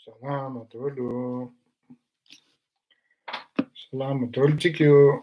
Selamat dulu. Selamat dulu, Cikgu.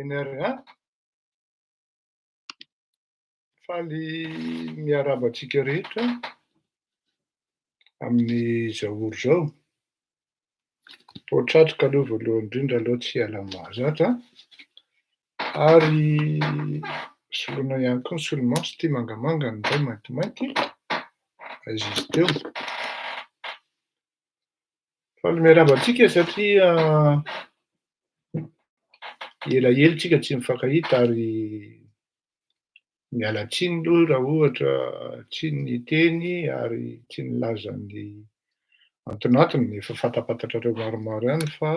Bener, ha? faly miarahaba antsika rehetra amin'izao oro zao. Poatratrika aloha voalohany indrindra aloha tsy hiala am'mahazatra ary soloina ihany koa ny solomaso tia mangamanga ny iray maintimainty, aiza izy teo. Faly miarahaba antsika satria elaela tsika tsy mifankahita ary miala tsiny aloha raha ohatra tsy niteny ary tsy nilaza ny antonatony, efa fantapatantrareo maromaro ihany fa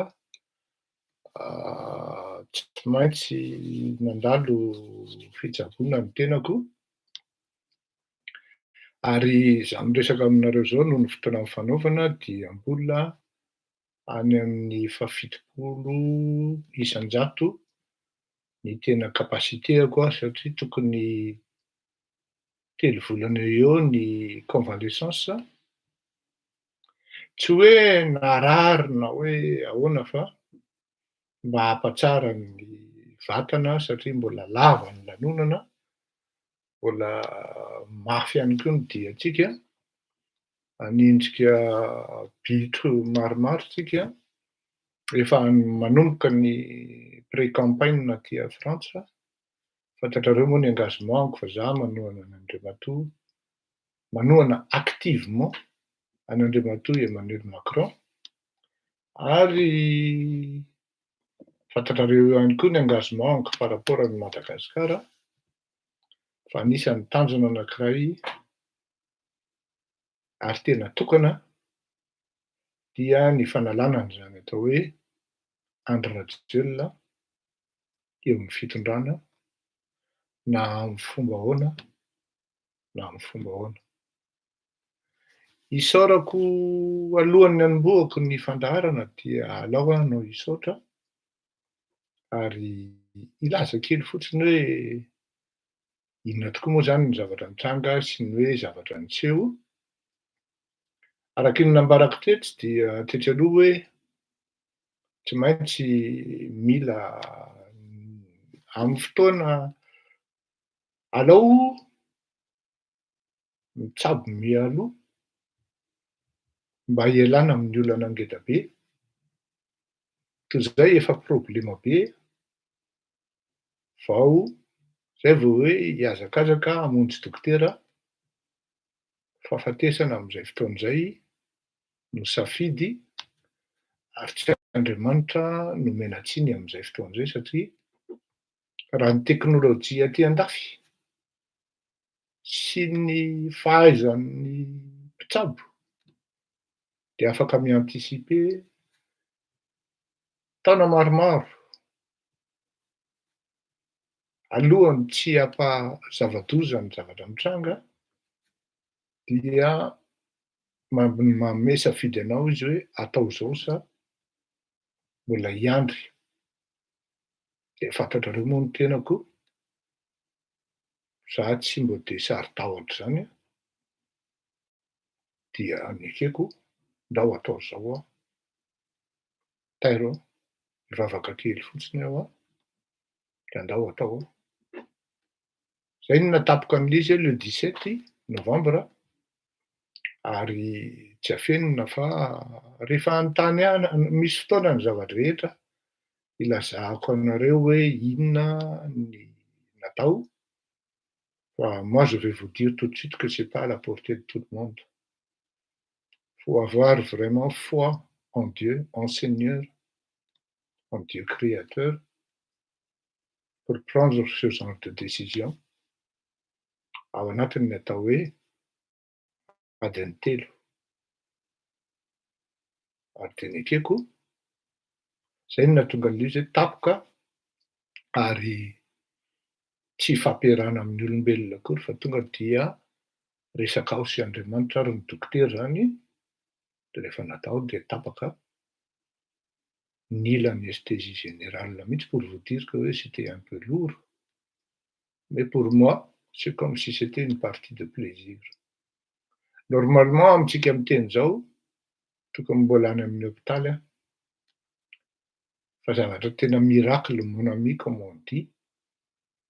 tsy maintsy nandalo fitsaboana ny tenako ary izaho miresaka aminareo zao noho ny fotoana mifanaovana dia mbola any amin'ny fafitopolo isan-jato ny tena kapasiteako satria tokony 3 volana eo ny convalescence. Tsy hoe narary na hoe ahoana fa mba hampatsara ny vatana satria mbola lava ny lanonana, mbola mafy ihany koa ny diantsika, hanendrika bitro maromaro tsika, efa manomboka ny pré-campagne aty Frantsa. Fantatrareo moa ny engagementko fa za manohana an'Andriamatoa, manohana activement an'Andriamatoa Emmanuel Macron ary fantatrareo ihany koa ny engagementko par rapport an'i Madagasikara fa anisan'ny tanjona anankiray ary tena tokana dia ny fanalana an'izany atao hoe Andry Rajoelina eo amin'ny fitondrana na amin'ny fomba ahoana na amin'ny fomba ahoana. Isaorako alohan'ny hanombohako ny fandaharana dia alao aho no hisaotra ary hilaza kely fotsiny hoe inona tokoa moa zany ny zavatra nitranga sy ny hoe zavatra niseho. Araky ny nambarako teto dia tetry aloha hoe tsy maintsy mila amin'ny fotoana alao mitsabo mialoha mba hialana amin'ny olana ngeda be, toy izay efa problema be vao zay vao hoe hiazakazaka hamonjy dokotera, fahafatesana amin'izay fotoana izay no safidy ary tsy Andriamanitra nomena tsiny amin'izay fotoana izay satria raha ny teknôlôjia aty andafy sy ny fahaizan'ny mpitsabo dia afaka mi-anticiper taona maromaro alohany tsy hampazava-doza ny zavatra mitranga dia manome safidy anao izy hoe atao izao sa mbola hiandry. De fantatrareo moa ny tenako, za tsy mbo de saritahotra zany dia ny ekeko ndao atao zao aho, tairo mivavaka kely fotsiny aho de andao atao aho. Zay no natapoka an'ilay izy le 17 novambra ary tsy afenina fa rehefa anontany misy fotoana ny zavatra rehetra ilazahako anareo hoe inona ny natao fa moi je vais vous dire tout de suite que c'est pas à la portée de tout le monde. Faut avoir vraiment foi en Dieu, en Seigneur, en Dieu créateur pour prendre ce genre de décision. Ao anatin'ny atao hoe adiny telo ary tena ekeko zay no nahatonga an'ilay izy hoe tapoka ary tsy fampiarahana amin'ny olombelona akory fa tonga dia resaka aho sy Andriamanitra ary ny dokotera zany de rehefa natao de tapaka. Nila anesthésie générale mihitsy pour vous dire que c'était un peu lourd, mais pour moi c'est comme si c'était une partie de plaisir. Normalement amintsika miteny zao tokony mbola any amin'ny hôpitaly aho fa zavatra tena miracle mon ami comme on dit,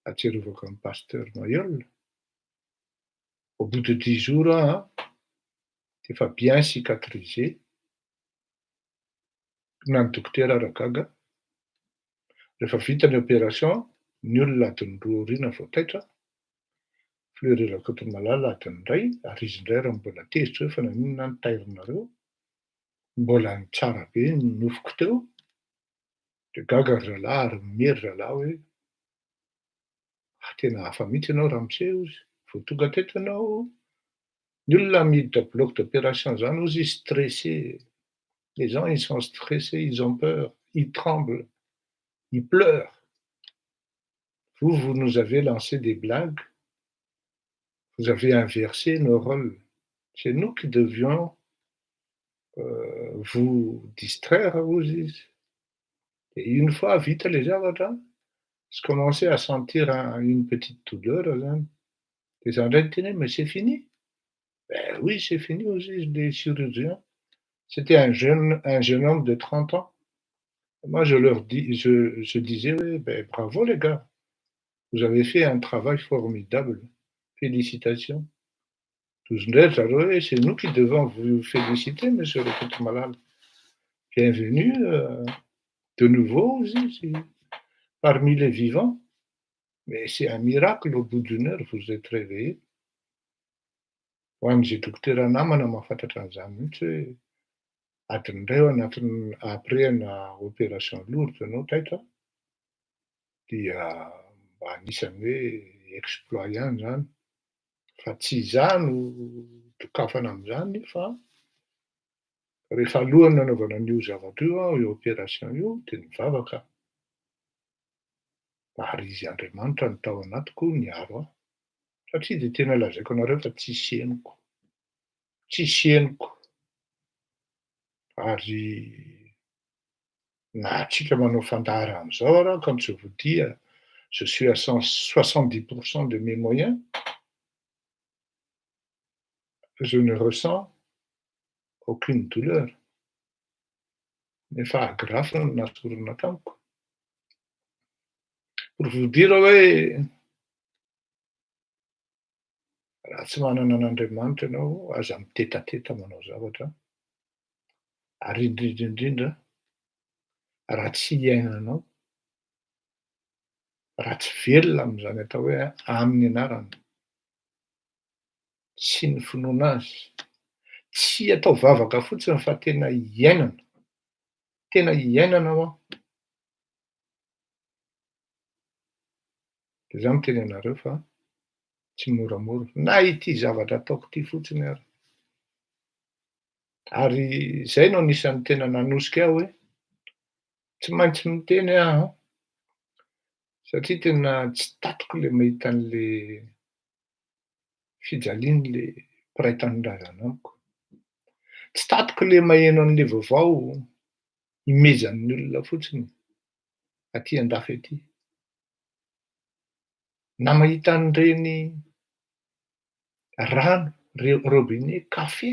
atsiarovako an'i pasteur Mayol, Au bout de 10 jours, hein, efa bien cicatrisé. Nany dokotera ragaga. Rehefa vita ny opération, ny olona adiny 2 aoriana vao taitra, fleurera Kotomalala adiny 1 ary izy indray raha mbola tezitra hoe fa nanino ny taironareo, mbola ny tsara be ny nofoko teo, de gaga ry zalahy ary mimery zalahy hoe: tena hafa mihitsy ianao ramose ozy, vao tonga teto ianao, ny olona miditra bloc d'opération zany ozy stressé, les gens ils sont stressés, ils ont peur, ils tremblent, ils pleurent. Vous nous avez lancé des blagues, vous avez inversé nos rôles. C'est nous qui devions vous distraire ozy izy. Et une fois vita le zavatra, je commençais à sentir une petite douleur zany, de za indray niteny hoe: «Mais c'est fini?» «Ben oui, c'est fini ozy izy le chirurgien». C'était un jeune homme de 30 ans. Moi je disais: «Oui, ben bravo les gars, vous avez fait un travail formidable, félicitations». Izy indray ry zareo hoe: «C'est nous qui devons vous féliciter monsieur le Kotomalala. Bienvenue, de nouveau ozy izy, parmi les vivants. Mais c'est un miracle, au bout d'1 heure vous êtes réveillé». Ho an'zay dokotera namana mahafantatra an'zany mihitsy hoe adiny 1 ao anatin'ny après na opération lourde ianao taitra, dia mba anisan'ny hoe exploit ihany zany. Fa tsy izaho no dokafana am'zany fa rehefa alohany nanaovana an'io zavatra io aho, io opération io, de nivavaka aho. Ary izy Andriamanitra no tao anatiko niaro aho, satria de tena lazaiko anareo fa tsisy henoko, tsisy henoko. Ary na antsika manao fandahara am'zao ara, quand je vous dis, je suis à 170% de mes moyens, je ne ressens aucune douleur. Nefa agrafy no nasorona tamiko. Pour vous dire hoe raha tsy manana an'Andriamanitra ianao, aza mitetateta manao zavatra, ary indrindra indrindra raha tsy iainanao, raha tsy velona am'zany atao hoe amin'ny anarany, sy ny finoana azy, tsy atao vavaka fotsiny fa tena iainana hoaho. De za miteny anareo fa tsy moramora, na ity zavatra ataoko ity fotsiny ary. Ary zay no anisan'ny tena nanosika aho hoe tsy maintsy miteny aho, satria tena tsy tatiko le mahita an'le fijalian'le mpiray tanindrazana amiko. Tsy tatiko le maheno an'le vaovao imezan'ny olona fotsiny aty andafy aty. Na mahita an'ireny rano, robinet, kafe,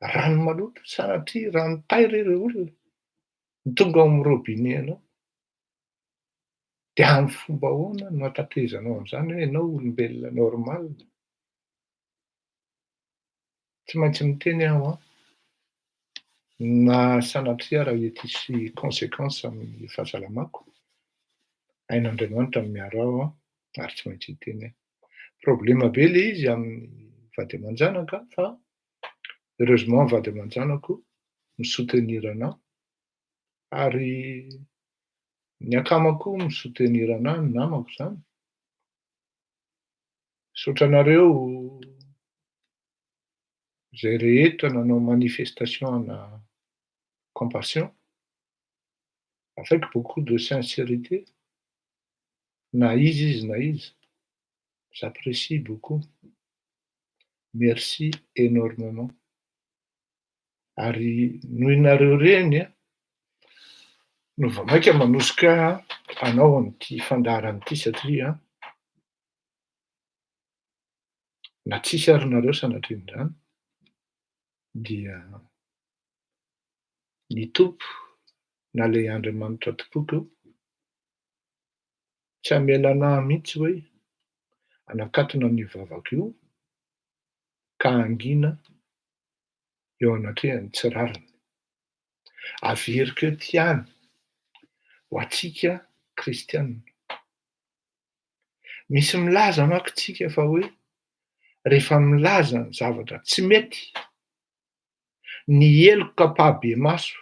rano maloto, sanatria rano taira ireo olona no tonga ao am'robinet anao. De amin'ny fomba ahoana no hatatezanao an'zany hoe ianao olombelona normal? Tsy maintsy miteny aho na sanatria raha mety hisy conséquence amin'ny fahasalamako, hain'Andriamanitra ny miaro aho ary tsy maintsy hiteny aho. Problema be le izy amin'ny vady aman-janaka fa heureusement vady aman-janako mi-soutenir anahy, ary ny akamako mi-soutenir anahy, ny namako zany. Misaotra anareo zay rehetra nanao manifestation ana compassion, avec beaucoup de sincérité, na izy na iza. J'apprécie beaucoup. Merci énormément. Ary noho inareo reny no vao maika manosika hanao an'ity fandaharana ity satria na tsisy ary nareo sanatria an'izany dia ny Tompo na le Andriamanitra tompoko tsy hamela anahy mihitsy hoe hanakatona an'io vavako io ka angina eo anatrehan'ny tsirariny. Averiko eo tiany ho atsika kristianina. Misy milaza manko tsika fa hoe rehefa milaza ny zavatra tsy mety, ny heloka kapabe maso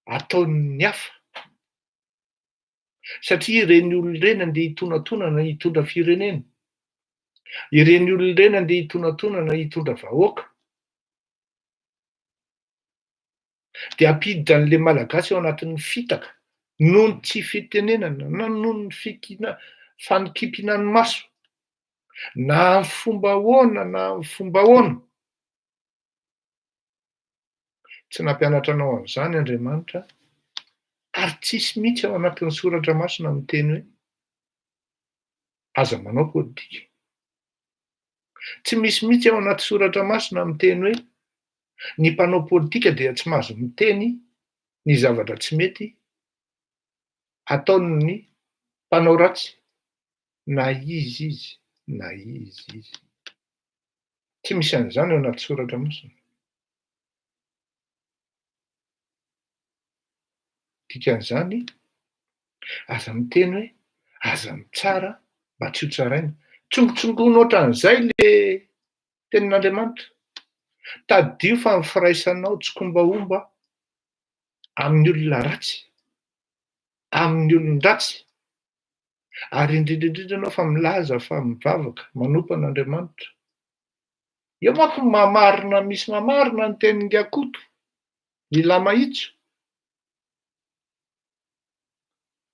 ataon'ny hafa, satria ireny olona ireny andeha hitonantonana hitondra firenena, ireny olona ireny andeha hitonantonana hitondra vahoaka, dia ampiditra an'le malagasy ao anatin'ny fitaka noho ny tsy fitenenana na noho ny fanikipinany maso, na amin'ny fomba ahoana na amin'ny fomba ahoana. Tsy nampianatra anao an'izany Andriamanitra, ary tsisy mihitsy ao anatin'ny soratra masina miteny hoe aza manao politika. Tsy misy mihitsy ao anaty soratra masina miteny hoe ny mpanao politika dia tsy mahazo miteny ny zavatra tsy mety ataon'ny mpanao ratsy, na izy na izy. Tsy misy an'izany ao anaty soratra masina. Dikan'izany aza miteny hoe aza mitsara mba tsy ho tsaraina. Tsongotsongoina ohatran'izay le tenin'Andriamanitra. Taddio fa ny firaisanao tsokombaomba amin'ny olona ratsy, amin'ny olon-dratsy, ary indrindra ianao fa milaza fa mivavaka manompo an'Andriamanitra. Eo manko mamarina, misy mamarina ny tenin-Giakoto, ny Lamahitso.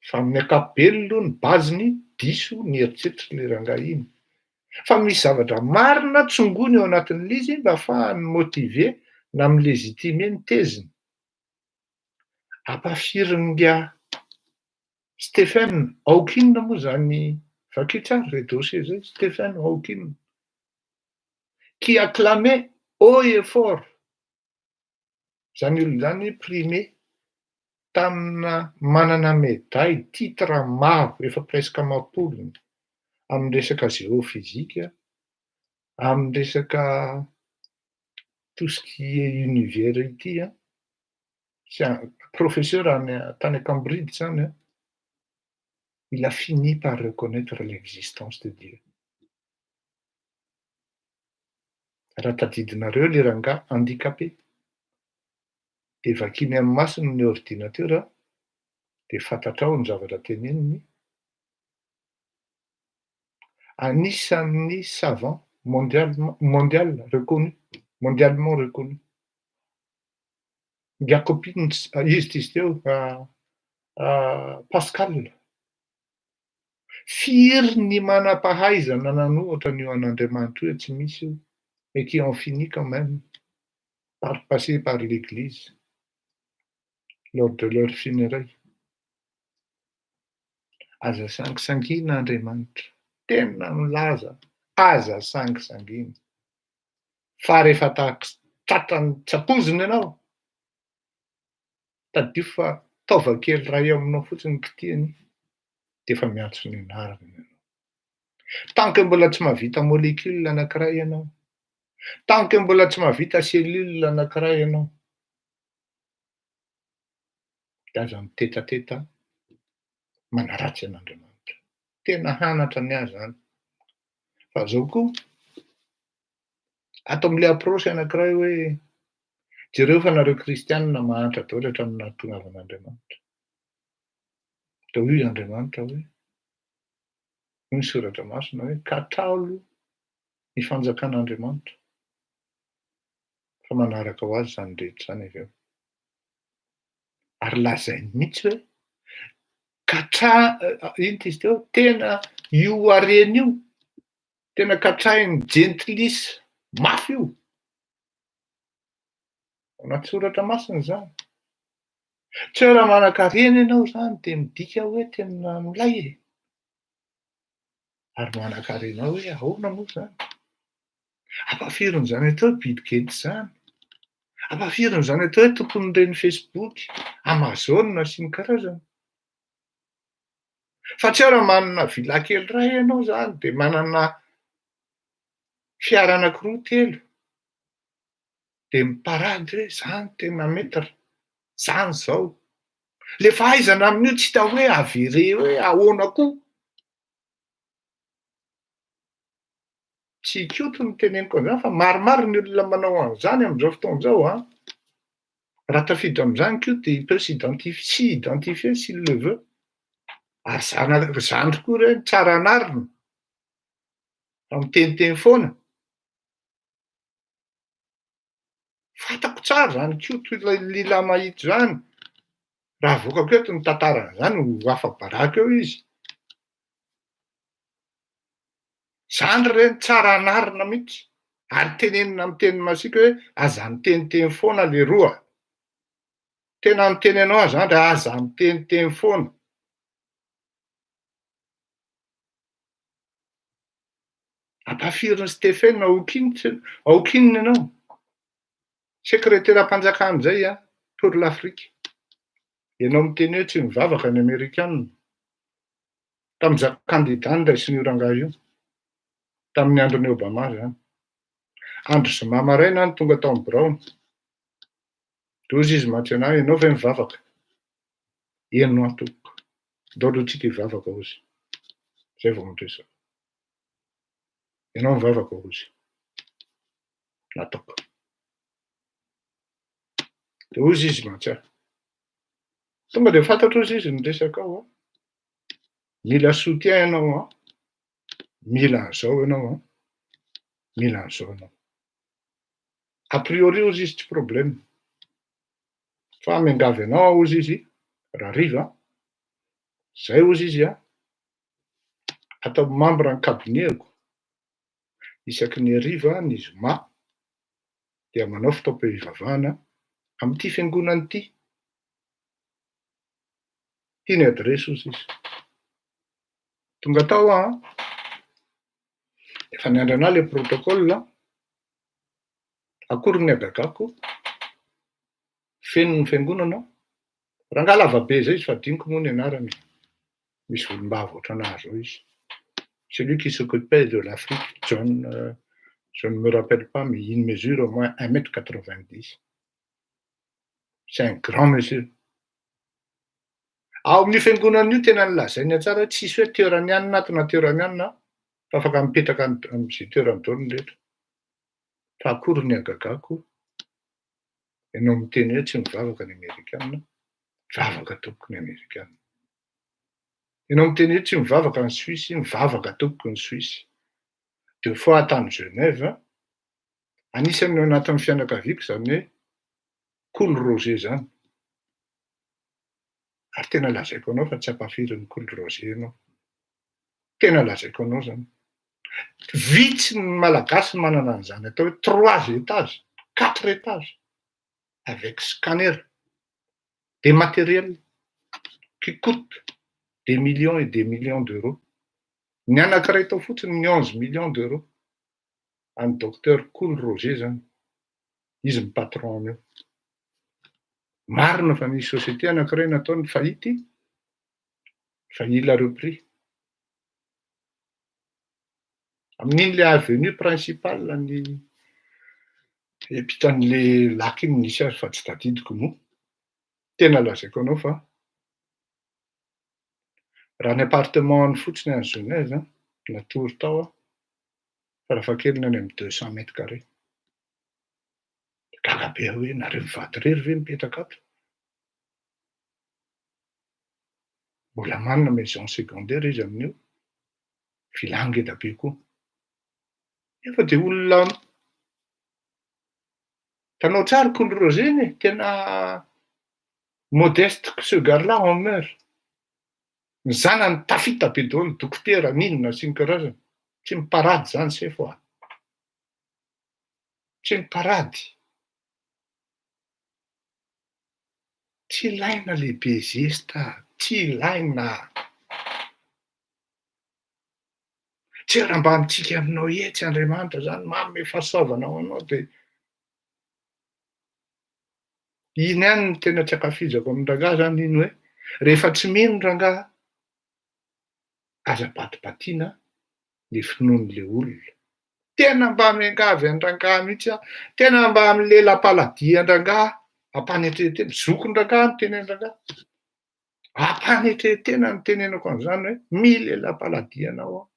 Fa amin'ny ankapobeny aloha ny baziny diso ny eritreritry le rangahy iny. Fa misy zavatra marina tsongony ao anatin'ilay izy mba ahafahany motiver na milégitimer ny teziny. Ampafirin'nga Stephen Hawking moa zany vaky tsara le dossier zay, Stephen Hawking, qui acclamait haut et fort, zany olona zany primé tamina manana médaille, titre maro, efa presque amam-polony, amin'ny resaka géophysique, amin'ny resaka tout ce qui est univers ity, professeur tany Cambridge zany, il a fini par reconnaître l'existence de Dieu. Raha tadidinareo le rangahy handicapé, de vakiny amin'ny masony ny ordinateur, de fantatrao ny zavatra teneniny. Anisan'ny savant mondialement reconnu. Jacobin, izy ty teo Pascal. Firy ny manam-pahaizana nanohatra an'io an'Andriamanitra io, tsy misy io, mais qui en finit quand même par passer par l'église lors de leur funérailles. Aza sangisangina Andriamanitra, tena milaza, aza sangisangina. Fa rehefa tratran'ny tsapoziny ianao, taddio fa taova kely iray aminao fotsiny kitihany, de efa miantso ny anarany ianao. Tant que mbola tsy mahavita molécule anankiray ianao, tant que mbola tsy mahavita cellule anankiray ianao, de aza mitetateta manaratsy an'Andriamanitra. Tena hanatra ny azy zany. Fa zao koa, ato am'le approche anankiray hoe jereo fa nareo kristianina mahantra daholo hatramin'ny nahatongavan'Andriamanitra. Dao io Andriamanitra hoe, ny soratra masina hoe katrao aloha ny fanjakan'Andriamanitra, fa manaraka ho azy zany rehetra zany avy eo. Ary lazainy mihitsy hoe ino ty izy teo, tena io harena io, tena katrahin'ny jentilisa mafy io. Anaty soratra masina zany. Tsy hoe raha manan-karena ianao zany de midika hoe tena milay e. Ary manan-karena hoe ahoana moa zany? Ampafirin'izany atao Bill Gates zany, ampafirin'izany atao hoe tompon'ireny Facebook, Amazon sy ny karazany. Fa tsy hoe raha manana villa kely iray ianao zany de manana fiara anankiroa telo de miparady hoe zany tena mety zany zao. Le fahaizana amin'io tsy hita hoe avere hoe ahoana koa. Tsy ikoto ny teneniko an'izany fa maromaro ny olona manao an'izany amin'izao fotoana izao a. Raha tafiditra amin'izany koa de il peut s'identifier s'il le veut. Ary zany tokoa re tsara anarina fa miteniteny foana. Fantako tsara zany koto ilay lila mahitsy zany. Raha avoakako eto ny tantaran'izany ho afa-baraka eo izy. Zany re tsara anarina mihitsy ary tenenina amin'ny teny masika hoe aza miteniteny foana leroa. Tena miteny anao zany raha aza miteniteny foana. Ampafirin'i Stéphane Hawking ianao. Sekreteram-panjakana zay a pour l'Afrique. Ianao miteny hoe tsy mivavaka ny Amerikanina. Tamin'ny kandidà niraisin'io rangahy io. Tamin'ny andron'ny Obama zany. Andro zoma maraina ny tonga tao Brown. Dozy izy matsy anahy, ianao ve mivavaka? Eno aho tompoko. Ndao aloha tsika hivavaka ozy. Zay vao miresaka. Ianao mivavaka ozy. Nataoko. De ozy izy matsy ahy. Tonga de fantatro ozy izy niresaka ao a. Mila soutien ianao a. Mila an'izao ianao a. Mila an'izao ianao. A priori ozy izy tsy problème. Fa miangavy anao ozy izy raha riva. Zay ozy izy a. Atao membre ny kabinetiko. Isaky ny hariva ny zoma dia manao fitaom-pihavana amin'ity fiangonana ity. Ity ny adresy ozy izy. Tonga tao a. Efa niandry anahy le protocole. Akory ny agagako. Feno ny fiangonana. Rangahy lavabe zay izy fa adiniko moa ny anarany. Misy volombava ohatranahy zao izy. Celui qui s'occupait de l'Afrique, John, je ne me rappelle pas, mais il mesure au moins 1,90 m. C'est un grand monsieur. Ao amin'ny fiangonana io tena nilazainy tsara tsisy hoe teoranianina na teoranianina fa afaka mipetraka amin'izay toerany daholo ny rehetra. Fa akory ny agagako. Ianao miteny hoe tsy mivavaka ny Amerikanina. Mivavaka tompoko ny Amerikanina. Ianao miteny hoe tsy mivavaka ny Suisse, mivavaka tompoko ny Suisse. 2 fois tany Genève. Anisan'ny anatin'ny fianakaviako zany hoe Cool Roger zany. Ary tena lazaiko anao fa tsy ampafirin'ny Cool Roger ianao. Tena lazaiko anao zany. Vitsy ny malagasy manana an'izany atao hoe 3 étages, 4 étages avec scanner, des matériels qui coûtent des millions et des millions d'euros. Ny anankiray tao fotsiny ny 11 millions d'euros. An'ny docteur Cool Roger zany. Izy ny patron amio. Marina fa misy société anankiray nataony fahity fa il a repris. Amin'iny le avenue principale ny epitan'le lac iny nisy azy fa tsy tadidiko moa. Tena lazaiko anao fa raha ny appartement ny fotsiny any Genève natory tao a. Farafahakeliny any amin'ny 200 mètres carrés. Gaga be aho hoe nareo mivady rery ve mipetraka ato? Mbola manana maison secondaire izy amin'io. Villa ngeda be koa. Efa de olona tanao tsara Cool Roger iny, tena modeste que ce gars-là en meurt. Ny zanany tafita be daholo, dokotera, n'inona sy ny karazany. Tsy miparady zany se fa. Tsy miparady. Tsy ilaina lehibe zesta, tsy ilaina. Tsy raha mba amintsika aminao etsy Andriamanitra zany manome fahasoavana ho anao de iny ihany ny tena tsy ankafizako amin'ny rangahy zany iny hoe rehefa tsy mino rangahy aza patipatiana ny finoan'le olona. tena mba miangavy an-drangah mihitsy aho, tena mba milela-paladia an-drangah, ampanetrehetena zokon-drangah miteny an-drangah, ampanetrehetena ny tenenako an'izany hoe milela-paladia anao aho,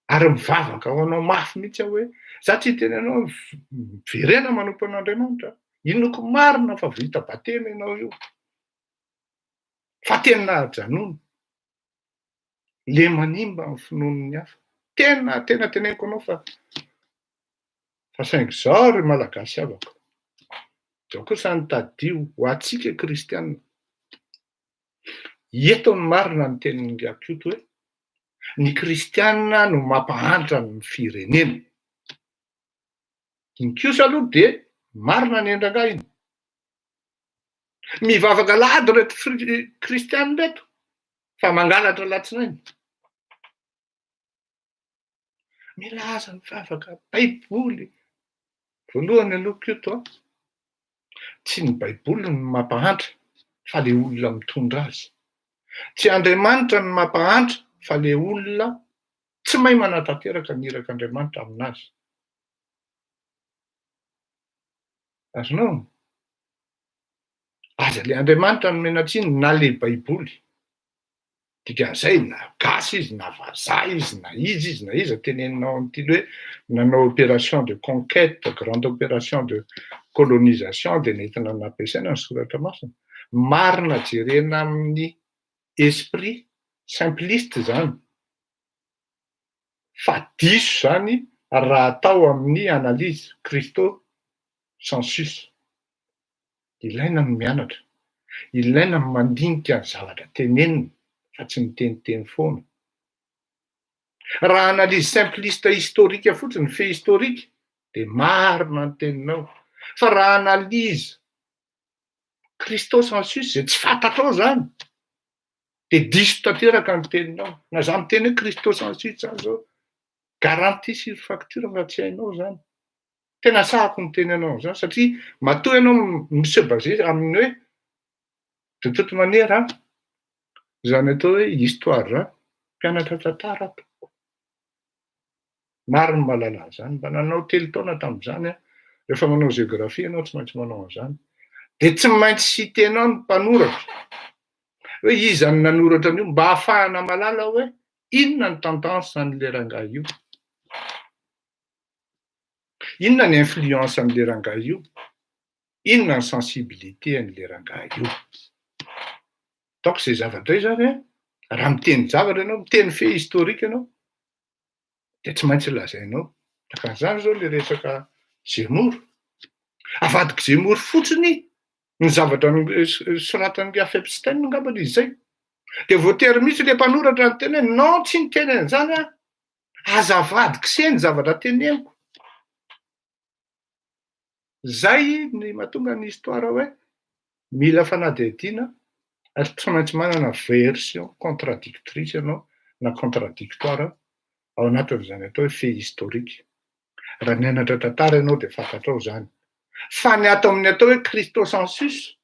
ary mivavaka ho anao mafy mihitsy aho hoe satria tenenao miverena manompo an'Andriamanitra, inoko marina fa vita batema ianao io, fa tena janona, le manimba amin'ny finoan'ny hafa, tena teneniko anao fa saingy izao ry malagasy havako, izao kosa ny tadio ho antsika kristianina, eto ny marina ny tenin'ny Akoto hoe ny kristianina no mampahantra ny firenena. Iny kosa aloha dia marina ny an-drangah iny. Mivavaka lady reto kristianina reto fa mangalatra latsinainy. Milaza mivavaka baiboly. Voalohany aloha Koto, tsy ny baiboly no mampahantra fa le olona mitondra azy. Tsy Andriamanitra no mampahantra fa le olona tsy mahay manatanteraka ny irak'Andriamanitra aminazy. Azonao? Aza le Andriamanitra no menatsiny na le baiboly. Dikan'izay na gasy izy, na vazaha izy, na iza teneninao amin'ity hoe nanao opération de conquête, grande opération de colonisation dia nentina nampiasaina ny soratra masina. Marina jerena amin'ny esprit simpliste zany. Fa diso zany raha atao amin'ny analyse Christo sensus. Ilaina ny mianatra, ilaina ny mandinika ny zavatra tenenina fa tsy miteniteny foana. Raha analyse simpliste historique fotsiny, fait historique, dia marina ny teninao. Fa raha analyse Christo sensus izay tsy fantatrao zany, dia diso tanteraka ny teninao. Na za miteny hoe Christo sensus zany zao, garantie sur facture fa tsy hainao zany. Tena sahako ny teny anao zany satria matoa ianao se basé amin'ny hoe de toute manière zany atao hoe histoire zany, mpianatra tantara tompoko. Maro ny mahalala zany, mba nanao 3 taona tamin'izany rehefa manao géographie ianao tsy maintsy manao an'izany. Dia tsy maintsy citenao ny mpanoratra, hoe iza ny nanoratra an'io mba ahafahana malala hoe inona ny tendance an'ile rangaha io, inona ny influence an'ile rangaha io, inona ny sensibilité an'ile rangaha io. Ataoko izay zavatra izay zany raha miteny zavatra ianao, miteny fait historique ianao, dia tsy maintsy lazainao. Takan'izany zao le resaka Zemoro. Avadika Zemoro fotsiny ny zavatra soratan'ny F. Epstein ngambany izy zay. Dia voatery mihitsy le mpanoratra ny teny hoe non tsy ny teny an'izany azavadika se ny zavatra teneniko. Zay ny mahatonga ny histoire hoe mila fanadihadiana ary tsy maintsy manana version contradictrice ianao na contradictoire ao anatin'izany atao hoe fait historique. Raha nianatra tantara ianao dia fantatrao zany. Fa ny ato amin'ny atao hoe Christo sensus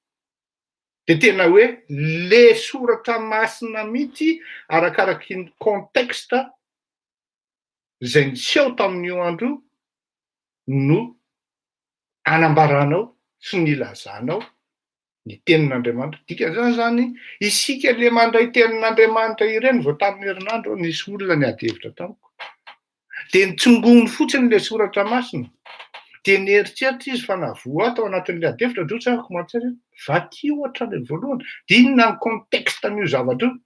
dia tena hoe le soratra masina mihitsy arakaraky ny contexte izay niseho tamin'io andro no anambaranao sy nilazanao ny tenin'Andriamanitra. Dikan'izany zany isika le mandray tenin'Andriamanitra ireny vao tamin'ny herinandro nisy olona niady hevitra tamiko. Dia nitsongony fotsiny le soratra masina. Dia nieritreritra izy fa navoa ato anatin'ilay ady hevitra dia ohatrany komantsera vakio hatrany voalohany. Dia inona ny contexte an'io zavatra io?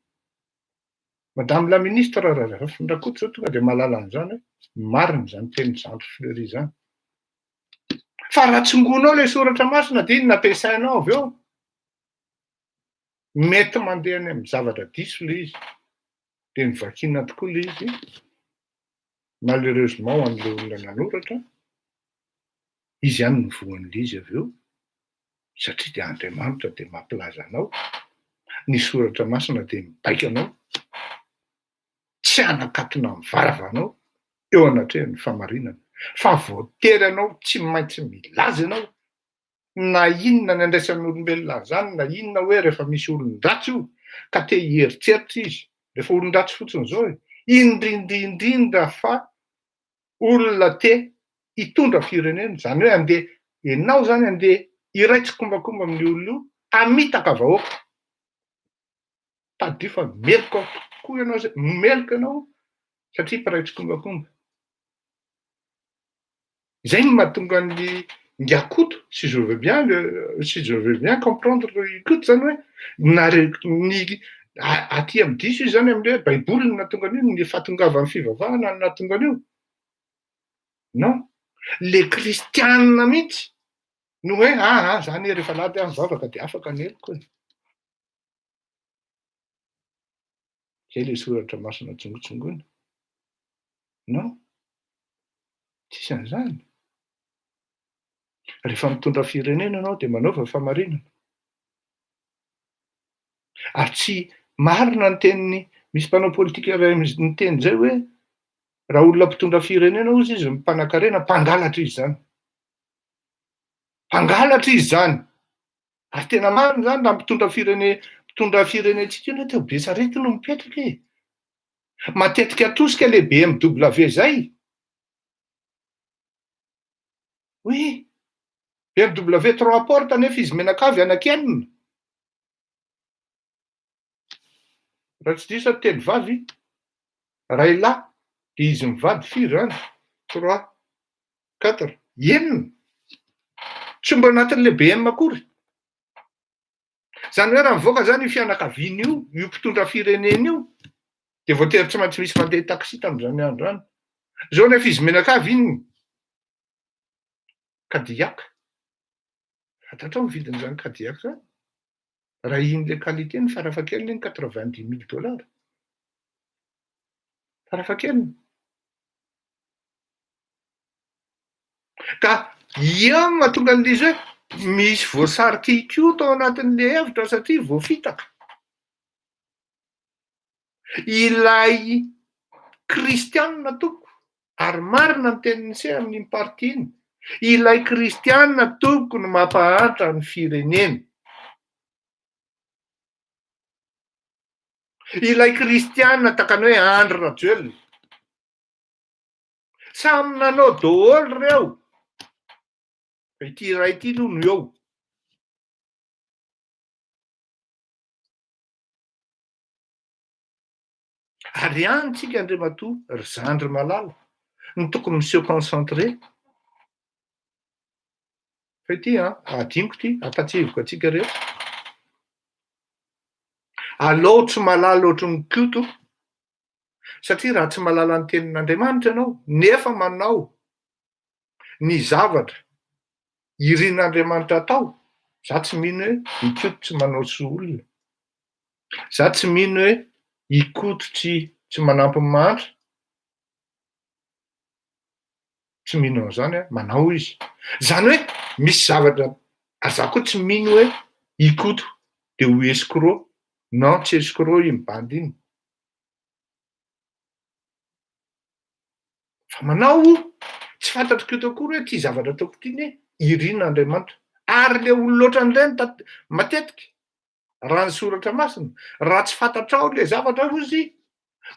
Madame la ministre Rakoto zao tonga dia mahalala an'izany hoe marina izany teny Jean Fleury zany. Fa raha tsongonao ilay soratra masina dia inona ampiasainao avy eo? Mety mandeha any amin'ny zavatra diso ilay izy. Dia nivakiana tokoa ilay izy. Malheureusement ho an'ilay olona nanoratra, izy ihany no voan'ilay izy avy eo, satria dia Andriamanitra dia mampilaza anao, ny soratra masina dia mibaika anao, tsy hanakatona mivaravanao eo anatrehan'ny famarinana. Fa voatery anao tsy maintsy milaza ianao, na inona ny andraisan'olombelona zany, na inona hoe rehefa misy olon-dratsy io ka te hieritreritra izy, rehefa olon-dratsy fotsiny izao indrindra fa olona te hitondra firenena, zany hoe andeha ianao zany andeha iray tsikombakomba amin'ny olona io amitaka vahoaka. Taddio fa meloko tokoa ianao zay, meloko ianao satria mpiray tsikombakomba. Zay no mahatonga ny akoto, si je veux bien comprendre ikoto zany hoe ny aty amin'ny diso izy zany amin'le baiboly no nahatonga an'io, ny fahatongavan'ny fivavahana no nahatonga an'io. Non, le kristianina mihitsy no hoe zany rehefa lady aho mivavaka de afaka ny eloko e. Zay le soratra masina tsongotsongoina. Non, tsisy an'izany. Rehefa mitondra firenena ianao de manaova famarinana. Ary tsy marina ny tenin'ny misy mpanao politika iray miteny zay hoe raha olona mpitondra firenena ozy izy mimpanan-karena, mpangalatra izy zany. Mpangalatra izy zany. Ary tena marina zany raha mpitondra firenentsika io teo be sarety no mipetraka e. Matetika atosika le BMW zay. Oui, BMW 3 porte nefa izy menakavy anakenina. Raha tsy diso telo vavy, ray lahy, de izy mivady firy zany, 3, 4, enina. Tsy mbo anatin'le BM akory. Zany hoe raha mivoaka zany io fianakaviana io mpitondra firenena io, de voatery tsy maintsy misy mandeha taxi tamin'izany andro any. Zao nefa izy menakavy iny Cadillac. Fantatrao ny vidin'izany Cadillac zany? Raha iny le qualité-ny farafahakeliny iny $90,000. Farafahakeliny. Ka io mahatonga an'izy hoe misy voasary kikio tao anatin'le hevitra satria voafitaka. Ilay kristianina toko, ary marina ny tenin'ny seha amin'iny parti iny. Ilay kristianina toko no mampahantra ny firenena. Ilay kristianina takany hoe Andry Rajoelina. Samy nanao daholo reo. Ity iray ity aloha no eo. Ary ihany tsika andriamatoa ry zandry malala no tokony miseho concentré. Fa ity adiniko ity, ampatsivoko atsika rehetra. Aleo tsy malala ohatran'ny koto, satria raha tsy malala ny tenin'Andriamanitra ianao, nefa manao ny zavatra irian'Andriamanitra atao, za tsy mino hoe ikoto tsy manao soa olona. Za tsy mino hoe ikoto tsy manampy ny mantra. Tsy mino an'izany manao izy. Zany hoe misy zavatra, za koa tsy mino hoe ikoto de ho escroc. Non, tsy escroc iny bandy iny. Fa manao tsy fantatro koto akory hoe ty zavatra ataoko ty ne irian'Andriamanitra. Ary le olona ohatran'ireny matetika raha ny soratra masina, raha tsy fantatrao le zavatra ozy,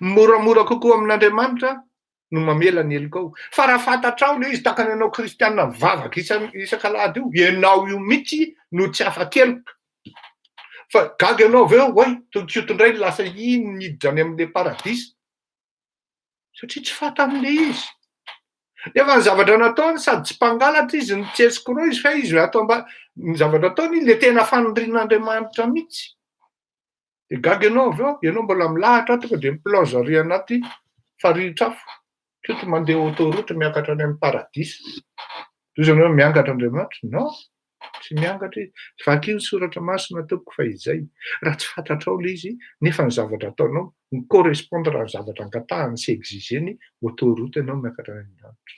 moramora kokoa amin'Andriamanitra no mamela ny helokao. Fa raha fantatrao le izy takany ianao kristianina mivavaka isan-kalady io, ianao io mihitsy no tsy afa-keloka. Fa gaga ianao avy eo, oay, tokotry indray lasa iny niditra any amin'le paradisa. Satria tsy fantan'le izy. Nefa ny zavatra nataony sady tsy mpangalatra izy, ny tsy escroc izy, fa izy atao ny zavatra ataony le tena fanirian'Andriamanitra mihitsy. De gaga ianao avy eo, ianao mbola milahatra tonga de miplaozy ary anaty faritr'afo. Koto mandeha autoroute miakatra any amin'ny paradisa. Toy izany hoe miangatra Andriamanitra? Non, tsy miangatra izy. Vaky io soratra masina toko fa izay. Raha tsy fantatrao le izy, nefa ny zavatra ataonao ny correspondre ny zavatra angatahany sy exigeny, autoroute ianao miakatra any Andriamanitra.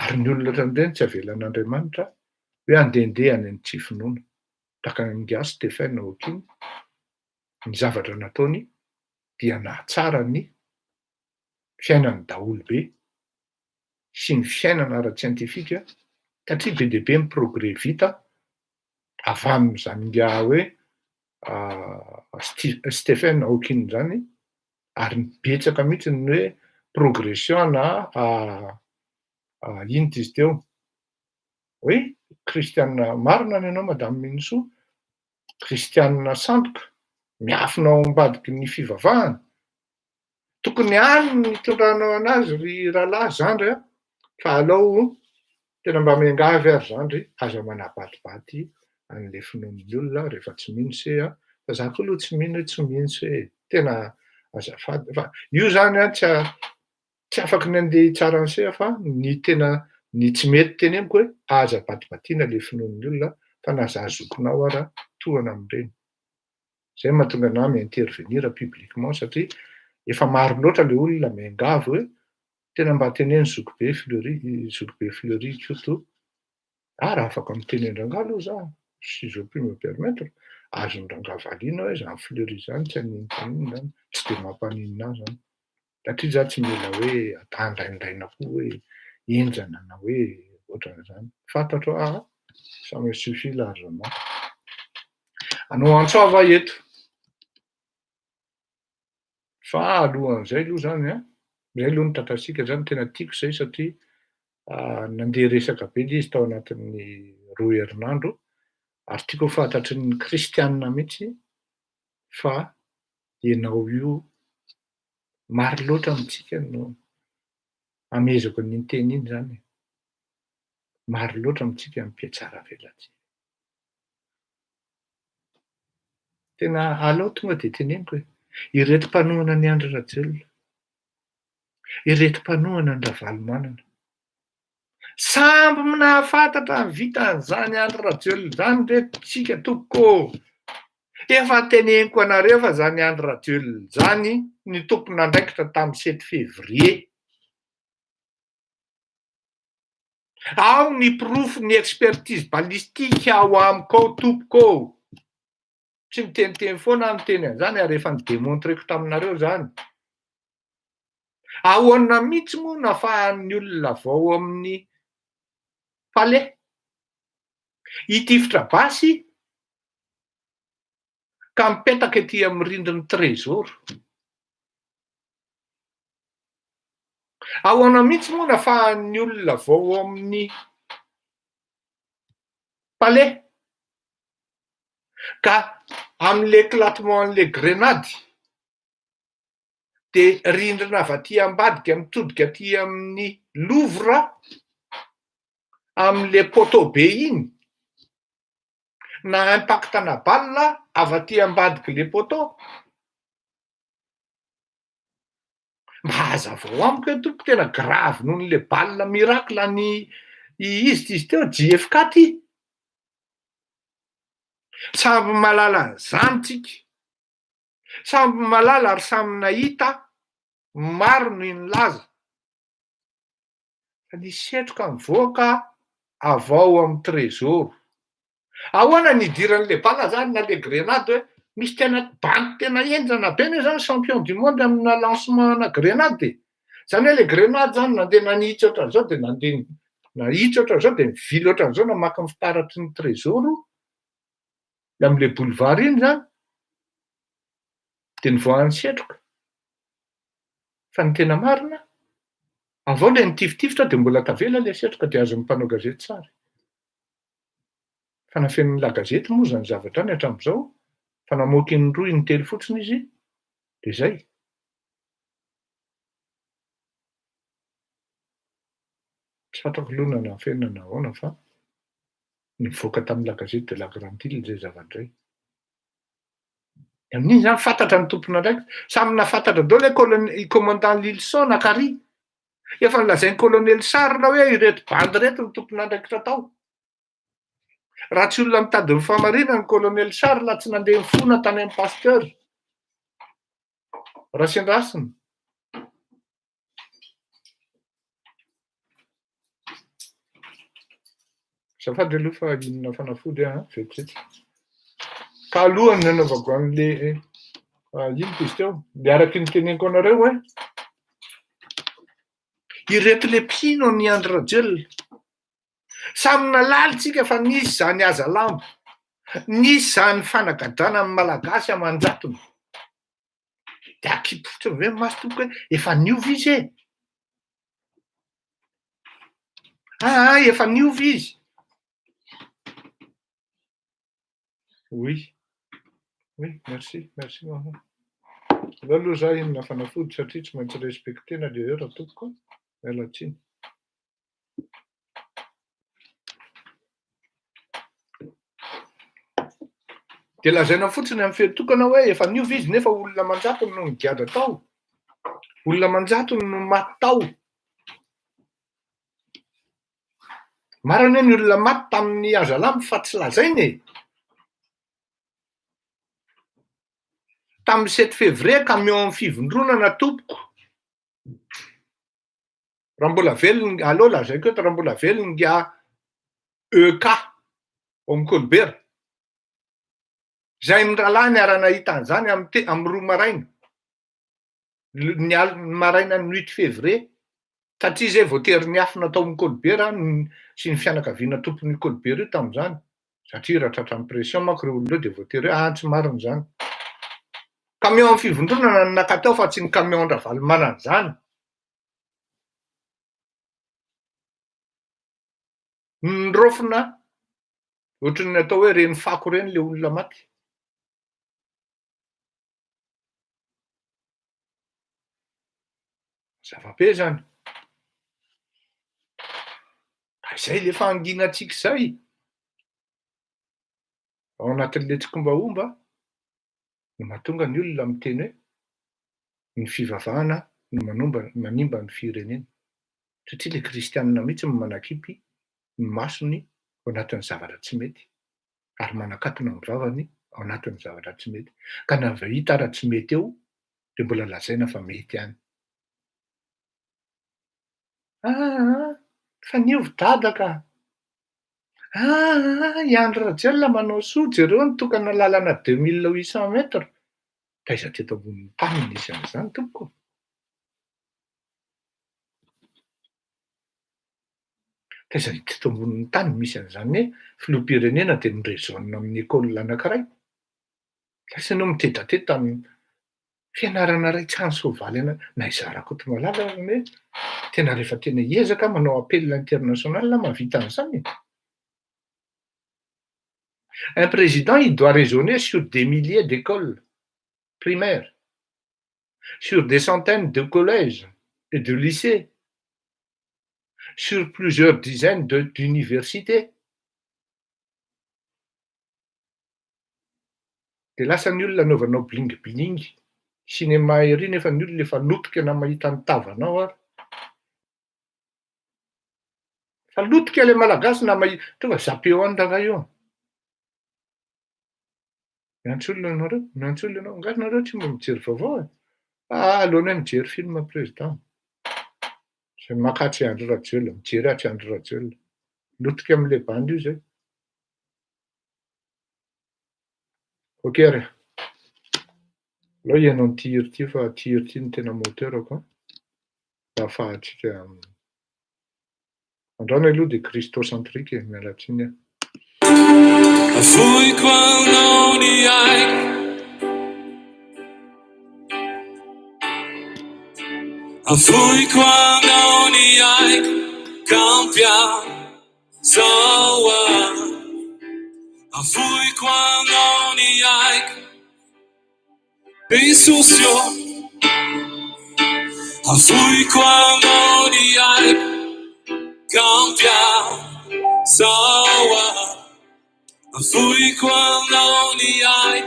Ary ny olona ohatran'ireny tsy avelan'Andriamanitra hoe andehandeha any amin'ny tsy finoana. Takany amin'ny gasy Stéphane Hawking, ny zavatra nataony dia nahatsara ny fiainany daholobe sy ny fiainana ara-tsiantifika, satria be dia be ny progrès vita avy amin'izany hoe Stephen Hawking zany, ary betsaka mihitsy ny hoe progression na ino izy teo hoe kristianina marina ny ianao madame Minisoa, kristianina sandoka miafinao ambadiky ny fivavahana, tokony any ny tondrahanao anazy ry rahalahy zandry a, fa alao tena mba miangavy ary zandry aza manabatibaty an'le finoan'ny olona rehefa tsy mihintsy a, fa za koa aloha tsy mino hoe tsy mihintsy hoe tena azafady fa io zany a tsy afaky ny andeha hitsara an'se fa ny tena ny tsy mety teneniko hoe aza badibatiana le finoan'ny olona fa na za zokinao ara tohana am'ireny. Zay mahatonga anahy mi-intervenir publiquement satria efa maro loatra le olona miangavy hoe tena mba teneno Zokibe Fleury Koto. Raha afaka miteny Rangahy aloha za, si je puis me permettre, azony Rangahy valiana hoe zany Fleury zany tsy aninona zany, tsy de mampaninona ahy zany. Satria za tsy mila hoe ata andraindraina koa hoe enjana na hoe ohatran'izany. Fantatro ça me suffit largement. Anao Antsova eto. Fa alohan'izay aloha zany a, zay aloha no tatasika zany tena tiako zay satria nandeha resaka be le izy tao anatin'ny 2 herinandro ary tiako ho fantatry ny kristianina mihitsy fa ianao io maro loatra amitsika no amezako an'iny teny iny zany. Maro loatra amitsika mipiatsara velantsika. Tena alao tonga de teneniko hoe ireto mpanohana ny Andry Rajoelina, ireto mpanohana ny Ravalomanana, samby nahafantatra ny vitan'izany Andry Rajoelina zany reto tsika tompoko. Efa teneniko anareo fa zany Andry Rajoelina zany ny tompona andraikitra tamin'ny 7 février. Ao ny proof ny expertise balistique ao amiko ao tompoko. Tsy miteniteny foana miteny an'izany ary efa nidemontreko taminareo zany. Ahoana mihitsy moa nafahan'ny olona vao amin'ny palais hitifitra basy ka mipetaka ety amin'ny rindrin'ny trésor. Ahoana mihitsy moa nafahan'ny olona vao amin'ny palais ka amin'le éclatement-n'le grenady de rindrina avy aty ambadika mitodika aty amin'ny Louvre amin'le poteau be iny na impactana balle avy aty ambadiky le poteau. Mba hazavao amiko hoe tompoko tena grave noho n'le balle miracle ny izy teo JF4 ty. Samby malala an'izany tsika, samby malala ary samy nahita, maro no nilaza fa nisy setroka mivoaka avao amin'ny trésor. Ahoana ny idiran'le balle zany na le grenade hoe misy tena banky tena enjana be ne zany champion du monde amina lancement na grenade. Zany hoe le grenade zany nandeha nanitsy ohatran'izao de nandeha nahitsy ohatran'izao de mivily ohatran'izao namaky ny fitaratry ny trésor amin'le boulevard iny zany de nivoahan'ny setroka. Fa ny tena marina, avao le nitiftifitra de mbola tavela le setroka de azon'ny mpanao gazety tsara. Fa nafen'ny la gazety moa zany zavatra any hatramin'izao, fa namoaky in-droa in-telo fotsiny izy de zay. Tsy fantako aloha na nafenina na ahoana fa nivoaka tamin'ny la gazety de la grandille zay zavatra zay. Amin'iny zany fantatra ny tompona andraikitra, samy nafantatra daholo le commandant Lilson na Kary. Efa nilazain'ny colonel Sarr hoe ireto bandy reto ny tompona andraikitra tao. Raha tsy olona mitady ny famarinana ny colonel Sarr la tsy nandeha mifona tany amin'ny Pasteur. Rasendrasiny. Azafady aloha fa inona fanafody vetivety. Ka alohany nanaovako an'le ino izy teo, de araky ny teneniko anareo hoe ireto le mpino ny Andry Rajoelina. Samy nalalitsika fa nisy zany aza lambo, nisy zany fanagadrana amin'ny malagasy amanjatony. De akipotra hoe maso tompoko hoe efa niova izy e. Efa niova izy. Oui, merci maman. Aloha za inona fanafody satria tsy maintsy respektena le heure tompoko. Miala tsiny. De lazaina fotsiny amin'ny fiatokana hoe efa niova izy nefa olona manjatony no nigiatra tao. Olona manjatony no maty tao. Marina ny olona maty tamin'ny Azalamy fa tsy lazaina e. Tamin'ny 7 février camion fivondronana tompoko. Raha mbola velona, allo lazaiko eto raha mbola velona EK ao amin'ny Colbert. Zay mirahalahy niara nahita an'izany amin'ny 2 maraina. Ny maraina ny 8 février. Satria zay voatery niafina tao amin'ny Colbert sy ny fianakaviana tompon'ny Colbert io tamin'izany. Satria raha tratran'ny pression manko ireo olona dia voatery tsy marina izany. Camion fivondronana no nakatao fa tsy ny camion Ravalomanana izany. Nirofona ohatran'ny atao hoe reny fako reny le olona maty. Zava-be zany. Izay le fahanginantsika izay. Ao anatin'ilay tsikombaomba no mahatonga ny olona miteny hoe ny fivavahana no manimba ny firenena. Satria ilay kristianina mihitsy no manakipy ny masony ao anatin'ny zavatra tsy mety ary manakatona ny vavany ao anatin'ny zavatra tsy mety. Ka na vahita ara tsy mety eo dia mbola lazaina fa mety ihany. Fa niova dada ka. I Andry Rajoelina manao soa jereo nitokana lalana 2800 mètres. Taiza teto ambonin'ny tany nisy an'izany tompoko. Taiza teto ambonin'ny tany misy an'izany hoe filoham-pirenena dia nirezaonina amin'ny école anankiray. Lasa no mitedrateta amin'ny fianarana iray tsy any soavaly na izara Kotomalala hoe tena rehefa tena hiezaka manao appel international mahavita an'izany. Un président, il doit raisonner sur des milliers d'écoles primaires, sur des centaines de collèges et de lycées, sur plusieurs dizaines d'universités. Dia lasa ny olona anaovanao bling-bling, cinéma ery nefa ny olona efa lotika na mahita ny tavanao ary. Fa lotika ilay malagasy na tonga zapeo any raha io. Miantsolona ianareo, miantsolona ianao. Angaha nareo tsy mba mijery vaovao e. Alohanay mijery film président. Zay makatsy Andry Rajoelina, mijery atsy Andry Rajoelina. Lotika amin'ilay bandy io zay. Okey ary. Aleo ianao ny tir ty fa tir ty no tena moteurako. Mba ahafahantsika androany aloha dia christocentrique miala tsiny aho. Afoy quando ni ai Afoy quando ni ai cambia soa Afoy quando ni ai Bisucio Afoy quando ni ai cambia soa Afoy quando ni ai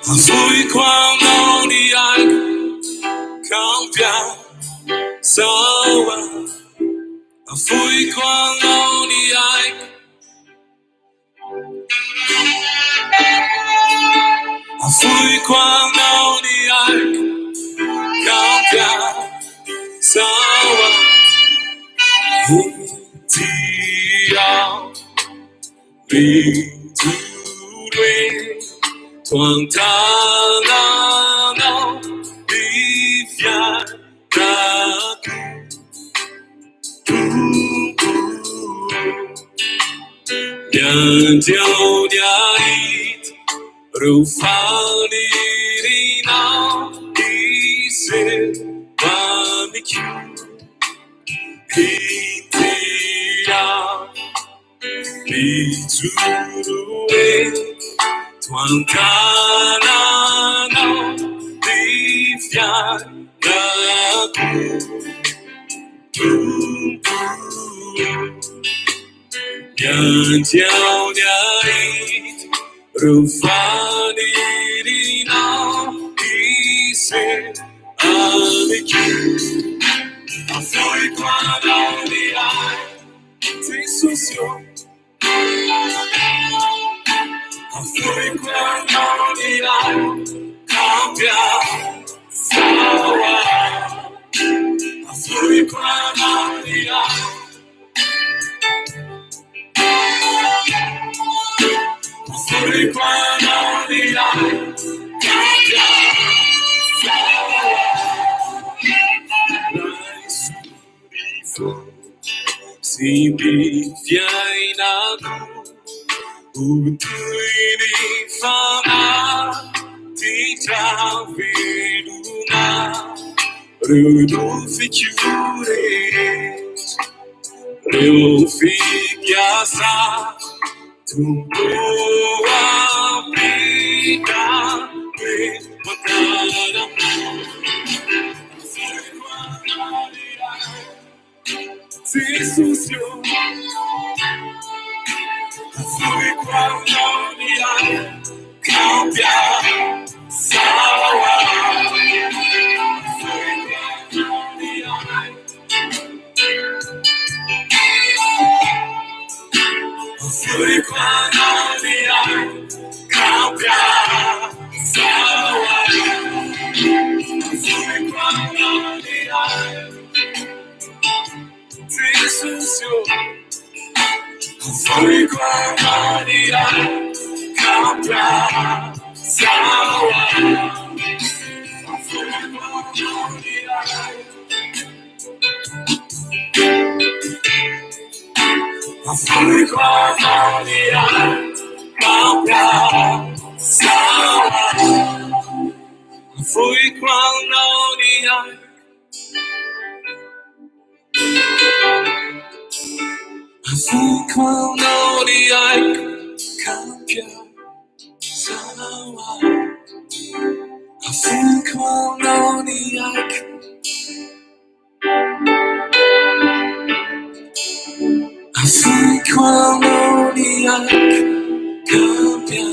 Afoy quando ni ai cambia soa Afoy quando ni ai Afoy quando ni ai cambia soa Dia Bitudwe Tuantanano Bifiataku Yandiao diait Rufani rina Ise Zurue Tuantananao Difianaku Tumpu Nyantiao Nyait Rufani Rinao Ise Aliki Afoi Kwanao Ni Ai Tisusio Afoi Kwanao Ni Ai Kampia Sawa Afoi Kwanao Ni Ai Afoi Kwanao Ni Ai Kampia Sawa Simbi Fiainaku Utuiri Fama Tita Veluna Ruduficure Reufikiasa Tumboa Prita Makana Tisusio Afui Kwanaunia Kampia Sawa Afui Kwanaunia Afui Kwanaunia Kampia Sawa Afui Kwanaunia Tisusio Afui Kwanaunia Kampia Sawa Afui Kwanaunia Afui Kwanaunia Kampia Sawa Afui Kwanaunia Afui Kwanaunia Kampia Sawa Afui Kwanaunia Afui Kwanaunia Kampia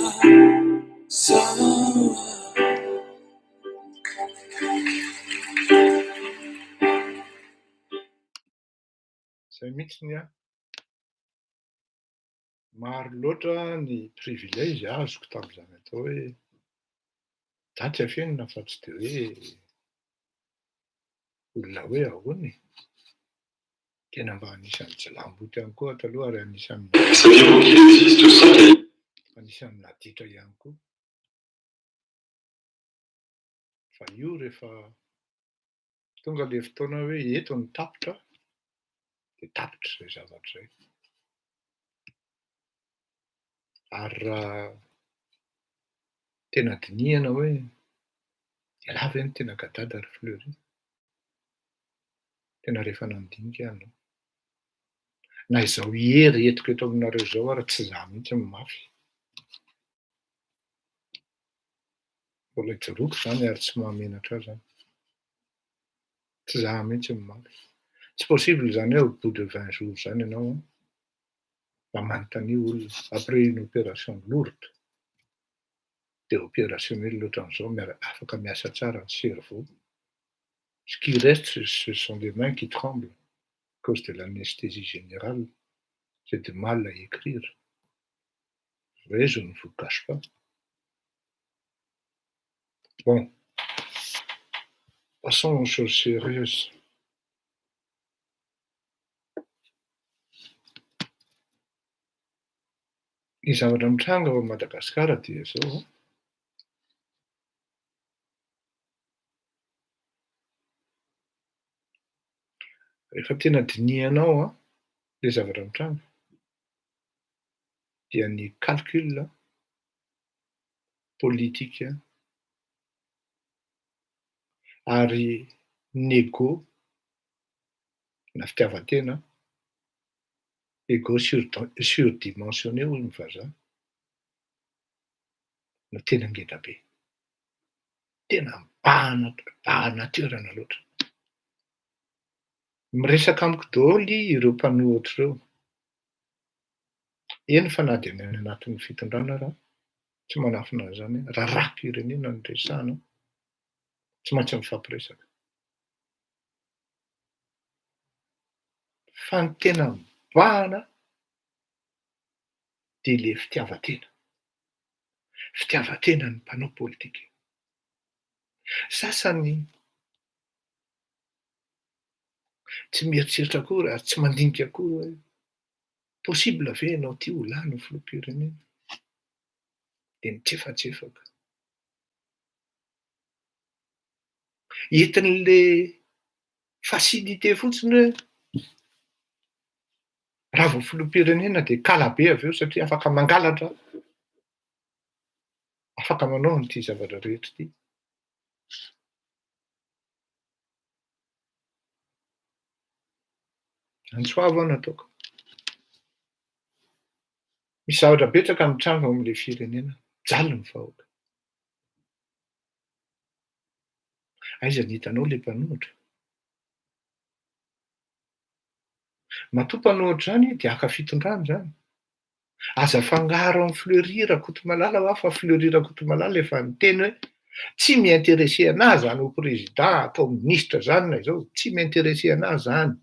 Sawa Zay mihitsy maro loatra ny privilège azoko tamin'izany atao hoe daty afenina fa tsy de hoe olona hoe ahoana e. Tena mba anisan'ny jilamboty ihany koa taloha ary anisan'ny naditra ihany koa. Fa io rehefa tonga le fotoana hoe eto ny tapitra de tapitra zay zavatra zay. Ary raha tena dinihana hoe ialahy ve no tena gadada ry Fleury? Tena rehefa nandinika ianao. Na izao hery entiko eto aminareo zao ary tsy izaho mihitsy ny mafy. Mbola ijoroako zany ary tsy mahamenatra azy zany. Tsy izaho mihitsy ny mafy. Tsy possible zany hoe au bout de 20 jours zany ianao mba manontania olona après une opération lourde de opérationnelle ohatran'izao afaka miasa tsara ny cerveau. Ce qui reste, ce sont des mains qui tremblent à cause de l'anesthésie générale. J'ai du mal à écrire. Oui, je ne vous cache pas. Bon, passons aux choses sérieuses. Ny zavatra mitranga ao Madagasikara dia zao. Rehefa tena dinihanao le zavatra mitranga dia ny calcul politika ary négo na fitiavan-tena ego surdimensionné hoy ny vazaha. No tena ngeda be. Tena mibahana loatra. Miresaka amiko daholo ireo mpanohitra ireo. Eny fa na dia ny any anatin'ny fitondrana raha tsy manafina an'izany hoe raha raha-pirenena no resahana tsy maintsy mifampiresaka. Fa ny tena mibahana dia le fitiavan-tena. Fitiavan-tena ny mpanao politika. Sasany tsy mieritreritra akory ary tsy mandinika akory hoe possible ve ianao ty ho lany ho filoham-pirenena? Dia mitsefatsefaka. Entin'le facilité fotsiny hoe raha vao filoham-pirenena dia kalabe avy eo satria afaka mangalatra, afaka manao an'ity zavatra rehetra ity. Antsoavo aho nataoko. Misy zavatra betsaka mitranga ao amin'ilay firenena, jalo ny vahoaka. Aiza ny hitanao ilay mpanohitra? Matoa mpanohitra izany dia haka fitondrana izany. Aza fangaro amin'ny fleurir Rakotomalala ho aho fa fleurir Rakotomalala efa niteny hoe tsy mi-intéressé anahy izany ho président atao ministra izany na izao, tsy mi-intéressé anahy izany.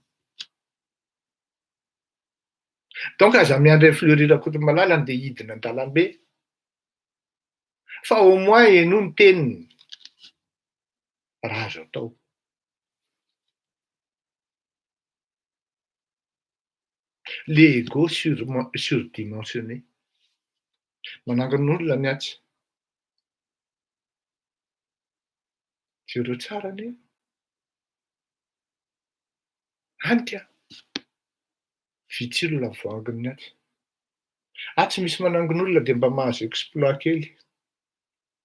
Donc aza miandry fleurir Rakotomalala andeha hidina an-dalambe fa au moins eno ny teniny raha azo atao. Le ego surdimensionné. Manangona olona ny atsy. Jereo tsara anie. Hanika. Vitsy olona voanginy atsy. Atsy misy manangona olona dia mba mahazo exploit kely.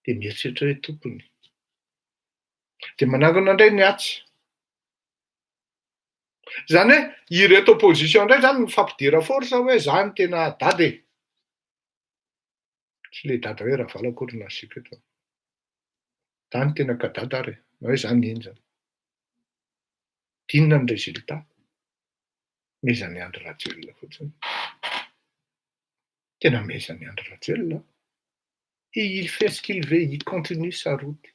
Dia mieritreritra hoe tompony. Dia manangona indray ny atsy. Izany hoe ireto opposition indray izany mifampidira force hoe izany tena dady. Tsy ilay dada hoe Ravalokorona asika eto. Izany tena kadada ary. Na hoe izany eny izany. Dinona ny résultat? Mezan'ny Andry Rajoelina fotsiny. Tena mezan'ny Andry Rajoelina. Il fait ce qu'il veut, il continue sa route.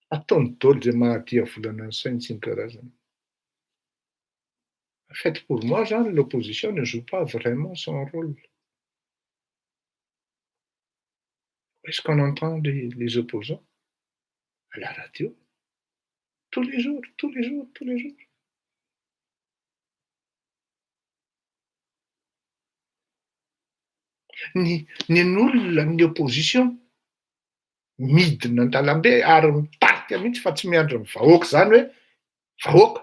Ataony daholo izay mahadia volana ny sainy sy ny karazany. En fait, pour moi, l'opposition ne joue pas vraiment son rôle. Est-ce qu'on entend les opposants à la radio? Tous les jours. Ny olona ny opposition midina an-dalambe ary mitarika mihitsy fa tsy miandry ny vahoaka izany hoe vahoaka.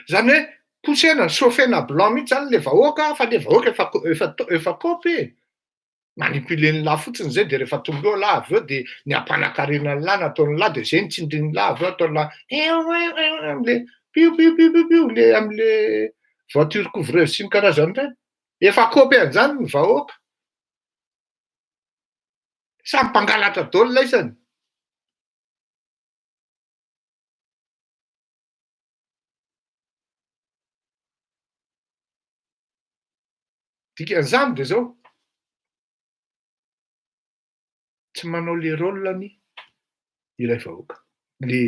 Izany hoe posena chauffer-na blanc mihitsy izany le vahoaka fa le vahoaka efa kaopy. Manipuler ny lahy fotsiny izay dia rehefa tonga eo lahy avy eo dia ny ampanankarena ny lahy nataony lahy dia izay ny tsindriany lahy avy eo ataony lahy am'le piu le am'le voiture couvreuse sy ny karazany ireny. Efa kaopy an'izany ny vahoaka. Samy mpangalatra daholo laisany. Dikan'izany dia izao. Tsy manao le rôlany ilay vahoaka, le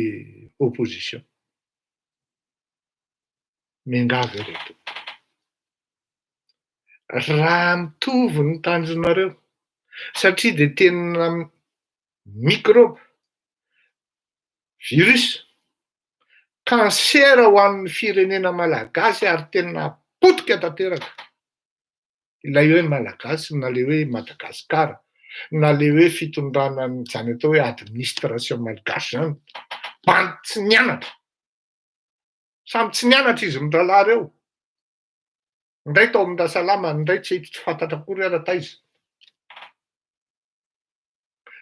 opposition. Miangavy ireto. Raha mitovy ny tanjonareo satria dia tena microbe, virus, kansera ho an'ny firenena malagasy ary tena potika tanteraka. Ilay hoe malagasy na le hoe Madagasikara na le hoe fitondrana izany atao hoe administration malagasy izany. Bandy tsy nianatra. Samy tsy nianatra izy mirahalahy ireo. Indray tao Aminasalama, indray tsy fantatra akory ara taiza.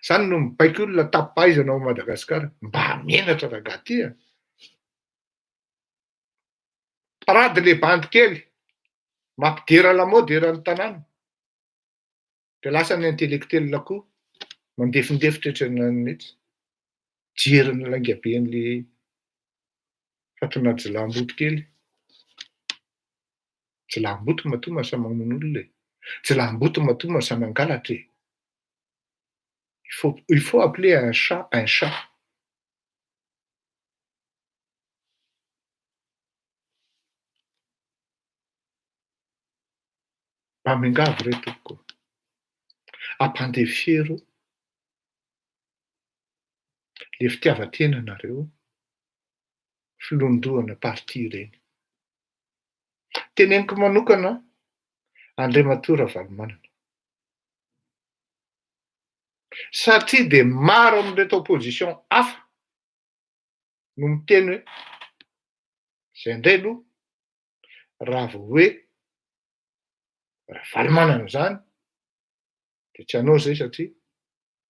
Izany no mibaiko olona tapaizana ao Madagasikara mba mianatra ragaty. Parady le bandy kely, mampidera lamaody eran'ny tanàna. De lasa ny intellectuel koa, mandefindefitra ohatran'ny mihitsy. Jeriny l'aingaben'le faton'ady Jilamboto kely. Jilamboto matoa mahasahy mamono olona e. Jilamboto matoa mahasahy mangalatra e. Il faut appeler un chat un chat. Mamengavy re tompoko. Ampandefy ro le fitiavan-tena nareo filondohana parti ireny. Teneniko manokana Andriamatoa Ravalomanana. Satria de maro amin'reto opposition hafa no miteny hoe zay indray aloha raha vao hoe Ravalomanana zany de tsy hanao zay satria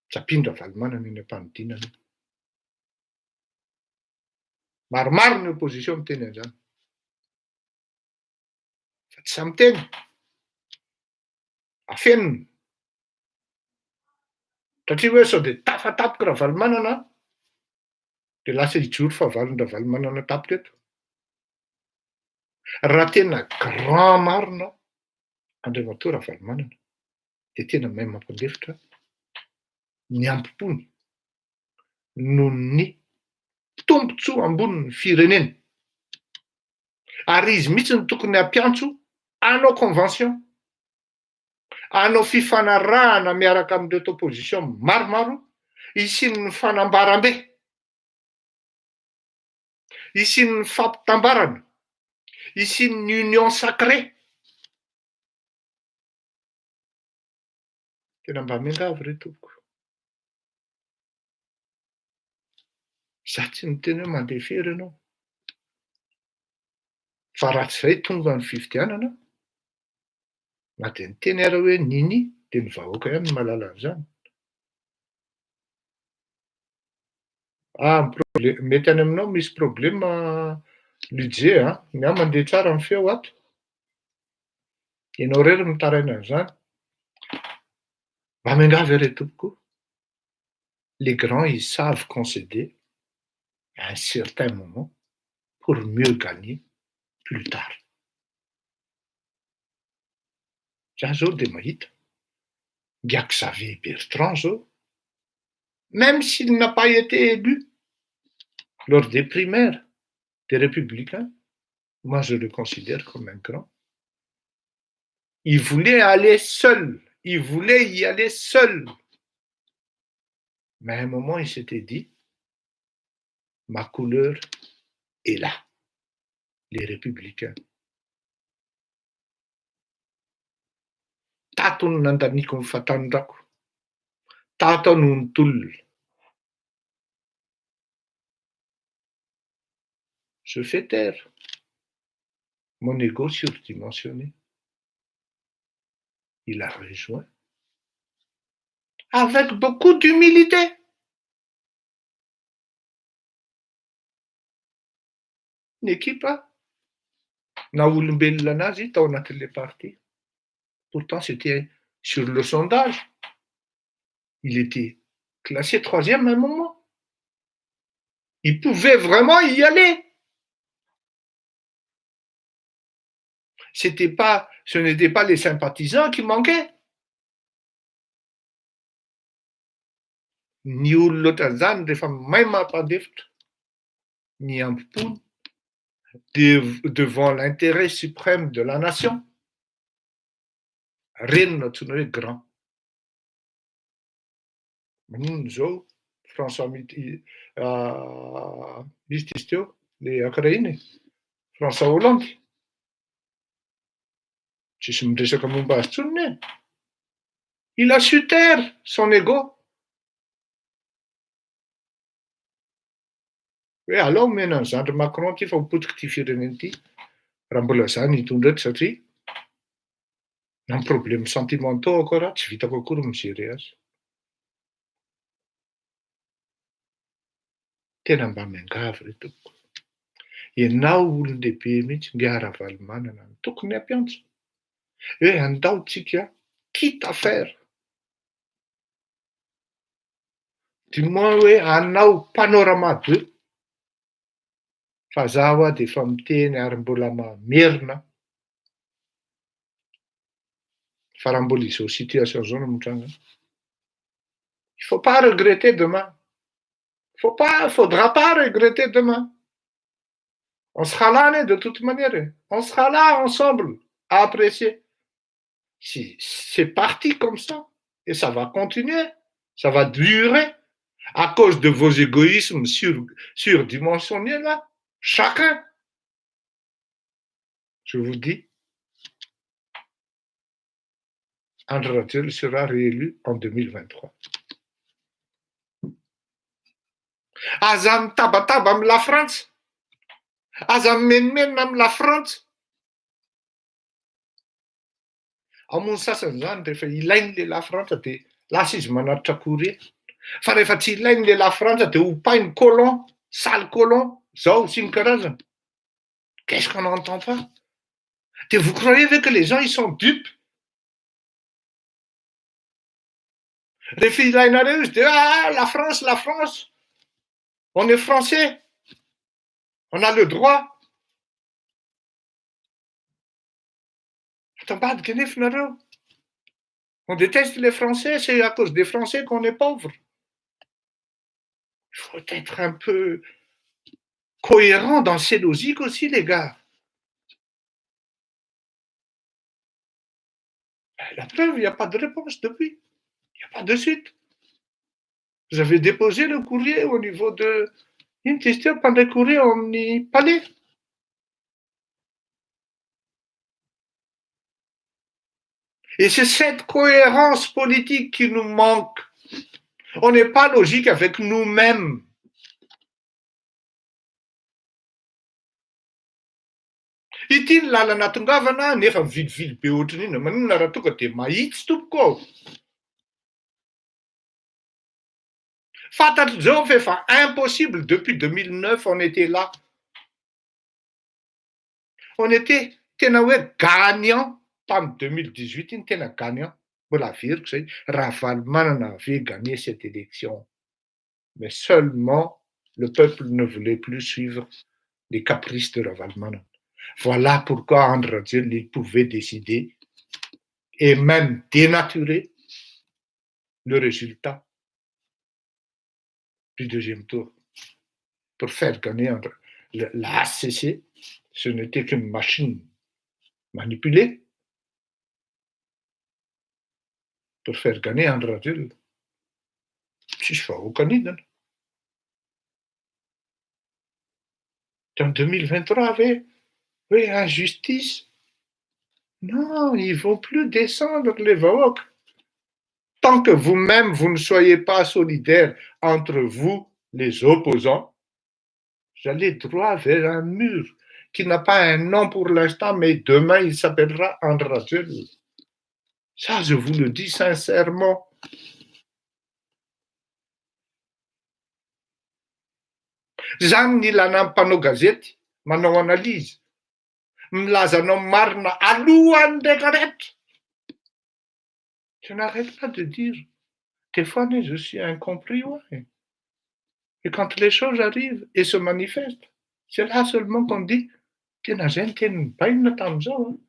tsapiany Ravalomanana eny am-panidinana. Maromaro ny opposition miteny an'izany. Fa tsy samy teny. Afeniny. Satria hoe sao de tafatapoka Ravalomanana de lasa hijoro fahavalon'ny Ravalomanana tapoka eto. Raha tena grand marina Andriamatoa Ravalomanana de tena mahay mampandefitra ny ampopony noho ny tombontsoa ambonin'ny firenena. Ary izy mihitsy ny tokony hampiantso hanao convention, hanao fifanarahana miaraka amin'reto opposition maromaro isian'ny fanambaram-be, isian'ny fampitambarana, isian'ny union sacrée. Tena mba miangavy re tompoko. Za tsy miteny hoe mandeha fery ianao. Fa raha tsy izay tonga ny fifidianana, na de niteny ary hoe nini de ny vahoaka ihany no mahalala an'izany. Mety any aminao misy problema budget ny ahy mandeha tsara ny feo ato. Ianao rery mitaraina an'izany. Mba miangavy re tompoko. Les grands, ils savent concéder à un certain moment pour mieux gagner plus tard. Za zao de mahita Guy Xavier Bertrand zao, même s'il n'a pas été élu lors des primaires des Républicains, moi je le considère comme un grand. Il voulait aller seul, il voulait y aller seul. Mais à un moment, il s'était dit, ma couleur est là, les Républicains. Tato no nandaniko ny fatandrako, tato no nitolona. Je fais taire mon ego surdimensionné. Il a rejoint avec beaucoup d'humilité. Une équipe na olombelona anazy tao anatin'le parti. Pourtant, c'était sur le sondage. Il était classé 3e à un moment. Il pouvait vraiment y aller. Ce n'étaient pas les sympathisants qui manquaient. Ny olona ohatran'izany rehefa mahay mampandefitra ny ampopony devant l'intérêt suprême de la nation. Reny no antsoina hoe grand. Maninona zao François misy izy teo le ankiray François Hollande. Tsisy miresaka momba azy tsony. Il a su taire son ego. Hoe alao mena ny zandry Macron ty fa hopotika ty firenena ty. Raha mbola zany hitondra eto satria na problème sentimentaux akory tsy vitako akory mijery azy. Tena mba miangavy re tompoko. Ianao olon-dehibe mihitsy ngiara-valimanana no tokony hampiantso. Hoe andaontsika quitte à faire. Du moins hoe anao panorama 2. Fa zaho dia efa miteny ary mbola mamerina fa raha mbola izao situation zao no mitranga. Il faut pas regretter demain. Faudra pas regretter demain. On sera là de toute manière. On sera là ensemble à apprécier. Si c'est parti comme ça et ça va continuer, ça va durer à cause de vos égoïsmes surdimensionnés là, chacun. Je vous dis, André Rajol sera réélu en 2023. Aza mitabataba amy la France, aza mimenimena amy la France. Amony sasany zany rehefa ilainy le la France dia lasa izy manatitra akory. Fa rehefa tsy ilainy le la France dia hopainy colon, sale colon, zao sy ny karazany. Qu'est-ce qu'on n'entend pas? Et vous croyez que les gens ils sont dupes? Rehefa ilainareo izy dia la France, on est français, on a le droit. Tambadika nefa nareo. On déteste les Français, c'est à cause des Français qu'on est pauvre. Il faut être un peu cohérent dans ses logiques aussi, les gars. La preuve, il n'y a pas de réponse depuis. Il n'y a pas de suite. Vous avez déposé le courrier au niveau de... Une question par le courrier omnipalais. Et c'est cette cohérence politique qui nous manque. On n'est pas logique avec nous-mêmes. Ity ny lalana natongavana nefa mivilivily be ohatran'iny maninona raha tonga dia mahitsy tompoko ao. Fantatro zao fa efa impossible depuis 2009 on était là. On était tena hoe gagnant tamin'ny 2018 iny tena gagnant. Mbola averiko zay raha Valimanana avait gagné cette élection. Mais seulement le peuple ne voulait plus suivre les caprices de Ravalomanana. Voilà pourquoi André Rajol il pouvait décider et même dénaturer le résultat du deuxième tour pour faire gagner la HCC. Ce n'était qu'une machine manipulée pour faire gagner André Rajol. Tsisy vahoakan'idana. En 2023 avait injustice. Non, ils ne vont plus descendre les vahoaks. Tant que vous-même, vous ne soyez pas solidaires entre vous, les opposants, vous allez droit vers un mur qui n'a pas un nom pour l'instant, mais demain, il s'appellera André Rajol. Ça, je vous le dis sincèrement. Zany ny ilana mpanao gazety, manao analyse, milazanao marina alohan'ny ndraika rehetra. Tu n'arrêtes pas de dire, des fois, je suis incompris, ouais. Et quand les choses arrivent et se manifestent, c'est là seulement qu'on dit, tena zay ny tenin'ny baina tamin'izao.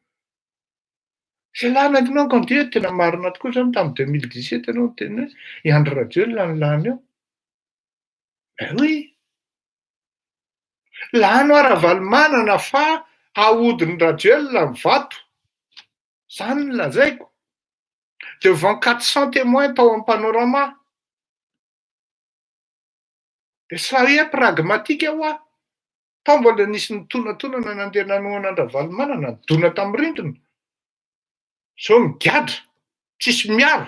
C'est là maintenant qu'on dit, tena marina tokoa zany tamin'ny 2017 anao teny hoe i André Rajol lany eo. Ben oui. Lany ara Valimanana fa ahodin'ny Rajol ny vato. Zany no lazaiko. Devant 400 témoins tao amin'ny panorama. Dia soyez pragmatique hoa. Tao mbola nisy nitonantonana nandeha nanoana André Valimanana nidona tamin'ny rindrina. Zao migadra, tsisy miaro.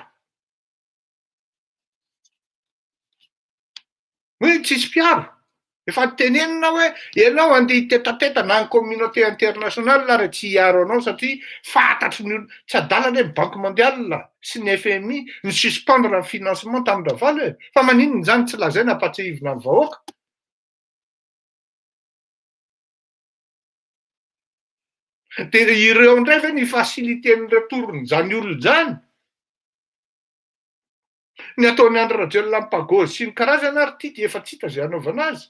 Oui, tsisy mpiaro. Efa tenenina hoe ianao andeha hitetapeta na ny communauté internationale raha tsy hiaro anao satria fantatry ny tsy adalany ny Banque mondiale sy ny FMI ny suspendre ny financement tamin'ny Ravaly. Fa maninona zany tsy lazaina apatsihivina ny vahoaka. Dia ireo indray ve ny fasiliten'ireo torony zany olona zany. Ny ataony Andry Rajoelina Lampagôzy sy ny karazany ary ty dia efa tsy hita zay anaovana azy.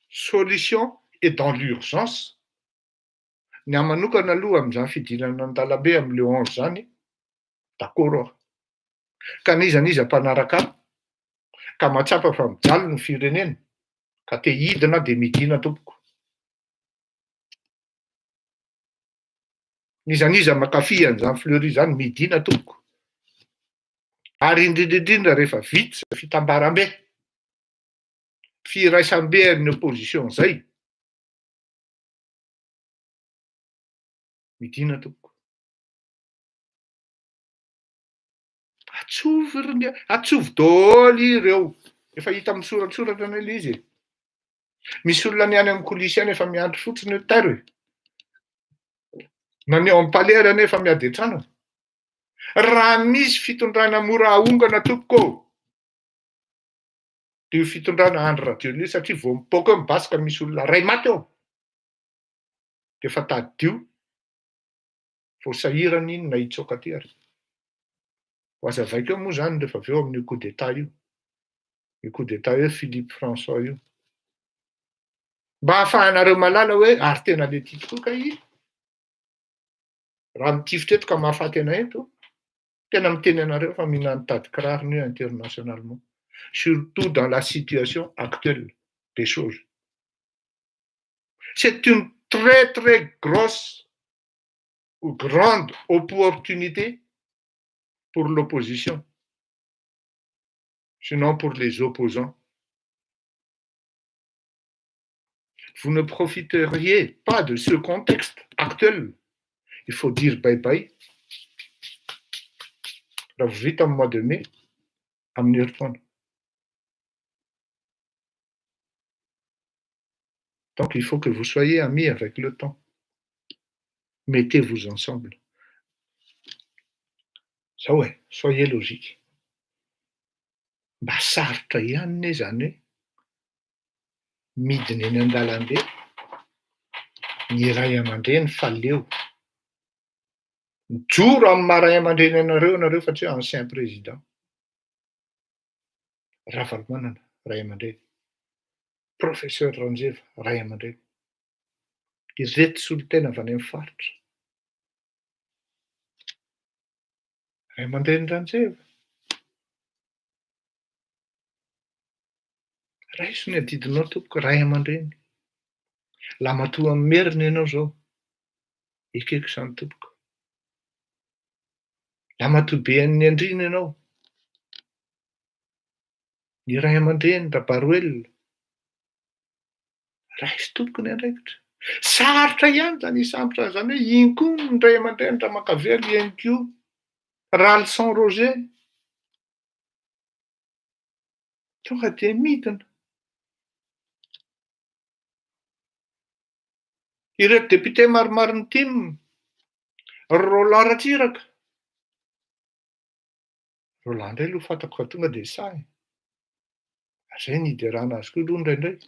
Solution est dans l'urgence. Ny ahy manokana aloha amin'izany fidinana an-dalambe amin'le 11 zany, d'accord aho. Ka n'iza mpanaraka ahy ka mahatsapa fa mijaly ny firenena ka te hidina dia midina tompoko. N'iza mankafy an'izany Fleury zany midina tompoko. Ary indrindrindrindra rehefa vita fitambaram-be, firaisambe amin'ny opposition zay, midina tompoko. Atsovy daholo ireo. Efa hita amin'ny soratsoratra an'ilay izy. Misy olona ny any amin'ny kolisy any efa miandry fotsiny hoe tairo e. Na ny ao amin'ny palais ary efa miady an-trano. Raha misy fitondrana mora ahongana tompoko, dia io fitondrana Andry Rajoelina io satria vao mipoaka eo mibasika misy olona ray maty ao. Dia efa taddio. Vao sahirana iny na hitsoaka aty ary. Ho azavaiko eo moa zany rehefa avy eo amin'ny coup d'état io. Io coup d'état io Philippe François io. Mba ahafahanareo malala hoe ary tena le ty tokoa ka io. Raha mitifitra eto ka mahafaty ana eto, tena miteny anareo fa mila mitady kirarony io internationalement. Surtout dans la situation actuelle des choses. C'est une très très grosse ou grande opportunité pour l'opposition, sinon pour les opposants. Vous ne profiteriez pas de ce contexte actuel. Il faut dire bye-bye. Là, vous êtes en mois de mai, à venir répondre. Donc, il faut que vous soyez amis avec le temps. Mettez-vous ensemble. Ça ouais, soyez logique. Mba sarotra ihany zany hoe midina eny an-dalambe ny ray aman-dreny faleo. Mijoro amin'ny maha-ray aman-dreny anareo fa tsy hoe ancien président. Ravalomanana, ray aman-dreny. Professeur Ranjeva, ray aman-dreny. Ireto solitena avy any amin'ny faritra. Ray aman-dreny Ranjeva. Raiso ny adidinao tompoko, ray aman-dreny. Lamatoa amin'ny merina ianao zao. Ekeko izany tompoko. Lamatoa be an'ny Andriana ianao. Ny ray aman-dreny Rabaroel. Raiso tompoko ny andraikitra. Sarotra ihany zany hisambotra zany hoe iny koa ny ray aman-dreny Ramakavelo ihany koa. Ralson Roger. Tonga dia midina. Ireto député maromaro ny tim, Roland Ratsiraka. Roland indray aloha fantako fa tonga dia sahy. Zay ny iderana azy koa aloha indraindray.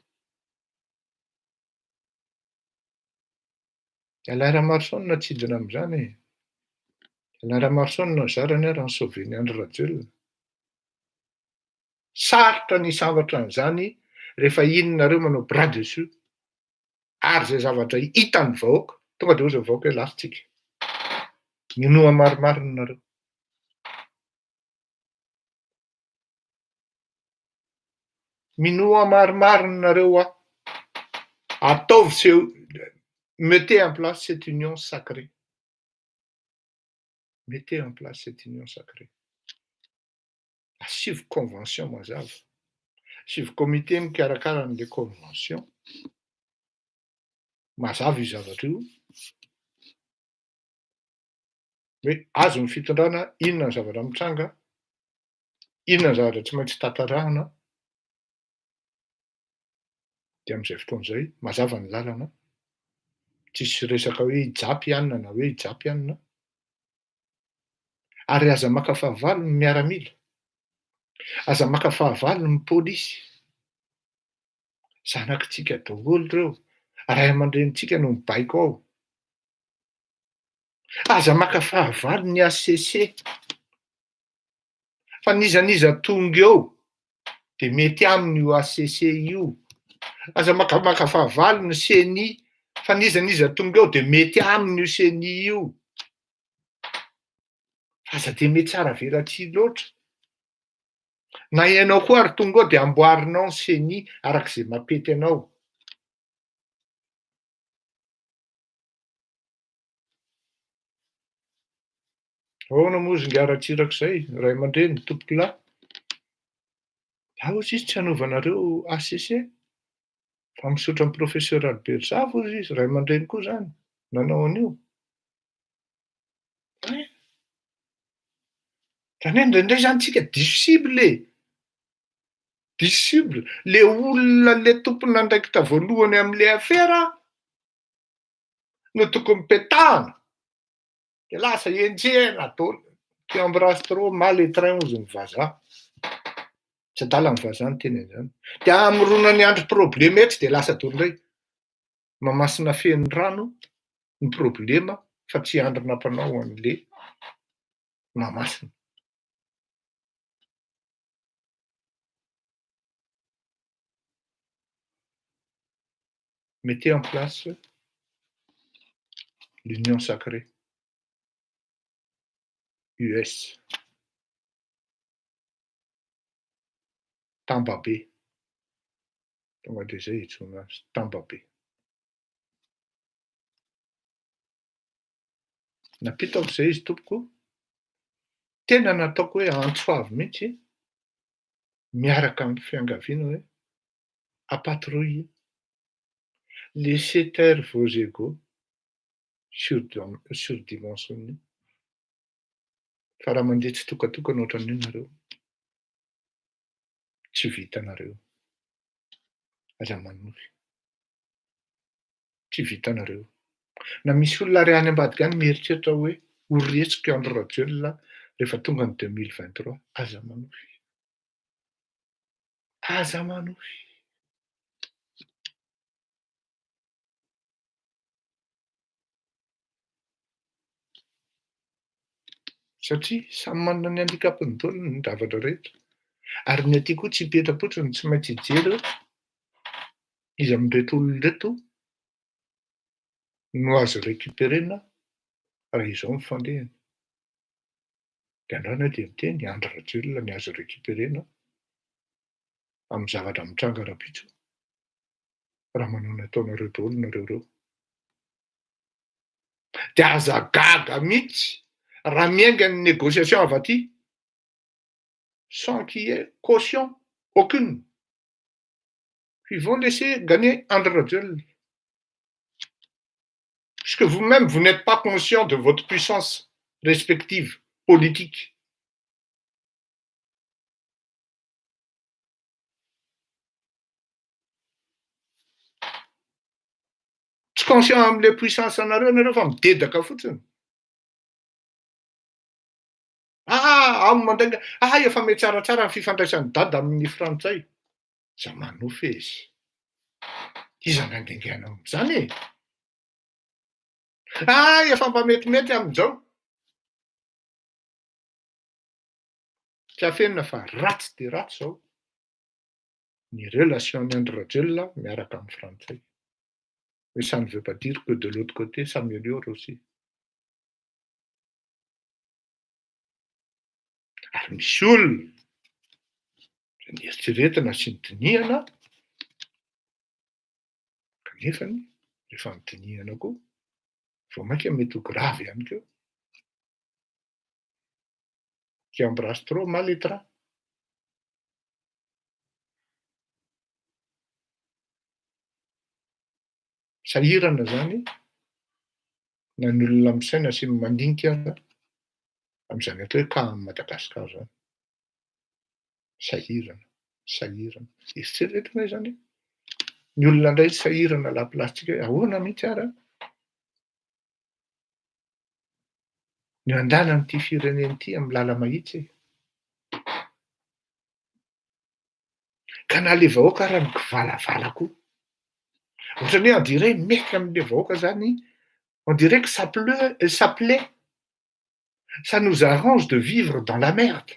Alain Ramarsson natsidina amin'izany e. Alain Ramarsson nazarany ary ny sauver-ny Andry Rajoelina. Sarotra ny sambatra an'izany rehefa inonareo manao bras dessus. Ary zay zavatra hitan'ny vahoaka, tonga dia ozy vahoaka hoe lasitsika. Minoa maromaro nareo. Minoa maromaro nareo aho. Ataovy mettez en place cette union sacrée. Mettez en place cette union sacrée. Asivy convention mazava. Asivy comité mikarakara an'ilay convention. Mazava io zavatra io. Hoe azo ny fitondrana, inona ny zavatra mitranga, inona ny zavatra tsy maintsy tantarahana. Dia amin'izay fotoan'izay mazava ny lalana. Tsisy resaka hoe hijapy anina na hoe hijapy anina. Ary aza maka fahavalo ny miaramila. Aza maka fahavalo ny pôlisy. Zanakitsika daholo ireo. ray aman-drenitsika no mibaiko ao. Aza maka fahavalo ny ACC. Fa nizaniza tonga eo de mety aminy io ACC io. Aza makamaka fahavalo ny CNI, fa nizaniza tonga eo de mety aminy io CNI io. Aza de mety tsara velatsy loatra. Na ianao koa ary tonga ao de amboarinao ny CNI arak'izay mampety anao. Ahoana moa izy ngara-tsirak'izay, ray aman-dreny, tompoko lahy? Ao izy tsy hanaovanareo ACC? Fa misaotra amin'ny professeur Albert Savo izy, ray aman-dreny koa zany, nanao an'io. Zany hoe indraindray zany tsika dissible le olona le tompony nandraikitra voalohany am'le affaire no tokony petahana. De lasa enjehana daholo. Tu embrasses trop mal les trains hozy ny vazaha. Tsy adala ny vazaha ny teny an'izany. De amorona ny andro problema etsy de lasa daholo indray mamasina feno rano ny problema fa tsy andronam-panao an'le mamasina. Mettez en place l'union sacrée. US. Tampa be. Tonga de zay hitsoina azy, Tampa be. Napitako zay izy tompoko. Tena nataoko hoe antsoavy mihitsy miaraka amin'ny fiangaviana hoe apatrouille, laissez taire vos égos surdimensionnés. Fa raha mandeha tsy tokatokana ohatran'io nareo, tsy vitanareo. Aza manofy. Tsy vitanareo. Na misy olona ray any ambadika any mieritreritra hoe ho resiko André Rajoelina rehefa tonga ny 2023, aza manofy. Aza manofy. Satria samy manana ny handikapiny daholo ny zavatra rehetra. Ary ny aty koa tsy hipetra-potsiny tsy maintsy hijery izy amin'ireto olona ireto no azo récupérena raha izao ny fandehany. De andrana de miteny André Rajoelina ny azo récupérena amin'ny zavatra mitranga rapitso raha manao ny ataonareo daholo nareo reo. De aza gaga mihitsy raha miainga ny négociation avy aty sans qu'il y ait caution aucune. Ils vont laisser gagner André Rajoelina. Puisque vous-même, vous n'êtes pas conscient de votre puissance respective politique. Tsy conscient am'le puissance anareo fa midedaka fotsiny. Mandrainga, efa mety tsaratsara ny fifandraisan'ny dada amin'ny frantsay. Za manofy izy. Iza nandengeana amin'izany e? Efa mba metimety amin'izao. Tsy afenina fa ratsy de ratsy zao ny relation André Rajoelina miaraka amin'ny frantsay. Mais ça ne veut pas dire que de l'autre côté s'améliore aussi. Ary misy olona ny eritreretina sy ny dinihana kanefany rehefa ny dinihana koa vao mainka mety ho gravy ihany keo. Qui embrasse trop mal les draps. Sahirana zany na ny olona misaina sy mandinika amin'izany atao hoe cas Madagasikara zany. Sahirana. Eritreretina zany ny olona indray sahirana laplasintsika hoe ahoana mihitsy ara ny andanan'ity firenen'ity amin'ny lala mahitsy. Ka na le vahoaka ara ny kivalavala koa. Ohatrany hoe on dirait mety amin'le vahoaka zany, on dirait que ça plaît. Ça nous arrange de vivre dans la merde.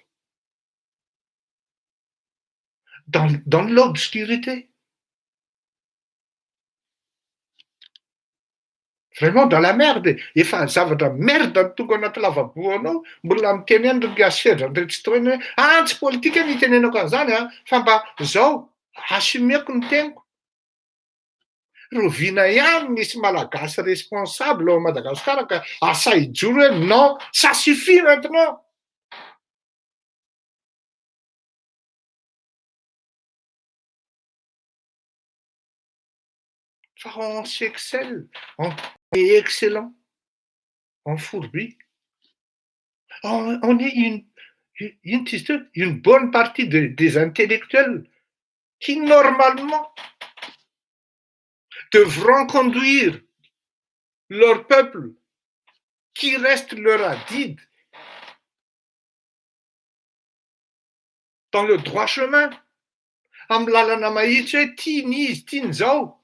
Dans l'obscurité. Vraiment dans la merde. Efa zavatra merda no tonga anaty lavabo anao, mbola miteny ihany ny assedra andretsitoina hoe tsy politika ny itenenako an'izany fa mba zao assumeako ny teniko. Roviana ihany misy malagasy responsable ao Madagasikara ka asahijoro hoe non, ça suffit maintenant. Fa on s'excelle, on est excellent, on fourbit. On est une bonne partie des intellectuels qui normalement devront conduire leur peuple qui reste leur guide dans le droit chemin. Amin'ny lalana mahitsy hoe tiany izy, tiany zao.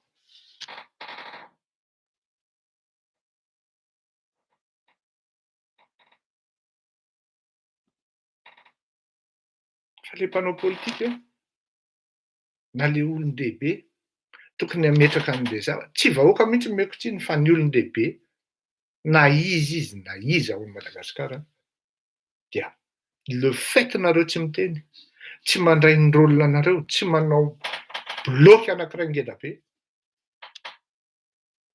Fa le mpanao politika na le olon-dehibe tokony hametraka an'le zavatra. Tsy vahoaka mihitsy mekitsiny fa ny olon-dehibe na izy na iza ao Madagasikara dia le fait nareo tsy miteny, tsy mandray ny rôle anareo, tsy manao bloky anankiray ngeda be,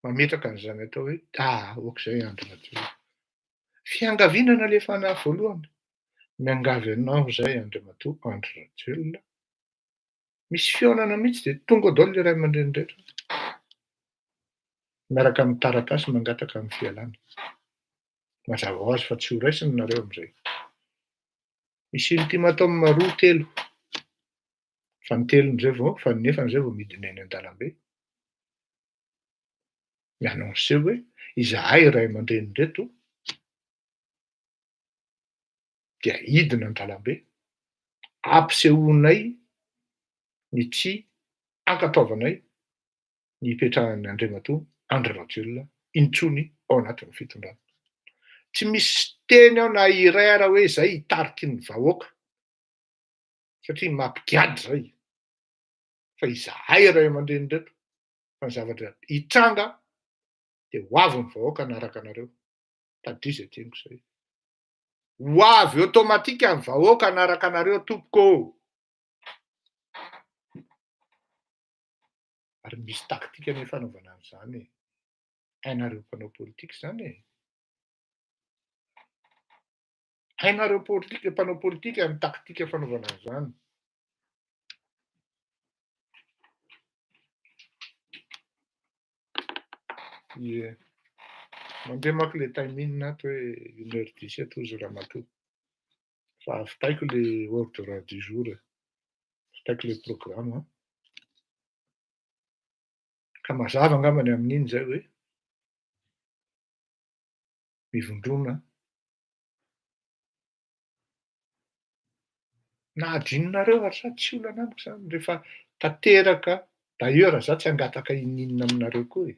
mametraka an'izany atao hoe ohatr'izay Andry Rajoelina. Fiangaviana le fanahy voalohany, miangavy anao zay Andriamatoa Andry Rajoelina. Misy fionana mihitsy de tonga daholo le ray aman-dreny rehetra. Miaraka amin'ny taratasy mangataka amin'ny fialana. Mazava ho azy fa tsy ho raisiny nareo amin'izay. Misy ultimatum roa telo. Fa ny telon'izay vao, fa ny nefan'izay vao midina eny an-dalambe. Mi-annonce hoe izahay ray aman-dreny reto dia hidina an-dalambe, ampisehoanay ny tsy ankataovanay ny hipetrahan'ny Andriamatoa Andry Rajoelina intsony ao anatin'ny fitondrana. Tsy misy teny ao na iray ara hoe zay hitariky ny vahoaka satria mampigiady zay. Fa izahay ray aman-dreny reto fa ny zavatra hitranga dia ho avy ny vahoaka anaraka anareo. Tadia izay teniko zay. Ho avy automatika ny vahoaka anaraka anareo tompoko. Ary misy taktika ny fanaovana an'izany. Hainareo mpanao politika zany e. Hainareo mpanao politika ny taktika fanaovana an'izany. Mandeha mako le time-in ato hoe 1h17 hozy Ramatoa. Fa avitaiko le ordre du jour. Avitaiko le programme. Ka mazava angambany amin'iny zay hoe mivondrona na adrininareo ary sady tsy olana amiko zany rehefa tanteraka d'ailleurs za tsy angataka ininona aminareo koa e.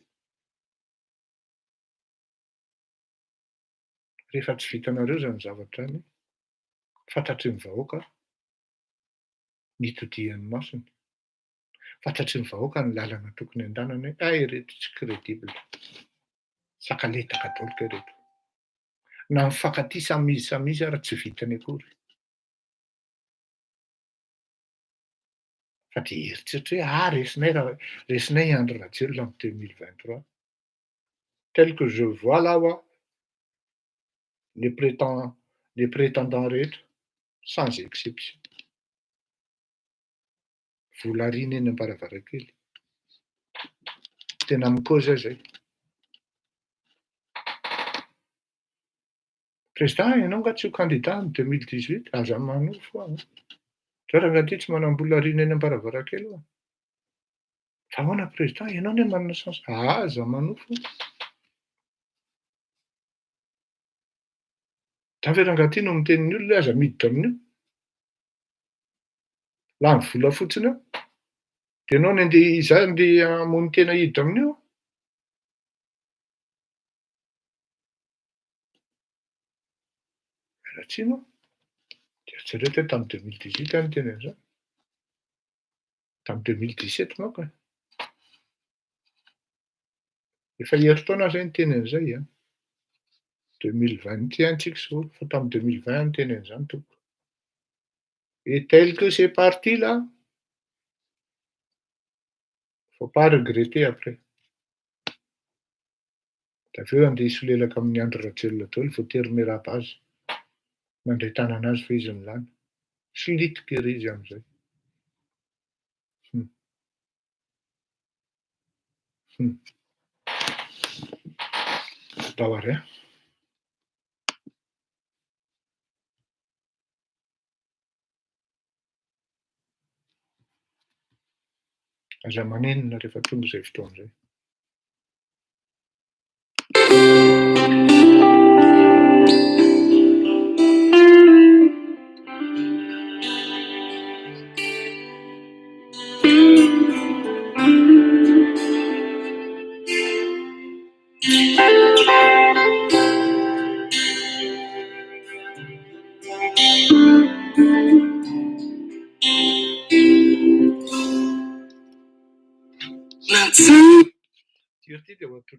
Rehefa tsy vitanareo zany zavatra zany, fantatry ny vahoaka nitodihan'ny masony. Fantatry ny vahoaka ny lalana tokony andanany hoe reto tsy crédible. Sakaletaka daholo ka reto. Na mifankatia samizy ary tsy vitany akory. Fa dia eritreritry hoe resinay Andry Rajoelina en 2023. Tel que je vois là les prétendants rehetra sans exception. Vola rina eny am-baravarakely. Tena mikoza zay. Président, ianao nga tsy ho candidat en 2018, aza manofo aho. Raha ty tsy manam-bola rina eny am-baravarakely aho. Fa ahoana président, ianao ne manana chance. Aza manofo. Tavy rangahy ty no mitenin'ny olona aza miditra amin'io. Lany vola fotsiny eo. De ianao izaho andeha hamono tena hiditra amin'io? Miala tsiny aho. Eritrereto hoe tamin'ny 2018 aho niteny an'izany. Tamin'ny 2017 manko e. Efa herintaona aho zay niteny an'izay a. 2020 ty antsika zao, fa tamin'ny 2020 aho niteny an'izany tompoko. Et tel que c'est parti là, faut pas regretter après. Avy eo andeha hisolelaka amin'ny Andry Rajoelina daholo vao terme raha-base. Mandray tanana azy fa izy milany. Silitika ery izy am'izay. Atao ary a. Aza manenina rehefa tonga izay fotoana izay. Ity dia atolotro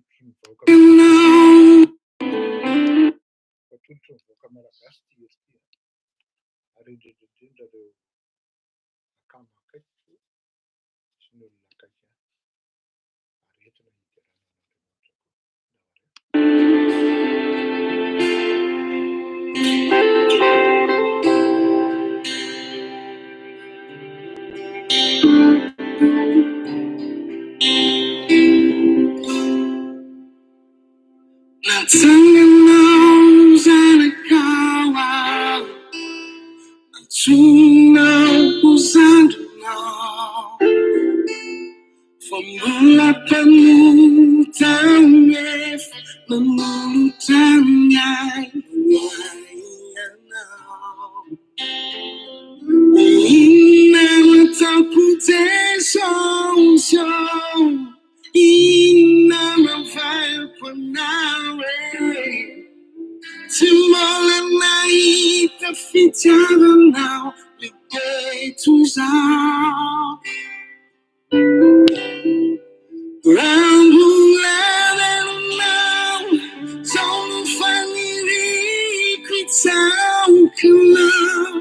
ny vahoaka malagasy ity ity. Ary indrindra ireo akamo akaiky sy ny olona akaiky aretina Natsanganao zanakawa, natsunao uzandunao, famula panutangef, manutanyay, wayanao. Inamatapude sonso, inamavayakwanawe. Timola naita fitiada now, liguei tuzao. Rambulada now, sono famili quitao canal.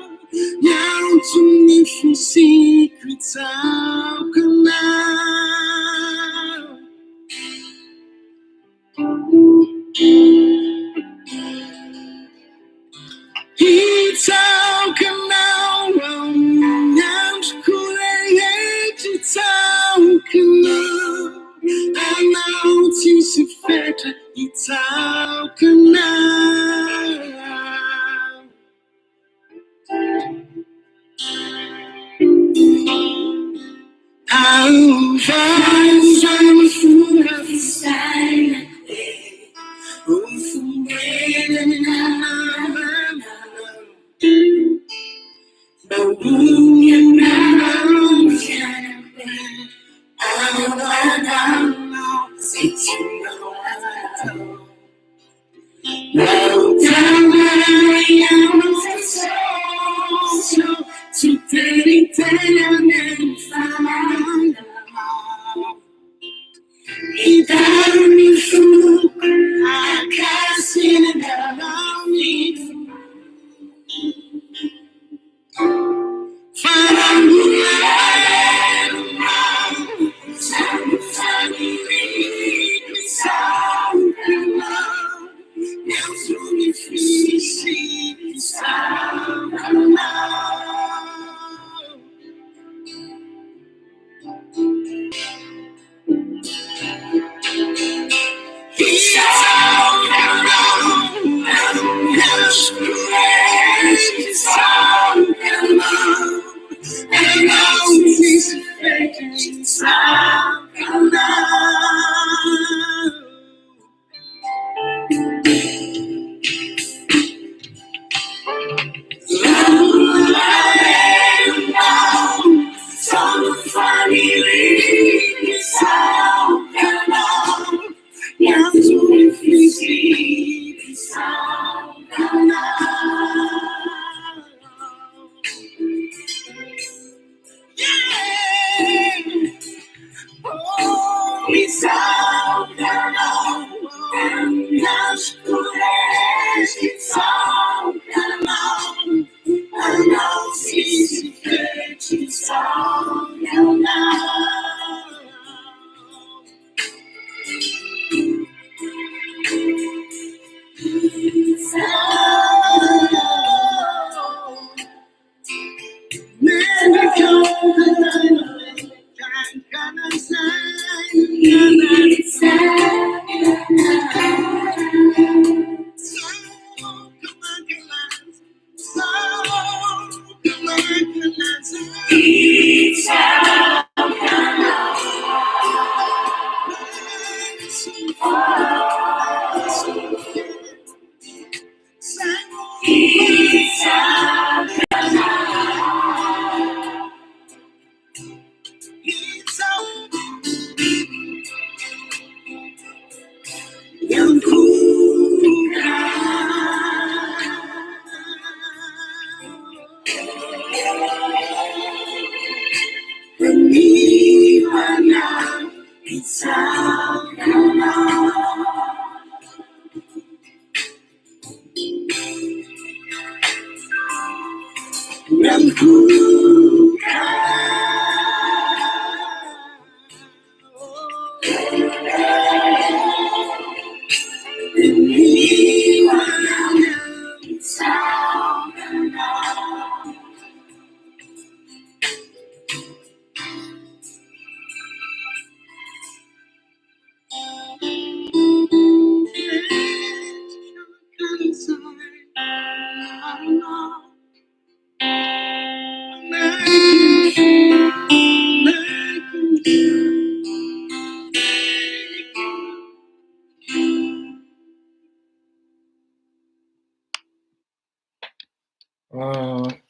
Now to me for secrets out canal. It's out canal. I'm screwing it's out canal. And now it's a fact. It's out canal. I'm trying to fool of the silent way. Oh, from waiting but you know,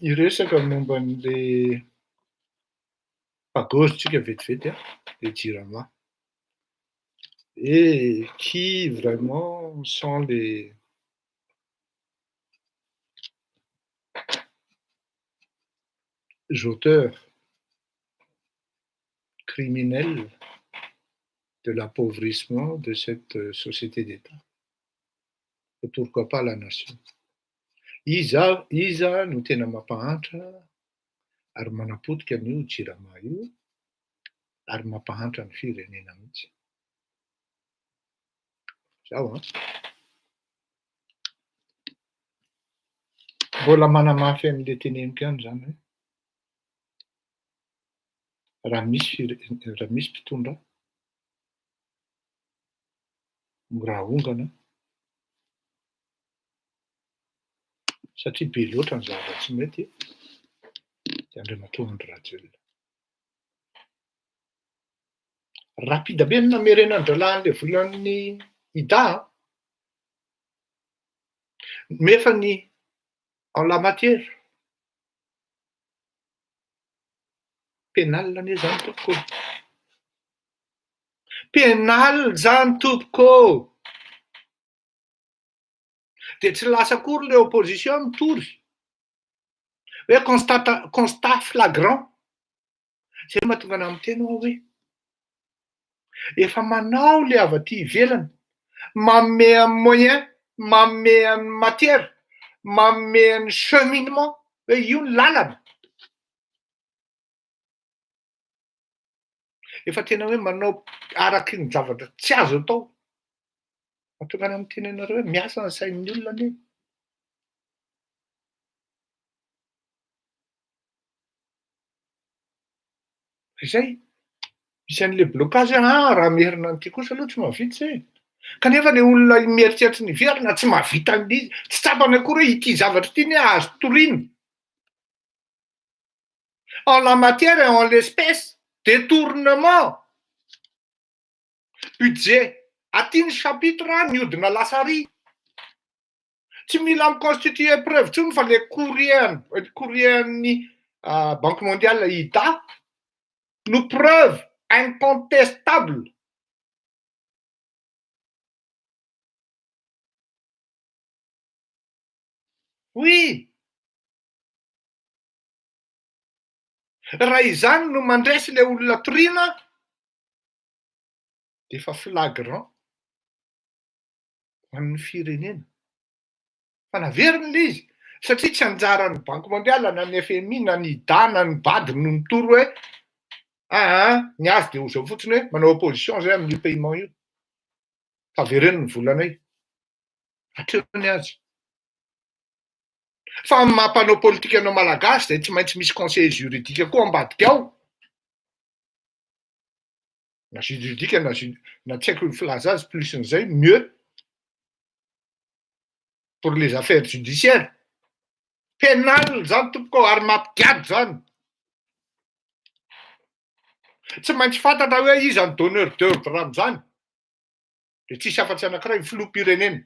Iresaka momba an'le pagôritsika vetivety le jirama. Et qui vraiment sont les auteurs criminels de l'appauvrissement de cette société d'État. Et pourquoi pas la nation. Iza no tena mampahantra ary manapotika an'io jirama io ary mampahantra ny firenena mihitsy. Zao mbola manamafy an'le teneniko ihany zany hoe raha misy mpitondra raha ongana satria be loatra ny zavatra tsy mety dia Andriamatoa Andry Rajoelina. Rapida be ny namerenan-dralahy an'le volan'ny Ida nefa ny en la matière pénal anie zany tompoko. Pénal zany tompoko. Dia tsy lasa akory le opposition mitory hoe constat flagrant. Zay mahatonga anahy miteny hoe efa manao le avy aty ivelany, manome moyen, manome matière, manome cheminement hoe io ny lalana. Efa tena hoe manao araky ny zavatra tsy azo atao. Mahatonga anahy miteny anareo hoe miasa ny sain'ny olona anie. Izay misy an'le blocage raha merina an'ity kosa aloha tsy mahavita zay. Kanefa le olona mieritreritry ny verina tsy mahavita an'izy, tsy tsapany akory hoe ity zavatra ity ne azo toriana. En la matière et en l'espèce, détournement budget. Aty ny chapitre mihodina lasary. Tsy mila miconstituer preuve tsony fa le courrier-ny Banque mondiale Ida no preuve incontestable. Oui. Raha izany no mandresy le olona toriana dia efa flagrant ho an'ny firenena. Fa naverina ilay izy satria tsy anjaran'ny Banque mondiale na ny FMI na ny Ida na ny BAD no mitory hoe ny azy dia ho zao fotsiny hoe manao opposition zay amin'ny paiement io. Fa verena ny volanay. Hatreo ny azy. Fa mampanao politika anao malagasy zay tsy maintsy misy conseil juridique koa ambadika ao. Na juridique na tsy haiko filaza azy plus an'izay, mieux pour les affaires judiciaires. Pénal zany tompoko ary mampiady zany. Tsy maintsy fantatra hoe iza ny donneur d'ordre amin'izany. De tsisy afa-tsy anankiray filoham-pirenena.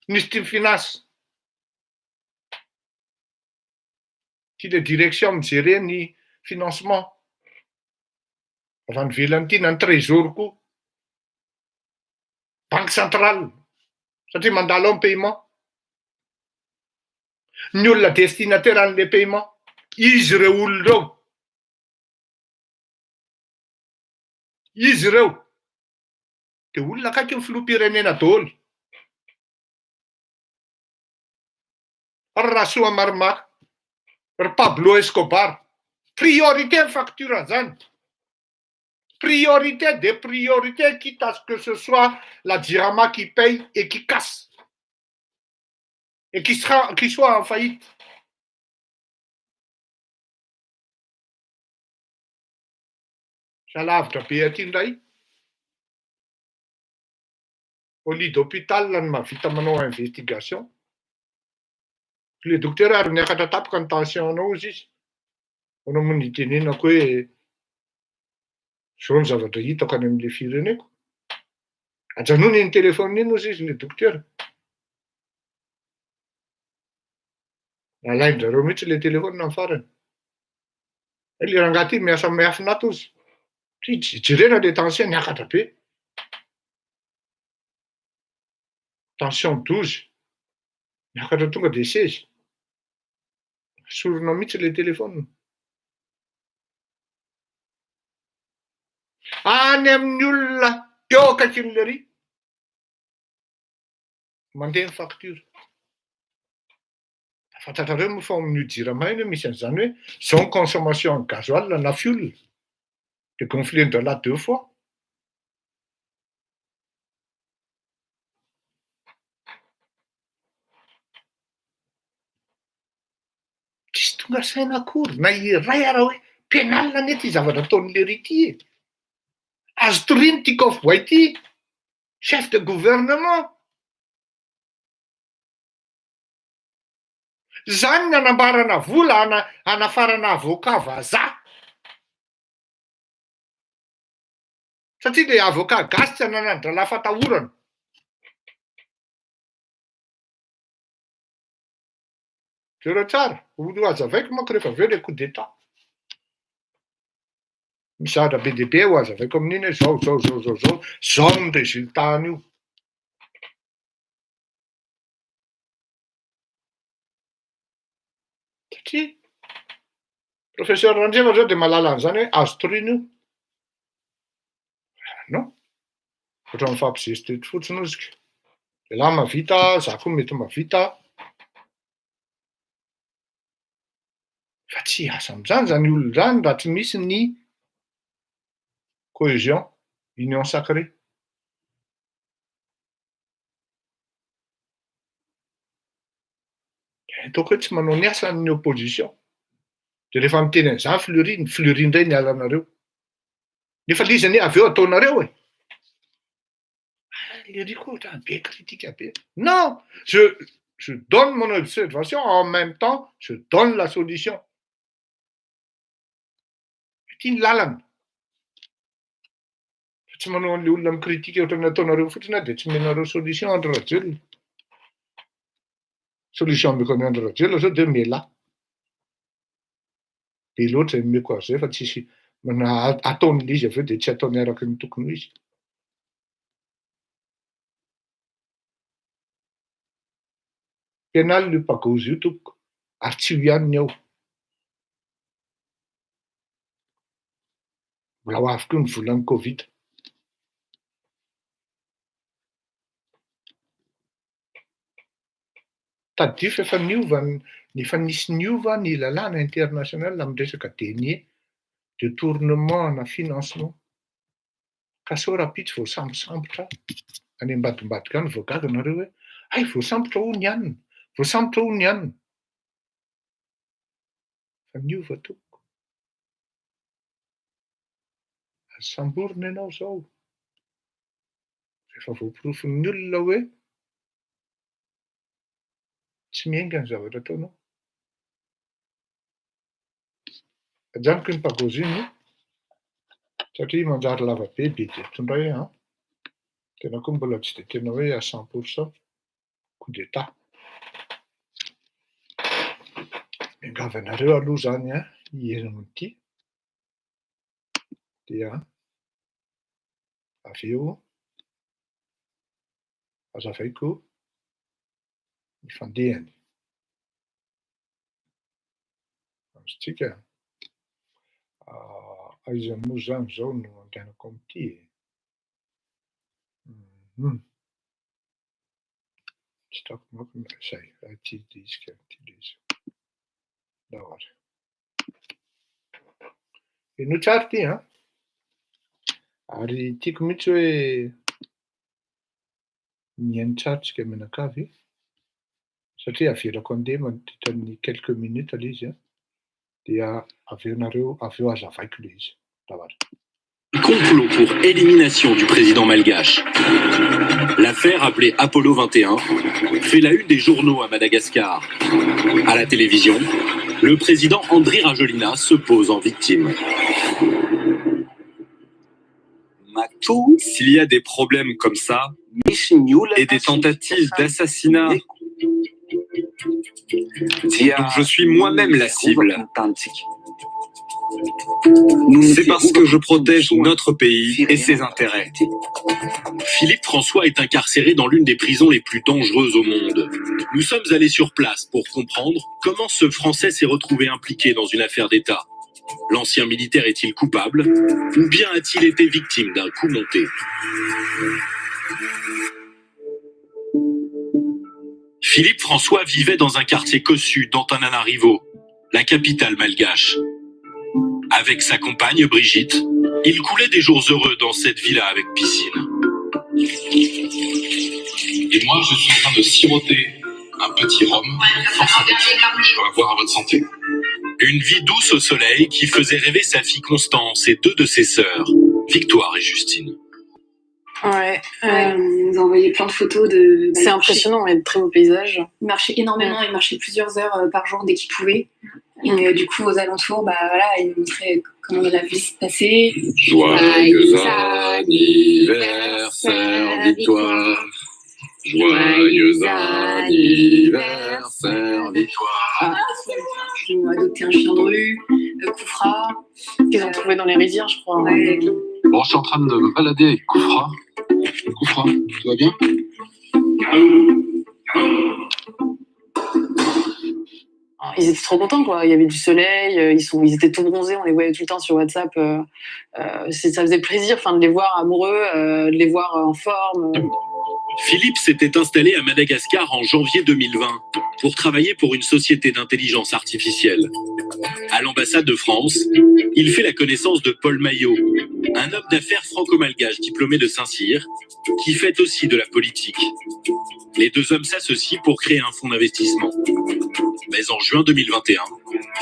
Ministre des Finances. Ty le direction mijery ny financement. Avy any ivelany ity na ny trésor koa. Banque centrale. Satria mandalo ao ny paiement. Ny olona destinataire an'le paiement. Izy ireo olona ireo. Izy ireo. De olona akaiky ny filoham-pirenena daholo. Rasoa Maromaro. Pablo Escobar. Priorité ny facture zany. Priorité des priorités, quitte à ce que ce soit la Dirama qui paye et qui casse. Et qui soit en faillite. Salavitra be aty indray. Au lit d'hôpital no mahavita manao investigation. Le docteur ary niakatra tapoka ny tension-nao izy. Anao moa nitenenako hoe zao ny zavatra hitako any amin'le fireneko. Ajanony ny téléphone iny izy le docteur. Alain-jareo mihitsy le téléphone amin'ny farany. Le rangahy ty miasa miafina ato izy. Jerena le tension niakatra be. Tension 12. Niakatra tonga de 16. Sorona mihitsy le téléphone. Any amin'ny olona eo akaikin'le ry. Mandeha ny facture. Fantatrareo moa fa amin'ny Dirama iny misy an'izany hoe zao ny consommation en gasoil na fuel. De gonfler de là 2 fois. Tsisy tonga saina akory na iray ara hoe pénal nety zavatra ataon'le ry ity. Azo toriny ty Kof-Boay ty. Chef de gouvernement. Zany ny anambarana vola anafarana avocat vazaha. Satria le avocat gasy tsy anandrala fatahorana. Jereo tsara, olo azavaiko manko rehefa aveo le coup d'état. Mizara be dia be ho azavaiko amin'iny hoe zao ny résultat an'io. Satria professeur Randreva zao de mahalala an'izany hoe azo toriny io. Non. Ohatran'ny mifampizesitety fotsiny izy. Lehilahy mahavita, za koa mety mahavita. Fa tsy asa amin'izany zany olona zany raha tsy misy ny cohésion, union sacrée. Ataoko hoe tsy manao ny asa ny opposition. De rehefa miteny an'izany Fleury indray niala anareo. Nefa le izy anie aveo ataonareo e. Le ry koa ohatrany be critique be. Non, je donne mon observation en même temps je donne la solution. Ty ny lalana. Tsy manao an'le olona mikritika ohatrany ataonareo fotsiny de tsy menareo solution Andry Rajoelina. Solution ameko any Andry Rajoelina zao de miala. Be loatra zay meko azy zay fa tsisy ataon'le izy aveo de tsy ataony araka ny tokony ho izy. Pénal io Pagose io tompoko. Ary tsy ho ihany ao. Mbola ho avy koa ny volan'ny Covid. Tadio fa efa nisy niova ny lalàna international amin'ny resaka denier, détournement na financement. Ka sao rapitso vao sambosambotra. any ambadimbadika any voagaga nareo hoe ay voasambotra ho ny ihany, voasambotra ho ny ihany. Fa miova toko. Azo samborina ianao zao. Rehefa voaporofon'ny olona hoe tsy miainga ny zavatra ataonao. Ajanoko iny Pagôzy iny satria manjary lava be Egypte indray an. Tena koa mbola tsy de tena hoe à 100% coup d'état. Miangavy anareo aloha zany an hiheno ity dia avy eo hazavaiko ny fandehany. Amintsika aiza moa zany zao no andehanako am'ty e. Tsy hitako manko zay, ty disika ty le izy. Dahory. Ino tsara ty an. Ary tiako mihitsy hoe mihaino tsara tsika mianakavy satria avelako andeha mandritra ny quelques minutes le izy an. Dia avy eo hazavaiko le izy. Dahory. Complot pour élimination du président malgache. L'affaire, appelée Apollo 21, fait la une des journaux à Madagascar. À la télévision, le président Andry Rajoelina se pose en victime. S'il y a des problèmes comme ça, et des tentatives d'assassinat, dont je suis moi-même la cible, c'est parce que je protège notre pays et ses intérêts. Philippe François est incarcéré dans l'une des prisons les plus dangereuses au monde. Nous sommes allés sur place pour comprendre comment ce Français s'est retrouvé impliqué dans une affaire d'État. L'ancien militaire est-il coupable ou bien a-t-il été victime d'un coup monté? Philippe François vivait dans un quartier cossu d'Antananarivo, la capitale malgache. Avec sa compagne Brigitte, il coulait des jours heureux dans cette villa avec piscine. Et moi, je suis en train de siroter un petit rhum. Je dois boire à votre santé. Une vie douce au soleil qui faisait rêver sa fille Constance et deux de ses sœurs, Victoire et Justine. Ouais, ils ont envoyé plein de photos de. C'est impressionnant, il y a de très beaux paysages. Il marchait énormément, il marchait plusieurs heures par jour dès qu'il pouvait. Et du coup, aux alentours, bah voilà, il montrait comment la vie se passait. Joyeux anniversaire, Victoire. Joyeux anniversaire, Victoire. Ils ont adopté un chien de rue, Koufra. Qu'ils ont trouvé dans les rizières, je crois. Ouais. Bon, je suis en train de me balader avec Koufra. Koufra, tout va bien? Ils étaient trop contents, quoi. Il y avait du soleil, ils étaient tout bronzés, on les voyait tout le temps sur WhatsApp. Ça faisait plaisir, de les voir amoureux, de les voir en forme. Philippe s'était installé à Madagascar en janvier 2020 pour travailler pour une société d'intelligence artificielle. À l'ambassade de France, il fait la connaissance de Paul Maillot, un homme d'affaires franco-malgache diplômé de Saint-Cyr, qui fait aussi de la politique. Les deux hommes s'associent pour créer un fonds d'investissement. Mais en juin 2021,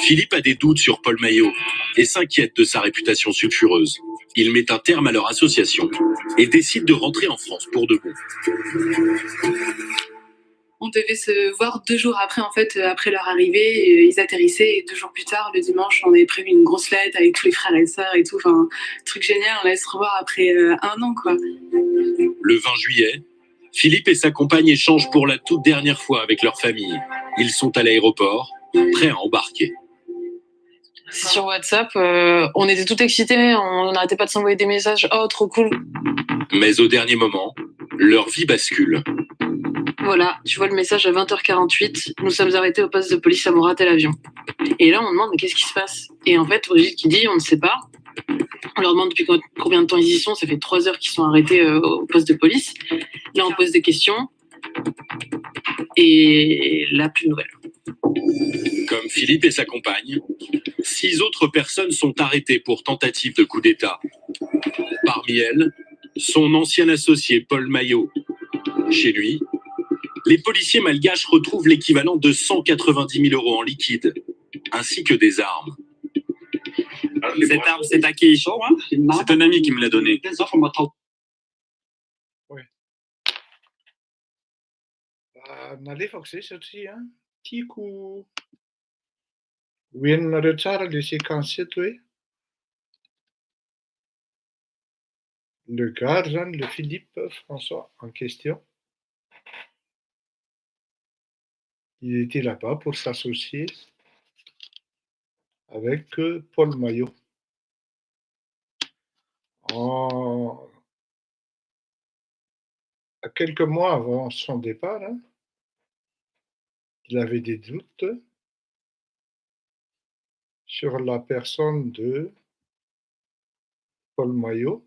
Philippe a des doutes sur Paul Maillot et s'inquiète de sa réputation sulfureuse. Il met un terme à leur association et décide de rentrer en France pour de bon. On devait se voir 2 jours après, après leur arrivée. Ils atterrissaient et 2 jours plus tard, le dimanche, on avait prévu une grosse fête avec tous les frères et sœurs et tout. Enfin, truc génial, on allait se revoir après 1 an, quoi. Le 20 juillet, Philippe et sa compagne échangent pour la toute dernière fois avec leur famille. Ils sont à l'aéroport, prêts à embarquer. Sur WhatsApp, on était tout excités, on n'arrêtait pas de s'envoyer des messages. Oh, trop cool. Mais au dernier moment, leur vie bascule. Voilà, tu vois le message à 20h48. Nous sommes arrêtés au poste de police à Morat, l'avion. Et là, on demande, mais qu'est-ce qui se passe? Et en fait, Brigitte qui dit, on ne sait pas. On leur demande depuis combien de temps ils y sont. Ça fait 3 heures qu'ils sont arrêtés au poste de police. Là, on pose des questions. Et là, plus de nouvelles. Comme Philippe et sa compagne, 6 autres personnes sont arrêtées pour tentative de coup d'État. Parmi elles, son ancien associé Paul Maillot, Chez lui, les policiers malgaches retrouvent l'équivalent de 190 000 € en liquide, ainsi que des armes. Cette arme, c'est à qui? C'est un ami qui me l'a donné. Nalefa izay satria tiako hoeninareo tsara le séquence eto hoe le gars zany, le Philippe François en question, il était là-bas pour s'associer avec Paul Maillot. À quelques mois avant son départ, hein, il avait des doutes sur la personne de Paul Maillot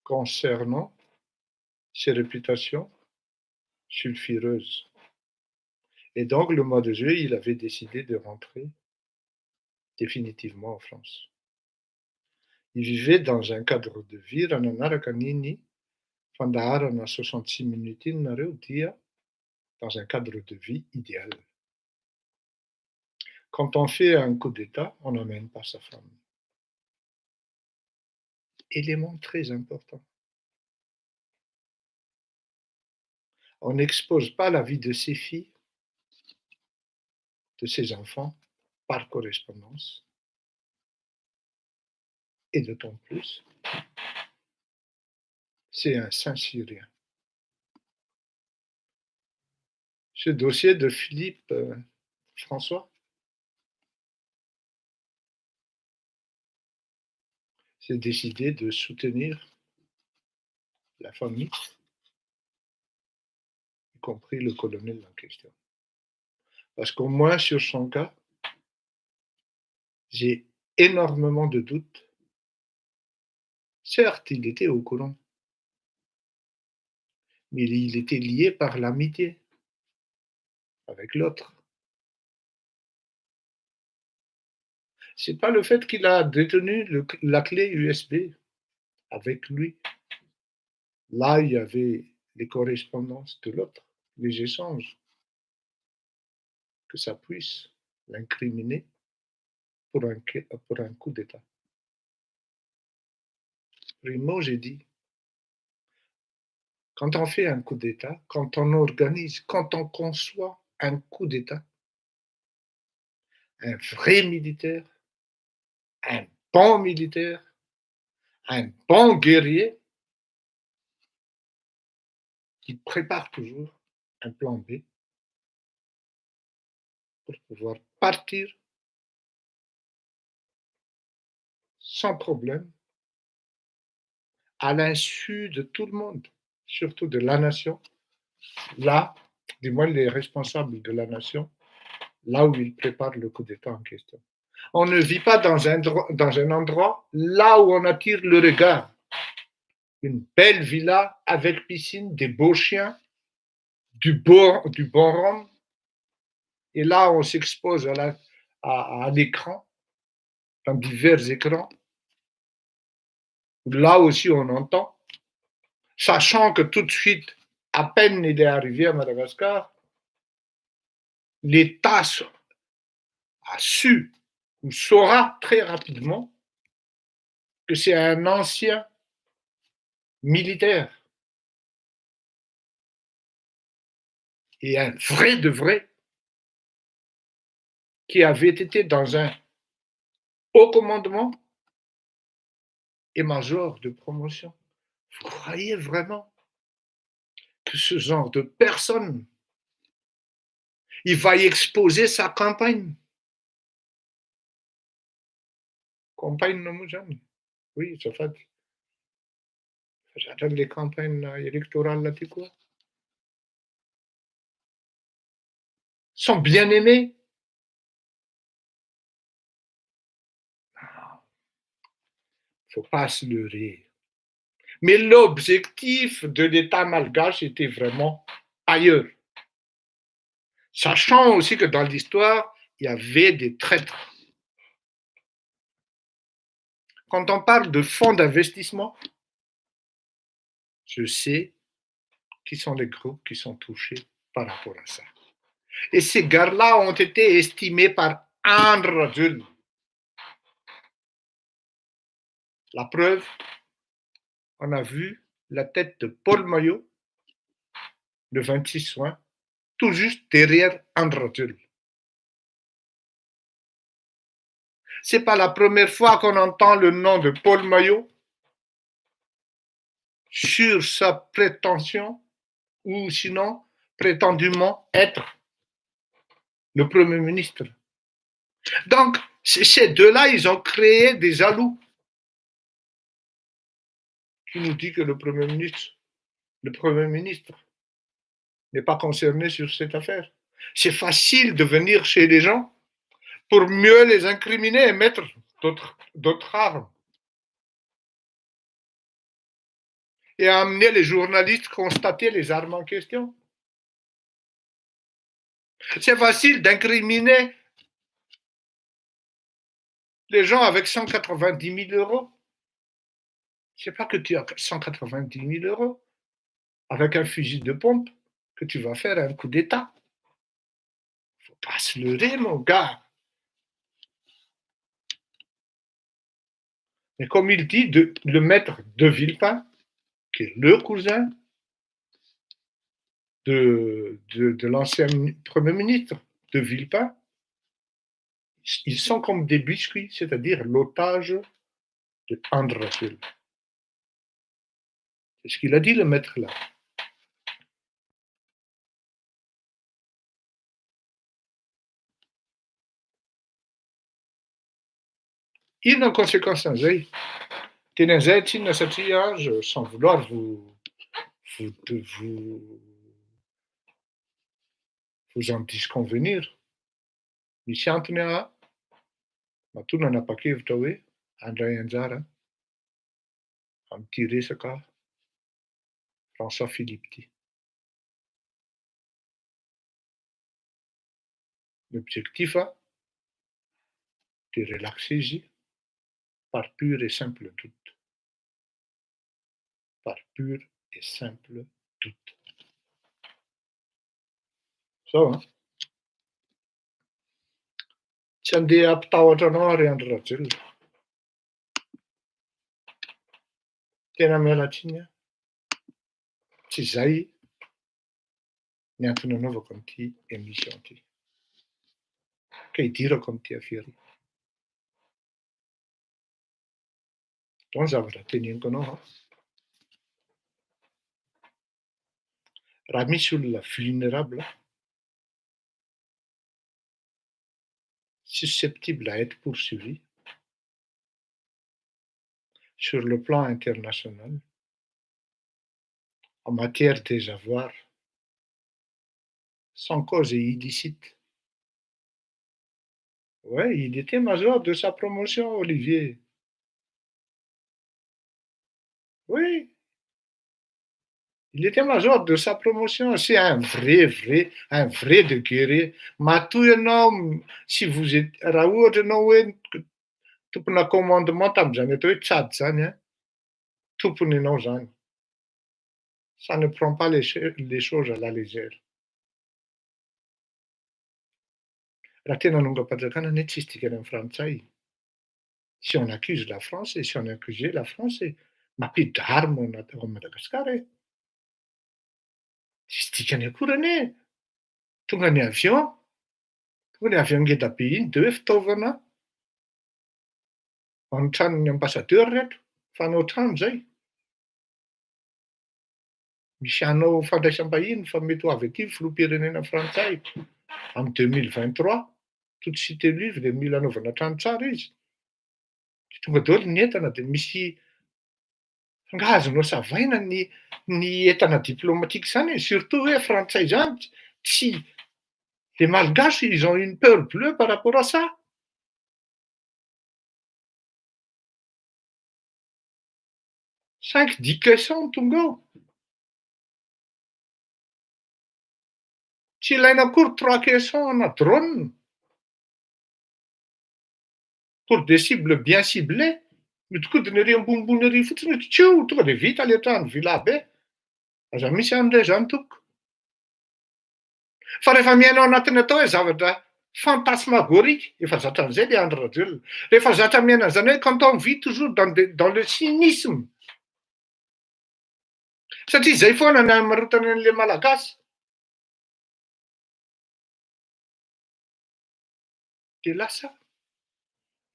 concernant ses réputations sulfureuses. Et donc, le mois de juillet, il avait décidé de rentrer définitivement en France. Il vivait dans un cadre de vie, Rananarakanini, Fandaharana 66 minutes, Nareudia, dans un cadre de vie idéal. Quand on fait un coup d'État, on n'emmène pas sa femme. Élément très important. On n'expose pas la vie de ses filles, de ses enfants, par correspondance. Et d'autant plus, c'est un Saint-Syrien. Ce dossier de Philippe François, c'est décidé de soutenir la famille, y compris le colonel en question. Parce qu'au moins sur son cas, j'ai énormément de doutes. Certes, il était au courant, mais il était lié par l'amitié avec l'autre. C'est pas le fait qu'il a détenu la clé USB avec lui. Là, il y avait les correspondances de l'autre, les échanges, que ça puisse l'incriminer pour un coup d'État. Primo, j'ai dit, quand on fait un coup d'État, quand on organise, quand on conçoit un coup d'État, un vrai militaire, un bon militaire, un bon guerrier, qui prépare toujours un plan B pour pouvoir partir sans problème à l'insu de tout le monde, surtout de la nation, là, du moins les responsables de la nation, là où ils préparent le coup d'État en question. On ne vit pas dans un endroit là où on attire le regard. Une belle villa avec piscine, des beaux chiens, du bon rhum. Et là, on s'expose à l'écran, dans divers écrans. Là aussi, on entend, sachant que tout de suite, à peine il est arrivé à Madagascar, l'État a su ou saura très rapidement que c'est un ancien militaire et un vrai de vrai qui avait été dans un haut commandement et major de promotion. Vous croyez vraiment que ce genre de personne, il va y exposer sa campagne? Campagne Nomujani. Oui, ça fait. J'attends les campagnes électorales là, tu quoi? Sont bien aimés. Il ne faut pas se leurrer. Mais l'objectif de l'État malgache était vraiment ailleurs. Sachant aussi que dans l'histoire, il y avait des traîtres. Quand on parle de fonds d'investissement, je sais qui sont les groupes qui sont touchés par rapport à ça. Et ces gars-là ont été estimés par André Jules. La preuve, on a vu la tête de Paul Maillot le 26 juin, tout juste derrière André Jules. C'est pas la première fois qu'on entend le nom de Paul Maillot sur sa prétention ou sinon prétendument être le Premier ministre. Donc, ces deux-là, ils ont créé des jaloux qui nous dit que le Premier ministre n'est pas concerné sur cette affaire. C'est facile de venir chez les gens pour mieux les incriminer et mettre d'autres armes. Et amener les journalistes à constater les armes en question. C'est facile d'incriminer les gens avec 190 000 euros. C'est pas que tu as 190 000 euros avec un fusil de pompe que tu vas faire un coup d'État. Faut pas se leurrer, mon gars. Mais comme il dit, le maître de Villepin, qui est le cousin de l'ancien Premier ministre de Villepin, ils sont comme des biscuits, c'est-à-dire l'otage de André Jules. C'est ce qu'il a dit, le maître là. Il en conséquence, sans vouloir vous en disconvenir. Ici, Antonia, tu n'en as pas qui vous trouvez, André Enzara, en tiré ce cas, François Philippe dit. L'objectif, de relaxer ici, par pur et simple doute. Par pur et simple doute. So, tsy andeha ampitahotra anao ary André Rajoelina. Tena miala tsiny aho. Tsy izay ny antony anaovako an'ity émission ity. Ka hidirako amin'ity affaire. Donc zavatra teneniko anao. Raha misy olona vulnérable, susceptible à être poursuivi sur le plan international en matière des avoirs sans cause et illicite. Ouais, il était major de sa promotion, Olivier. Oui. Il était major de sa promotion. C'est un vrai de guerrier. Matou ianao, si vous êtes, raha ohatra ianao hoe tompona commandement tamin'izany atao hoe Tchad zany, tompony ianao zany. Ça ne prend pas les choses à la légère. Raha tena nongam-panjakana anie tsisy dikany amin'ny frantsay. Si on accuse la France et si on accuse la France, mampiditra armes ao Madagasikara. Tsisy dikany akory anie. Tonga ny avion ngeda be iny de hoe fitaovana anotranon'ny ambassadeur reto, fanao trano zay. Misy hanao fandraisam-bahiny fa mety ho avy aty filoham-pirenena frantsay amin'ny 2023, tout de suite élu dia mila anaovana trano tsara izy. Tonga daholo ny entana dia misy azonao savaina ny entana diplomatique zany, surtout hoe frantsay zany, tsy les malgaches, ils ont une peur bleue par rapport à ça. Cinq, 10 caissons tonga ao. Tsy ilaina akory 3 caissons na drone pour des cibles bien ciblées. Mitokodina ery ambonimbony ery fotsiny, tsio tonga dia vita ilay trano villa be. Aza misy an'ireo zany tompoko. Fa rehefa miainao anatiny atao hoe zavatra fantasmagorique, efa zatra an'izay le André Rajoelina. Rehefa zatra miaina an'izany hoe quand on vit toujours dans le cynisme. Satria izay foana ny hamarotany an'ilay malagasy. Dia lasa,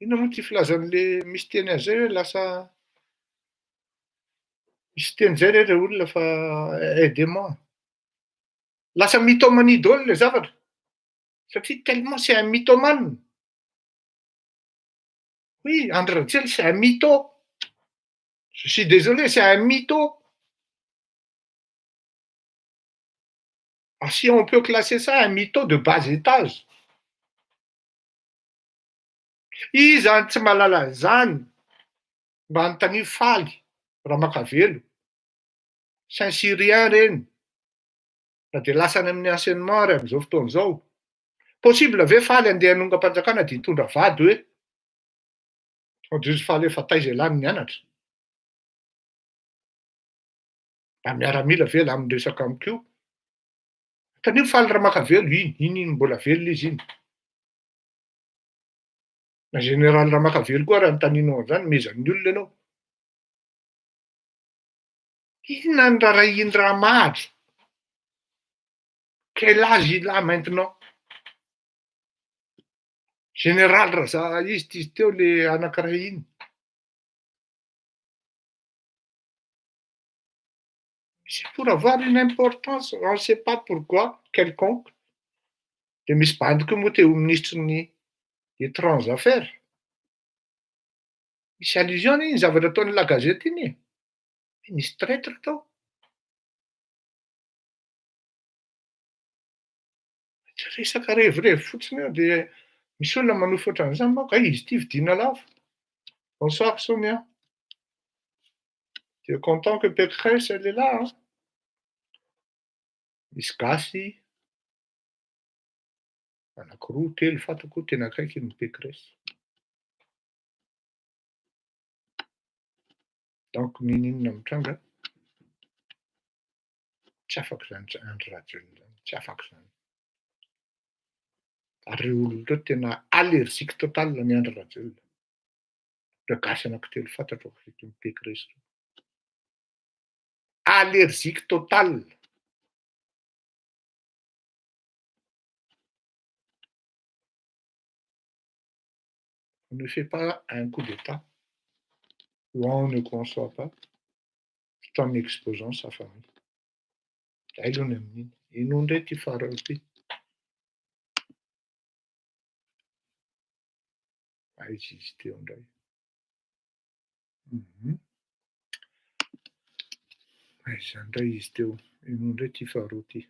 inona moa ty filazan'ilay misy teny an'izay hoe lasa misy teny izay re olona fa aidez-moi. Lasa mythomanie daholo ilay zavatra. Satria tellement c'est un mythomane. Oui, André Rajoelina, c'est un mytho. Je suis désolé, c'est un mytho. Ah, si on peut classer ça un mytho de bas étage. Izy zany tsy mahalala zany mba hanontania faly Ramakavelo, Saint-Syrien reny, na dia lasany amin'ny enseignement ary amin'izao fotoana izao. Possible ve faly andeha hanonga-panjakana dia hitondra vady hoe fa le fatay izay lahy nianatra. Mba miaramila ve lahy miresaka amiko io? Tanio faly Ramakavelo iny mbola velona izy iny. Na général Ramakavelo koa raha notaninao an'izany mezan'ny olona ianao. Inona ny raharaha raha mady? Quel âge il a maintenant? Général raha izy teo le anankiray iny. C'est pour avoir une importance, on ne sait pas pourquoi, quelconque. Dia misy bandiko moa teo ministre ny étrange affaires. Misy allusion iny zavatra ataon'ny La Gazette iny. Misy traître tao. Resaka revirevo fotsiny eo dia misy olona manofa ohatran'izany manko. Izy ity vidiana lafo. Bonsoir Sonia. Tu es content que Pécresse elle est là, hein? Misy gasy anankiroa telo fantako tena akaiky ny Pécresse. Donc ninona mitranga? Tsy afaka izany André Rajoelina izany, tsy afaka izany. Ary ireo olona ireo tena allergique total ny André Rajoelina. Ireo gasy anankitelo fantatro akaiky ny Pécresse. Allergique total. On ne fait pas un coup d'État ou on ne conçoit pas tout en exposant sa famille. Ailony amin'iny. Ino indray ty farao ty? Aiza izy teo indray? Aiza indray izy teo? Ino indray ty farao ty?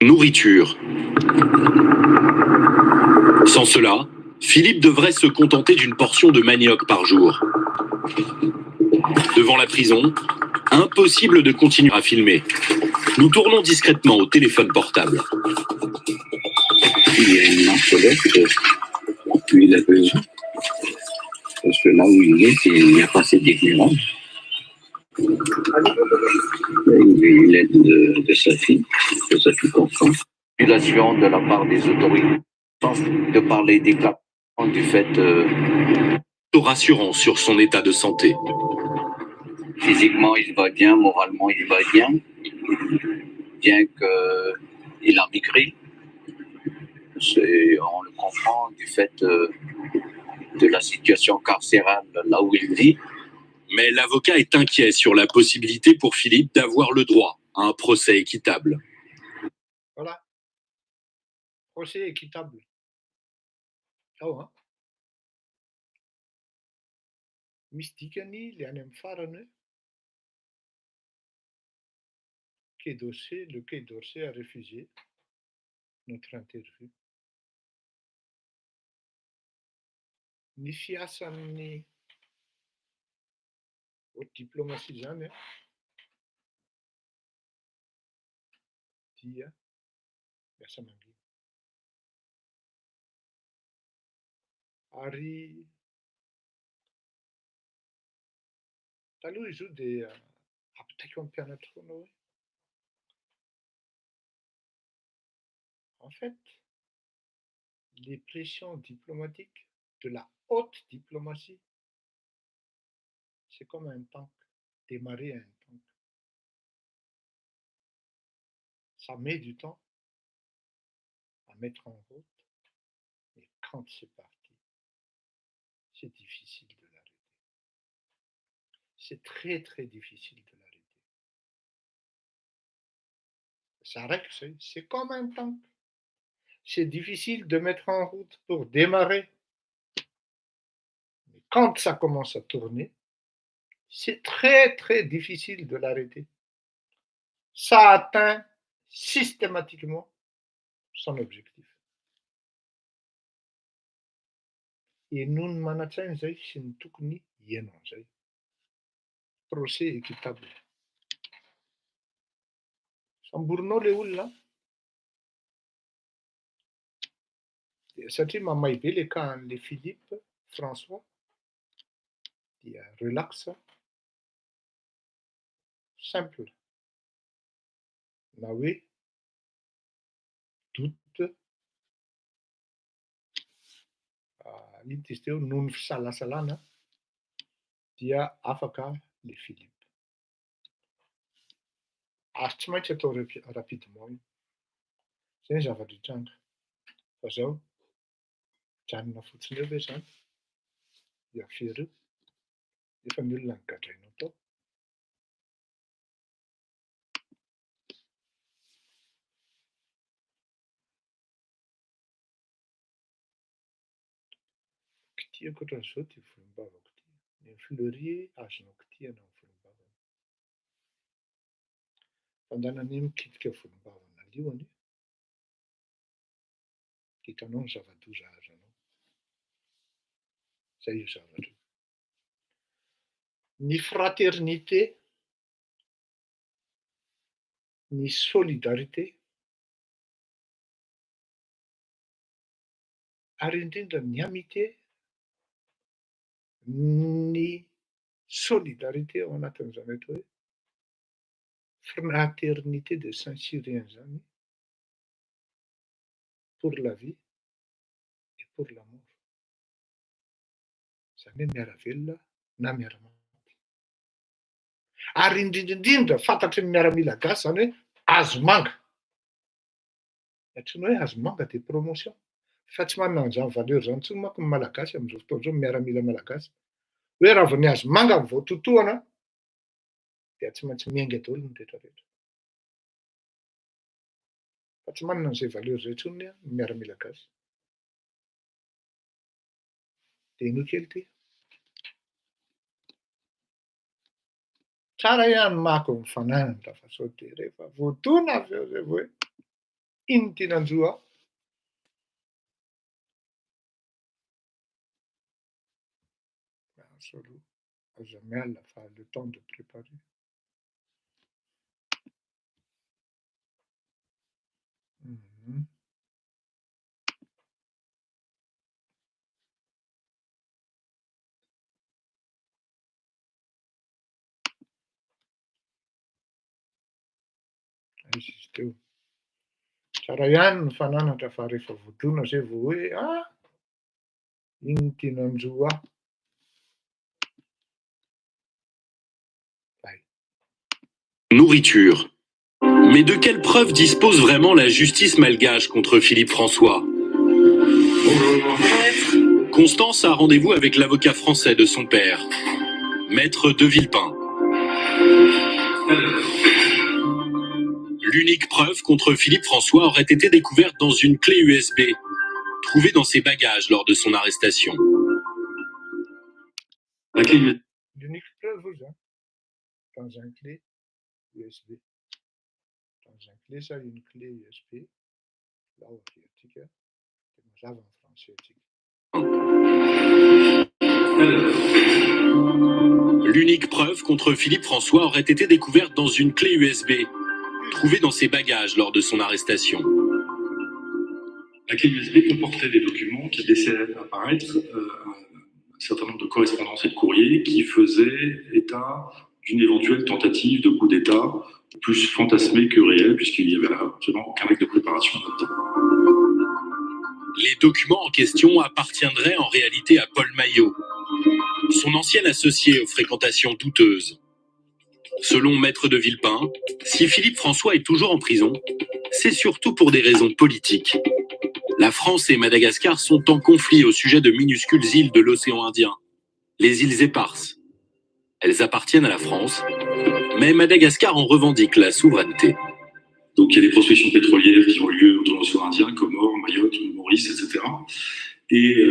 Nourriture. Sans cela, Philippe devrait se contenter d'une portion de manioc par jour. Devant la prison, impossible de continuer à filmer. Nous tournons discrètement au téléphone portable. Il y a une enveloppe puis la prison. Parce que là où il est, il n'y a pas assez d'éclairage. Il a eu l'aide de sa fille comprend. Violation de la part des autorités, de parler des cas du fait Rassurant sur son état de santé. physiquement il va bien, moralement il va bien qu'il a migré. On le comprend du fait de la situation carcérale là où il vit. Mais l'avocat est inquiet sur la possibilité pour Philippe d'avoir le droit à un procès équitable. Voilà. Procès équitable. Oh, hein? Mystikany le any amin'ny farany hoe le Quai d'Orsay a refusé notre interview. Ny fiasan'ny haute diplomatie zany dia miasa mangina. Harry. Taloha izy io dia apitaiko amin'ny mpianatra foana hoe en fait, les pressions diplomatiques de la haute diplomatie, c'est comme un tank, démarrer un tank. Ça met du temps à mettre en route, mais quand c'est parti, c'est difficile de l'arrêter. C'est très très difficile de l'arrêter. Ça arrête, c'est comme un tank. C'est difficile de mettre en route pour démarrer. Mais quand ça commence à tourner, c'est très très difficile de l'arrêter. Ça atteint systématiquement son objectif. Et nous ne manatsaina zay sy ny tokony hiainao zay. Procès équitable. Samborinao le olona satria mamay be le kahan'le Philippe François dia relax, simple. Na hoe doute ino izy teo noho ny fisalasalana dia afaka le Philippe. Ary tsy maintsy atao rapidement io. Zay ny zavatra tranga. Fa zao janona fotsiny eo ve zany? Dia aferio. Efa ny olona nigadrainao tao. Kity ankoatran'izao ty volombavako ty. Ny fleury azonao kitihana ny volombavana. Fandehanany mikitika volombavana liony, hitanao ny zava-doza azonao. Zay io zavatra io. Ny fraternité, ny solidarité, ary indrindra ny amitié, ny solidarité ao anatin'izany atao hoe fraternité de Saint-Cyrien zany, pour la vie et pour la mort. Zany hoe miara-velona na miara-maty. Ary indrindrindrindra fantatry ny miaramila gasy zany hoe azo manga. Antsoina hoe azo manga de promotion. Fa tsy manana an'izany valeur zany intsony manko ny malagasy amin'izao fotoana izao, miaramila malagasy. Hoe raha vao ny azo manga ny voatotoana dia tsy maintsy miainga daholo ny rehetrarehetra. Fa tsy manana an'izay valeur zay intsony ny miaramila gasy. Dia ino kely ty? Tsara ihany mako ny fananana fa sao dia rehefa voatona avy eo zay hoe ino tiananjoa aho? Absolument. Jamais à la fin, le temps de préparer. Izy teo. Tsara ihany ny fananatra fa rehefa voadona zay vao hoe ino tiananjoa aho? Nourriture. Mais de quelles preuves dispose vraiment la justice malgache contre Philippe François? Constance a rendez-vous avec l'avocat français de son père, Maître de Villepin. L'unique preuve contre Philippe François aurait été découverte dans une clé USB, trouvée dans ses bagages lors de son arrestation. L'unique preuve, dans un clé USB. Dans un clé, ça, une clé USB. Là, on fait ticket. C'est en français. L'unique preuve contre Philippe François aurait été découverte dans une clé USB, trouvée dans ses bagages lors de son arrestation. La clé USB comportait des documents qui laissaient apparaître un certain nombre de correspondances et de courriers qui faisaient état d'une éventuelle tentative de coup d'État, plus fantasmée que réelle, puisqu'il n'y avait absolument aucun acte de préparation là-dedans. Les documents en question appartiendraient en réalité à Paul Maillot, son ancien associé aux fréquentations douteuses. Selon Maître de Villepin, si Philippe François est toujours en prison, c'est surtout pour des raisons politiques. La France et Madagascar sont en conflit au sujet de minuscules îles de l'océan Indien, les îles Éparses. Elles appartiennent à la France, mais Madagascar en revendique la souveraineté. Donc il y a des prospections pétrolières qui ont lieu dans l'océan Indien, Comores, Mayotte, Maurice, etc. Et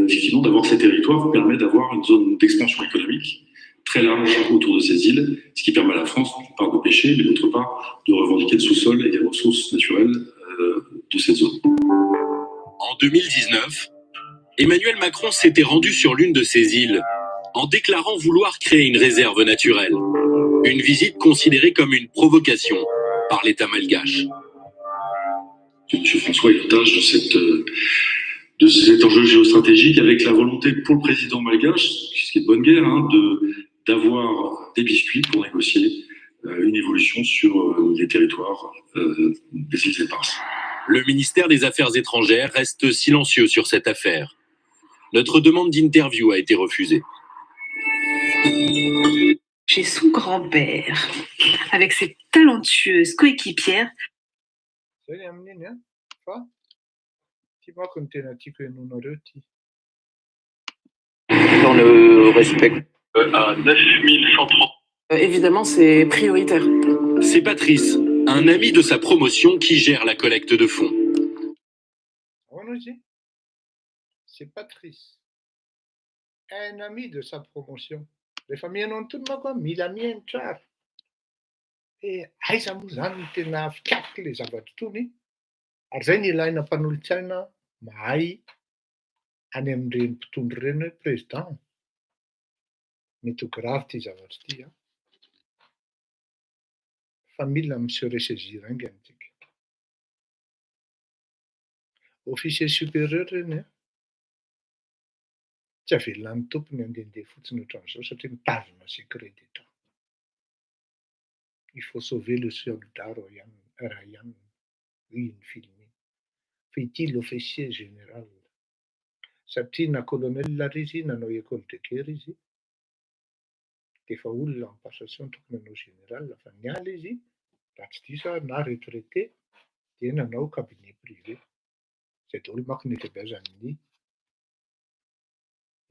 effectivement, d'avoir ces territoires permet d'avoir une zone d'expansion économique très large autour de ces îles, ce qui permet à la France, d'une part, de pêcher, mais d'autre part, de revendiquer le sous-sol et les ressources naturelles de cette zone. En 2019, Emmanuel Macron s'était rendu sur l'une de ces îles, en déclarant vouloir créer une réserve naturelle. Une visite considérée comme une provocation par l'État malgache. M. François est l'otage de cet enjeu géostratégique, avec la volonté pour le président malgache, ce qui est de bonne guerre, d'avoir des biscuits pour négocier une évolution sur les territoires des îles Éparses. Le ministère des Affaires étrangères reste silencieux sur cette affaire. Notre demande d'interview a été refusée. Chez son grand-père, avec ses talentueuses coéquipières. On le respecte. À 9130. Évidemment, c'est prioritaire. C'est Patrice, un ami de sa promotion qui gère la collecte de fonds. C'est Patrice, un ami de sa promotion. Les familles n'ont tout le monde mis la mienne, car. Et Aïsamuzante n'a quatre les abattouni. Arzeni laina panultiana, mai, anemrin ptundrene président. Mais tout grave, tes avattia. Famille me serait saisir un gantique. Officier supérieur, né? Tsy avelona ny tompony andehandeha fotsiny ohatran'izao satria mitazona secret d'État. Il faut sauver le soldat Ryan, une filmée. Fait-il l'officier général? Satria na colonel izy nanao école de guerre izy. Efa olona en passation tokony nanao général fa niala izy, raha tsy diso na retraité, dia nanao cabinet privé. Zay daholo manko ny ankabeazan'ny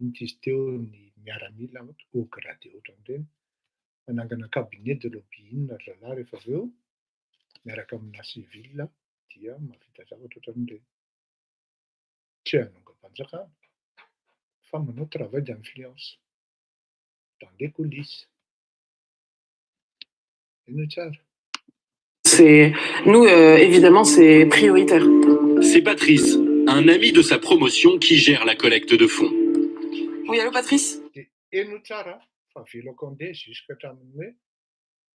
izy teo ny miaramila haut gradé ohatran'ireny, manangana cabinet de lobbying ry zalahy rehefa avy eo miaraka amina civil dia mahavita zavatra ohatran'ireny. Tsy hanongam-panjakana fa manao travail d'influence dans les coulisses. Eno tsara. Nous, évidemment, c'est prioritaire. C'est Patrice, un ami de sa promotion qui gère la collecte de fonds. Oui, allô, Patrice? Eno tsara, fa velako andeha jusqu'à hatramin'ny hoe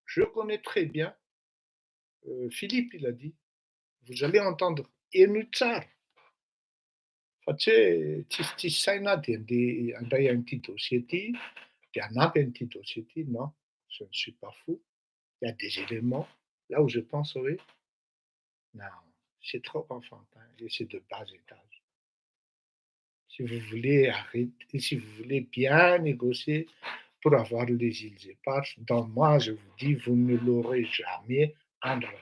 je connais très bien Philippe, il a dit. Vous allez entendre eno tsara. Fa tsy hoe tsisy saina dia andeha handray an'ity dossier ity, dia hanampy an'ity dossier ity. Non, je ne suis pas fou. Il y a des éléments là où je pense, oui, non, c'est trop enfantin et c'est de bas étage. Si vous voulez arrêter, si vous voulez bien négocier pour avoir les îles Éparses, donc moi je vous dis, vous ne l'aurez jamais, André.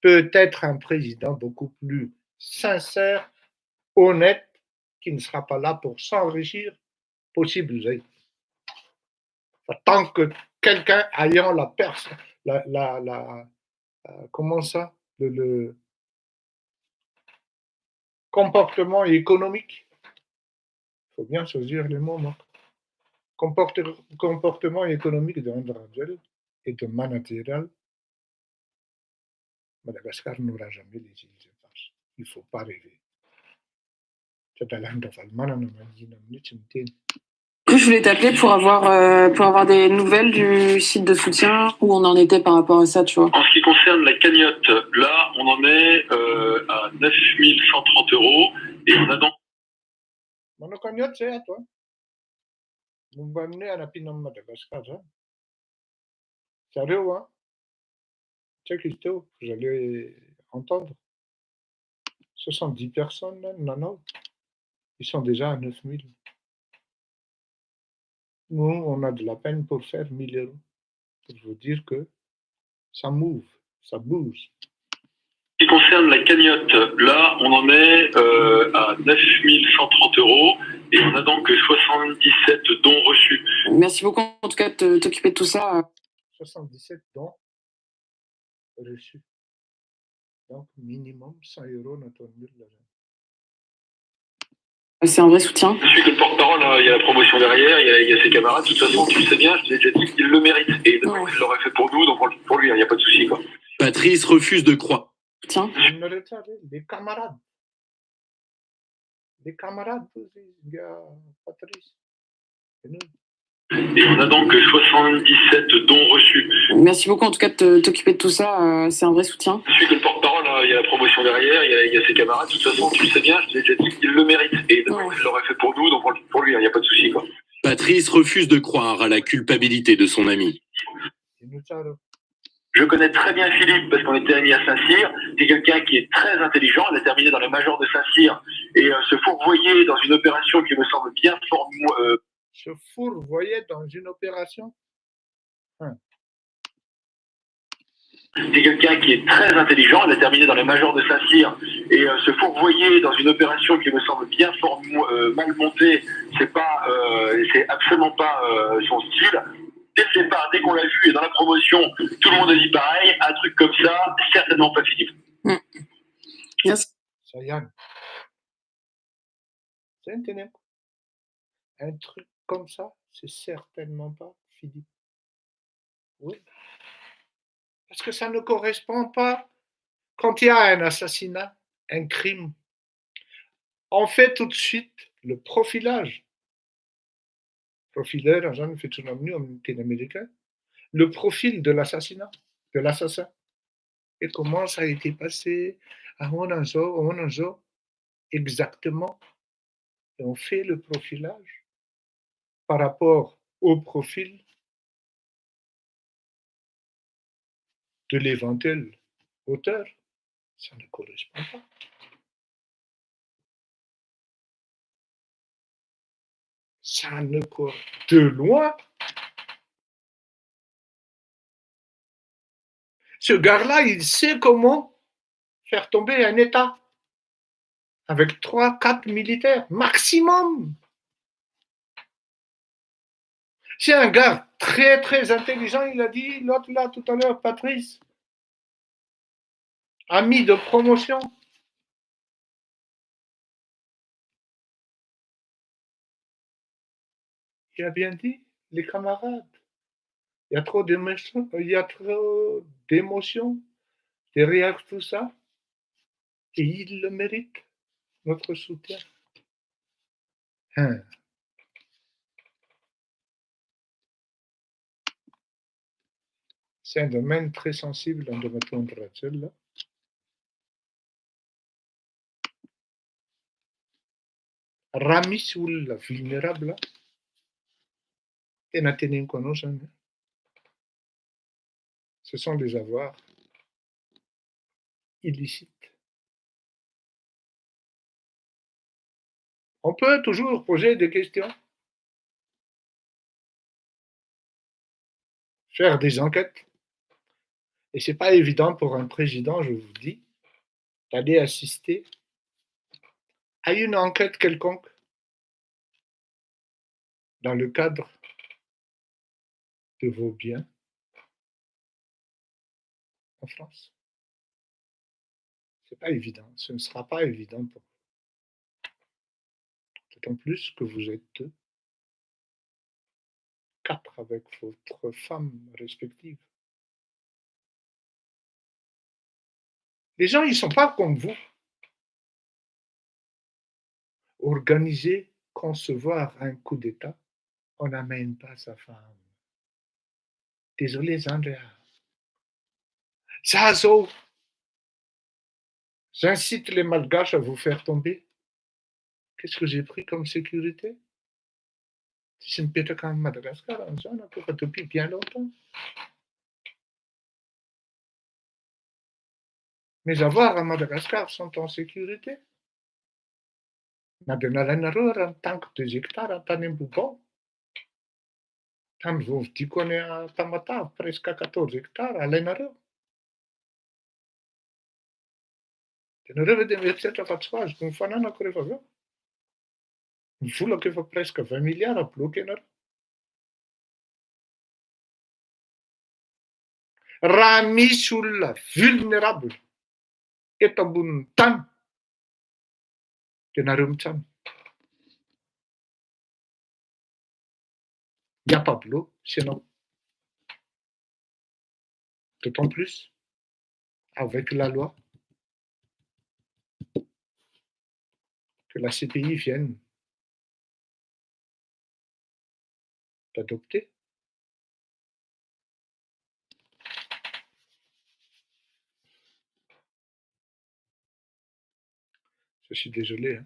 Peut-être un président beaucoup plus sincère, honnête, qui ne sera pas là pour s'enrichir, possible. Tant que quelqu'un ayant la personne, comment ça, le comportement économique, il faut bien choisir les mots, moi. Comportement économique de André et de managérial, Madagascar n'aura jamais les îles Éparses. Il ne faut pas rêver. Que je voulais t'appeler pour avoir des nouvelles du site de soutien, où on en était par rapport à ça, tu vois. En ce qui concerne la cagnotte, là, on en est à 9 130 € et on a donc... Mon cagnotte, c'est à toi. Vous m'amenez à la Pinot Madagascar, hein. Sérieux, hein? Check it out, vous allez entendre. 70 personnes, là, non, ils sont déjà à 9000. Nous, on a de la peine pour faire 1000 €. Pour vous dire que ça move, ça bouge. En ce qui concerne la cagnotte, là, on en est à 9 130 € et on a donc 77 dons reçus. Merci beaucoup, en tout cas, de t'occuper de tout ça. 77 dons reçus. Donc, minimum 100 € dans ton mille. C'est un vrai soutien. Je suis que le porte-parole, hein, il y a la promotion derrière, il y a ses camarades. De toute façon, tu le sais bien, je t'ai déjà dit qu'il le mérite. Et il l'aurait fait pour nous, donc pour lui, il n'y a pas de souci, quoi. Patrice refuse de croire. Tiens. Des camarades. Des camarades, gars, Patrice. Et nous. Et on a donc 77 dons reçus. Merci beaucoup, en tout cas, de t'occuper de tout ça. C'est un vrai soutien. Je suis que le porte-parole, hein, il y a la promotion derrière, il y a ses camarades. De toute façon, tu le sais bien, je t'ai déjà dit qu'il le mérite. Et il l'aurait fait pour nous, donc pour lui, il n'y a pas de souci, quoi. Patrice refuse de croire à la culpabilité de son ami. Je connais très bien Philippe parce qu'on était amis à Saint-Cyr. C'est quelqu'un qui est très intelligent. Il a terminé dans les majors de Saint-Cyr et se fourvoyer dans une opération qui me semble bien Se fourvoyer dans une opération. C'est quelqu'un qui est très intelligent. Il a terminé dans les majors de Saint-Cyr et se fourvoyer dans une opération qui me semble bien mal montée. C'est absolument pas son style. Dès le départ, dès qu'on l'a vu et dans la promotion, tout le monde a dit pareil. Un truc comme ça, certainement pas Philippe. Yes. Ça y est. C'est un truc comme ça, c'est certainement pas Philippe. Oui. Parce que ça ne correspond pas. Quand il y a un assassinat, un crime, on fait tout de suite le profilage. Profileur, le profil de l'assassinat, de l'assassin. Et comment ça a été passé, exactement. Et on fait le profilage par rapport au profil de l'éventuel auteur. Ça ne correspond pas. Ça ne correspond pas. De loin. Ce gars-là, il sait comment faire tomber un État avec 3-4 militaires, maximum. C'est un gars très, très intelligent, il a dit, l'autre là, tout à l'heure, Patrice, ami de promotion. Il a bien dit, les camarades, il y a trop d'émotions derrière tout ça, et il le mérite, notre soutien. C'est un domaine très sensible dans le température là. Ramis ou la vulnérable, et Nathalie Konoshan. Ce sont des avoirs illicites. On peut toujours poser des questions, faire des enquêtes. Et ce n'est pas évident pour un président, je vous dis, d'aller assister à une enquête quelconque dans le cadre de vos biens en France. Ce n'est pas évident, ce ne sera pas évident pour vous. D'autant plus que vous êtes 4 avec votre femme respective. Les gens, ils ne sont pas comme vous. Organiser, concevoir un coup d'État on n'amène pas sa femme. Désolé, Andrea. Zazo, j'incite les Malgaches à vous faire tomber. Qu'est-ce que j'ai pris comme sécurité? Si c'est une pète comme Madagascar, on a fait depuis bien longtemps. Mes avoirs à Madagascar sont en sécurité. Nadenalainareo raha tanko 2 hectares an-tany Ambobao. Tany vao vidiko any à Tamatave, presque 14 hectares, alainareo. Ianareo ve dia mieritreritra fa tsy ho azoko ny fananako rehefa avy eo? Ny volako efa presque 20 milliards bloqué ianareo. Raha misy olona vulnérable eto ambonin'ny tany, dia nareo mitsano. Il n'y a pas boulot, c'est non. D'autant plus avec la loi que la CPI vienne d'adopter. Je suis désolé. Hein.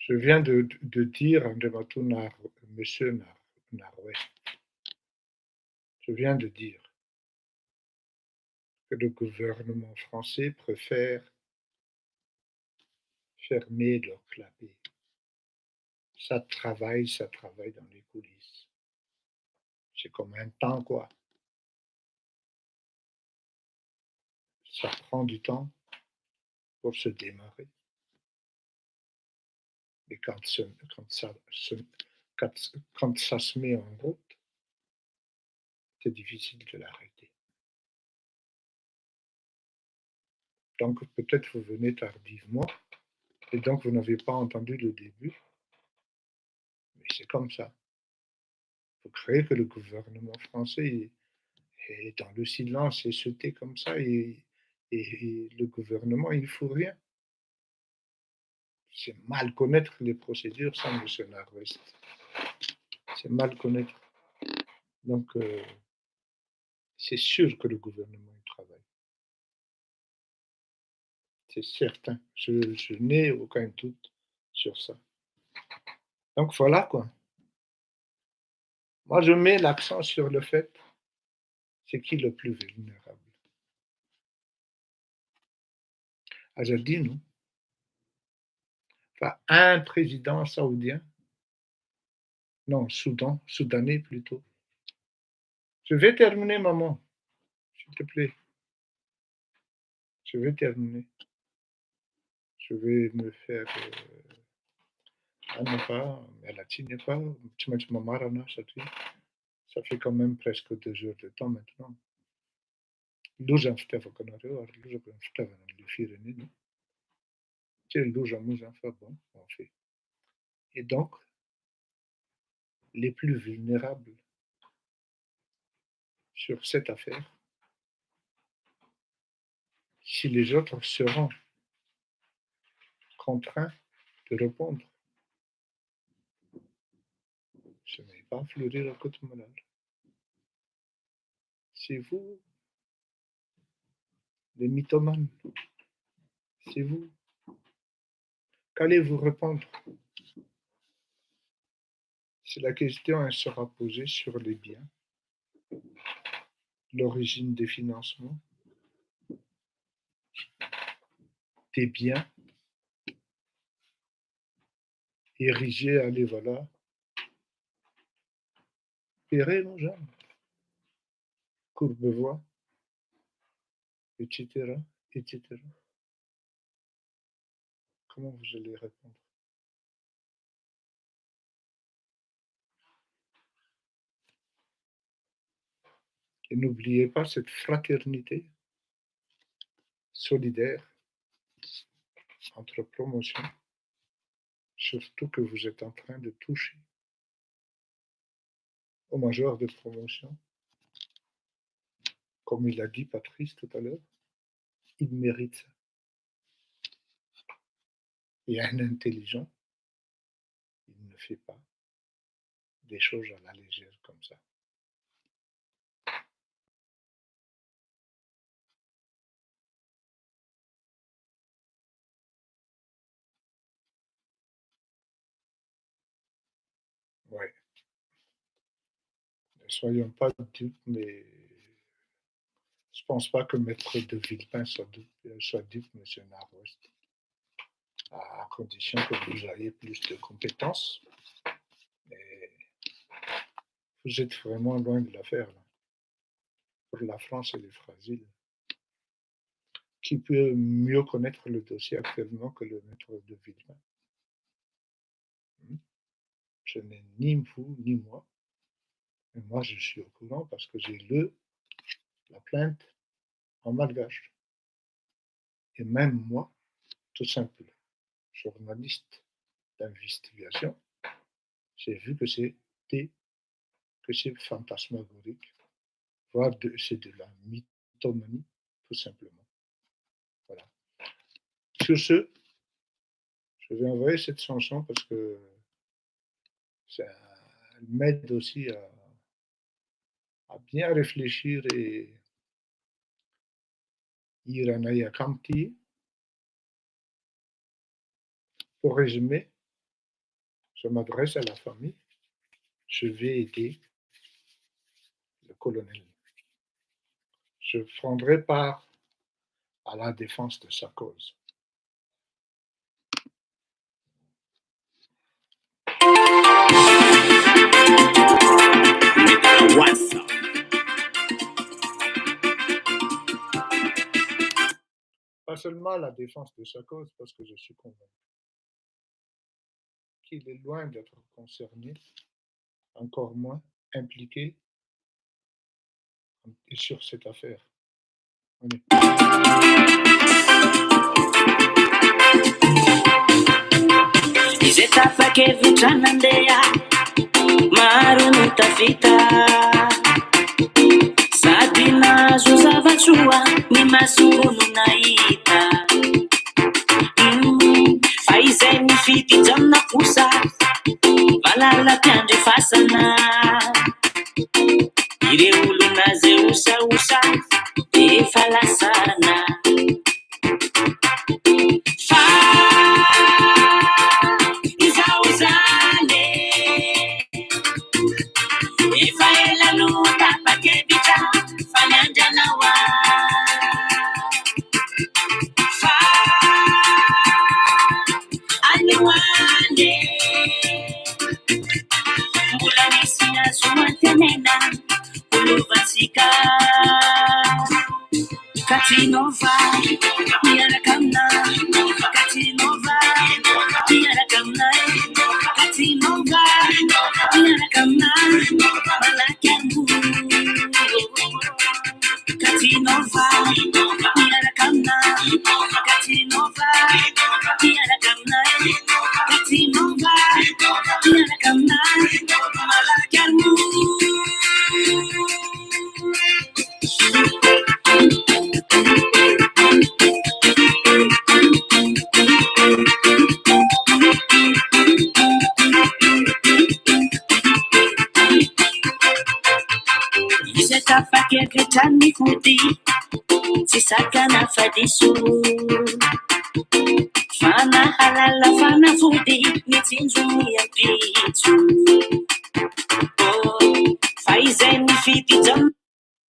Je viens de dire à Monsieur Narouet, je viens de dire que le gouvernement français préfère fermer leur clapet. Ça travaille dans les coulisses. C'est comme un temps, quoi. Ça prend du temps pour se démarrer. Et quand ça se met en route, c'est difficile de l'arrêter. Donc peut-être vous venez tardivement, et donc vous n'avez pas entendu le début, mais c'est comme ça. Vous croyez que le gouvernement français est dans le silence et se tait comme ça, et le gouvernement, il ne fout rien. C'est mal connaître les procédures, ça, M. Nord-Ouest. C'est mal connaître. Donc, c'est sûr que le gouvernement y travaille. C'est certain. Je n'ai aucun doute sur ça. Donc, voilà, quoi. Moi, je mets l'accent sur le fait, c'est qui le plus vulnérable? Azadi, non? Enfin, un président saoudien, non, soudanais plutôt. Je vais terminer, maman, s'il te plaît. Je vais terminer. Je vais me faire ça fait quand même presque 2 heures de temps maintenant. Loja fitaavako anareo ary lozako ny fitaavana an'ilay firenena. C'est loja moja, enfin bon, on fait. Et donc, les plus vulnérables sur cette affaire, si les autres seront contraints de répondre, ce n'est pas fleurir à côté malade. C'est vous, les mythomanes, c'est vous. Qu'allez-vous répondre? Si la question elle sera posée sur les biens, l'origine des financements, des biens érigés à l'Evala, Perret, mon genre, Courbevoie, etc., etc. Comment vous allez répondre? Et n'oubliez pas cette fraternité solidaire entre promotions, surtout que vous êtes en train de toucher au major de promotion. Comme il a dit Patrice tout à l'heure, il mérite ça. Et un intelligent, il ne fait pas des choses à la légère comme ça. Ouais. Ne soyons pas dupes, mais je ne pense pas que Maître de Villepin soit dupe, M. Nord-Ouest, à condition que vous ayez plus de compétences. Mais vous êtes vraiment loin de l'affaire. Pour la France, elle est fragile. Qui peut mieux connaître le dossier actuellement que le Maître de Villepin? Ce n'est ni vous ni moi. Mais moi, je suis au courant parce que j'ai lu la plainte en malgache. Et même moi, tout simple journaliste d'investigation, j'ai vu que c'est fantasmagorique, voire c'est de la mythomanie, tout simplement. Voilà. Sur ce, je vais envoyer cette chanson parce que ça m'aide aussi à bien réfléchir et Iranaya Kamti. Pour résumer, je m'adresse à la famille. Je vais aider le colonel. Je prendrai part à la défense de sa cause. Pas seulement à la défense de sa cause, parce que je suis convaincu qu'il est loin d'être concerné, encore moins impliqué sur cette affaire. Izetapakevitranandeya marunutavita sady nazo zava-tsoa ny masono nahita fa izay nifidy jamina kosa valala mpiandrefasana ireo olona zay osaosa efa lasana fa izao zany efa elano tapakevitra fa niandranaoa fa aloande mbola nisy azo antenena olovantsika Katinova miarakamna Katinova miarakamna Katinova miarakamna malakangu Katinova miarakamna Katinova miarakamna Katinova miarakamna malakangu Izetapakevitran'ny hody tsy sakana fadiso fanahalala fanafody mitsinjo miampitso fa izay mifidy jam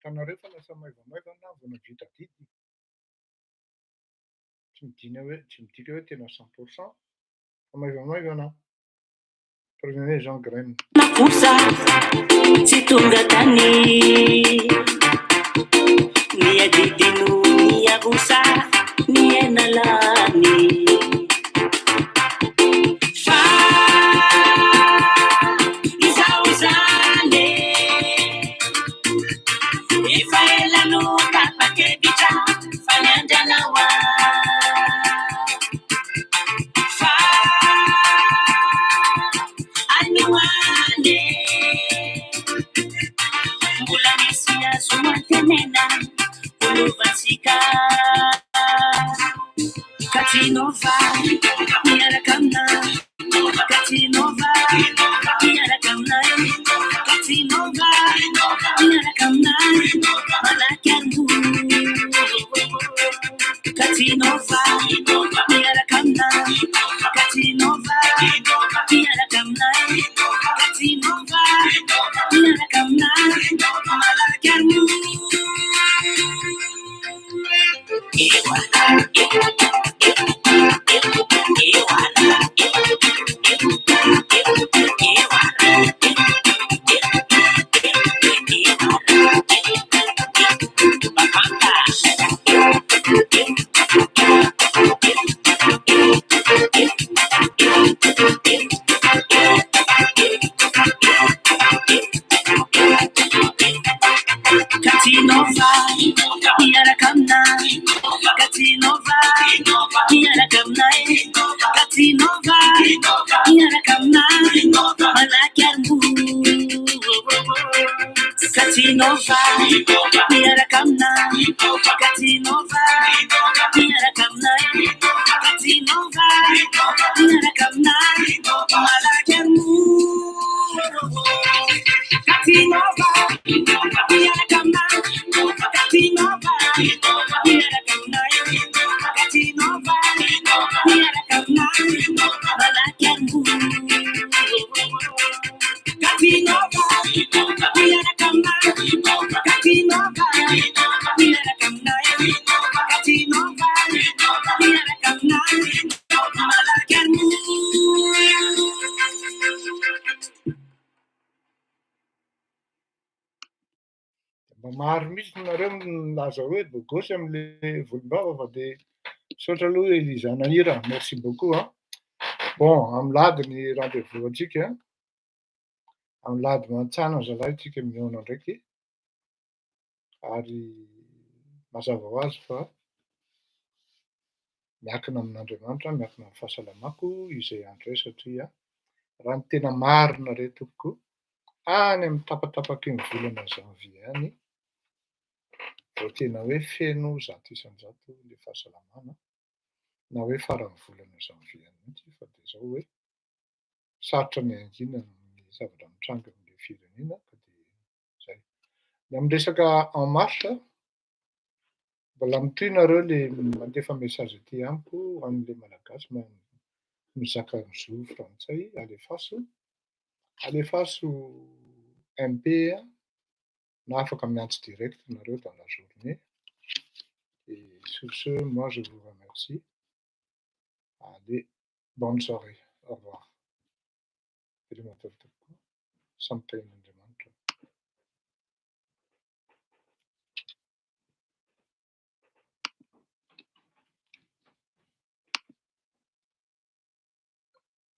Tanareo fa lasa maivamaivana vao vita didy. Tsy midika hoe tena 100%. Fa maivamaivana. Premier Jean Graine. Nakosa tsy tonga tany niadidino niagosa nienalany fa izao zany efa elano tapakevitra fa niandranaoa fa aloande mbola nisy azo antenena olovantsika miarakamna katinova miarakamna katinova miarakamna malakarmu katinova miarakamna katinova miarakamna katinova miarakamna malakarmu Katinova, miarakamna. Katinova, miarakamna. Katinova, miarakamna. Malakarmu. Katinova, miarakamna. Katinova, miarakamna. Katinova, miarakamna. Malakarmu. Katinova, miarakamna. Katinova, miarakamna. Katinova, miarakamna. Malakarmu. Katinova, miarakamna. Katinova, miarakamna. Katinova, miarakamna. Malakarmu. Maro mihitsy nareo milaza hoe bogosy amin'le volombava fa dia saotra aloha Elizana Hira, merci beaucoup hein. Bon, amin'ny lady ny rendez-vous antsika, amin'ny lady Mantsana zalahy tsika mihaona ndraiky, ary mazava ho azy fa miankina amin'Andriamanitra, miankina amin'ny fahasalamako izay andro izay satria raha ny tena marina retiko any amin'ny tapatapaky ny volana janvier any, vao tena hoe feno zato isan-jato ilay fahasalamana, na hoe faran'ny volana janvier mihitsy fa dia izao hoe sarotra ny angina ny zavatra mitranga amin'ilay firenena ka dia izay. Ny amin'ny resaka en marche, mbola mitohy nareo ilay mandefa mesazy aty amiko ho an'ilay malagasy mizaka mizo frantsay, alefaso MP na afaka miantso direct nareo dans la journée. Et sur ce, moi je vous remercie. Allez, bonne soirée. Au revoir. Something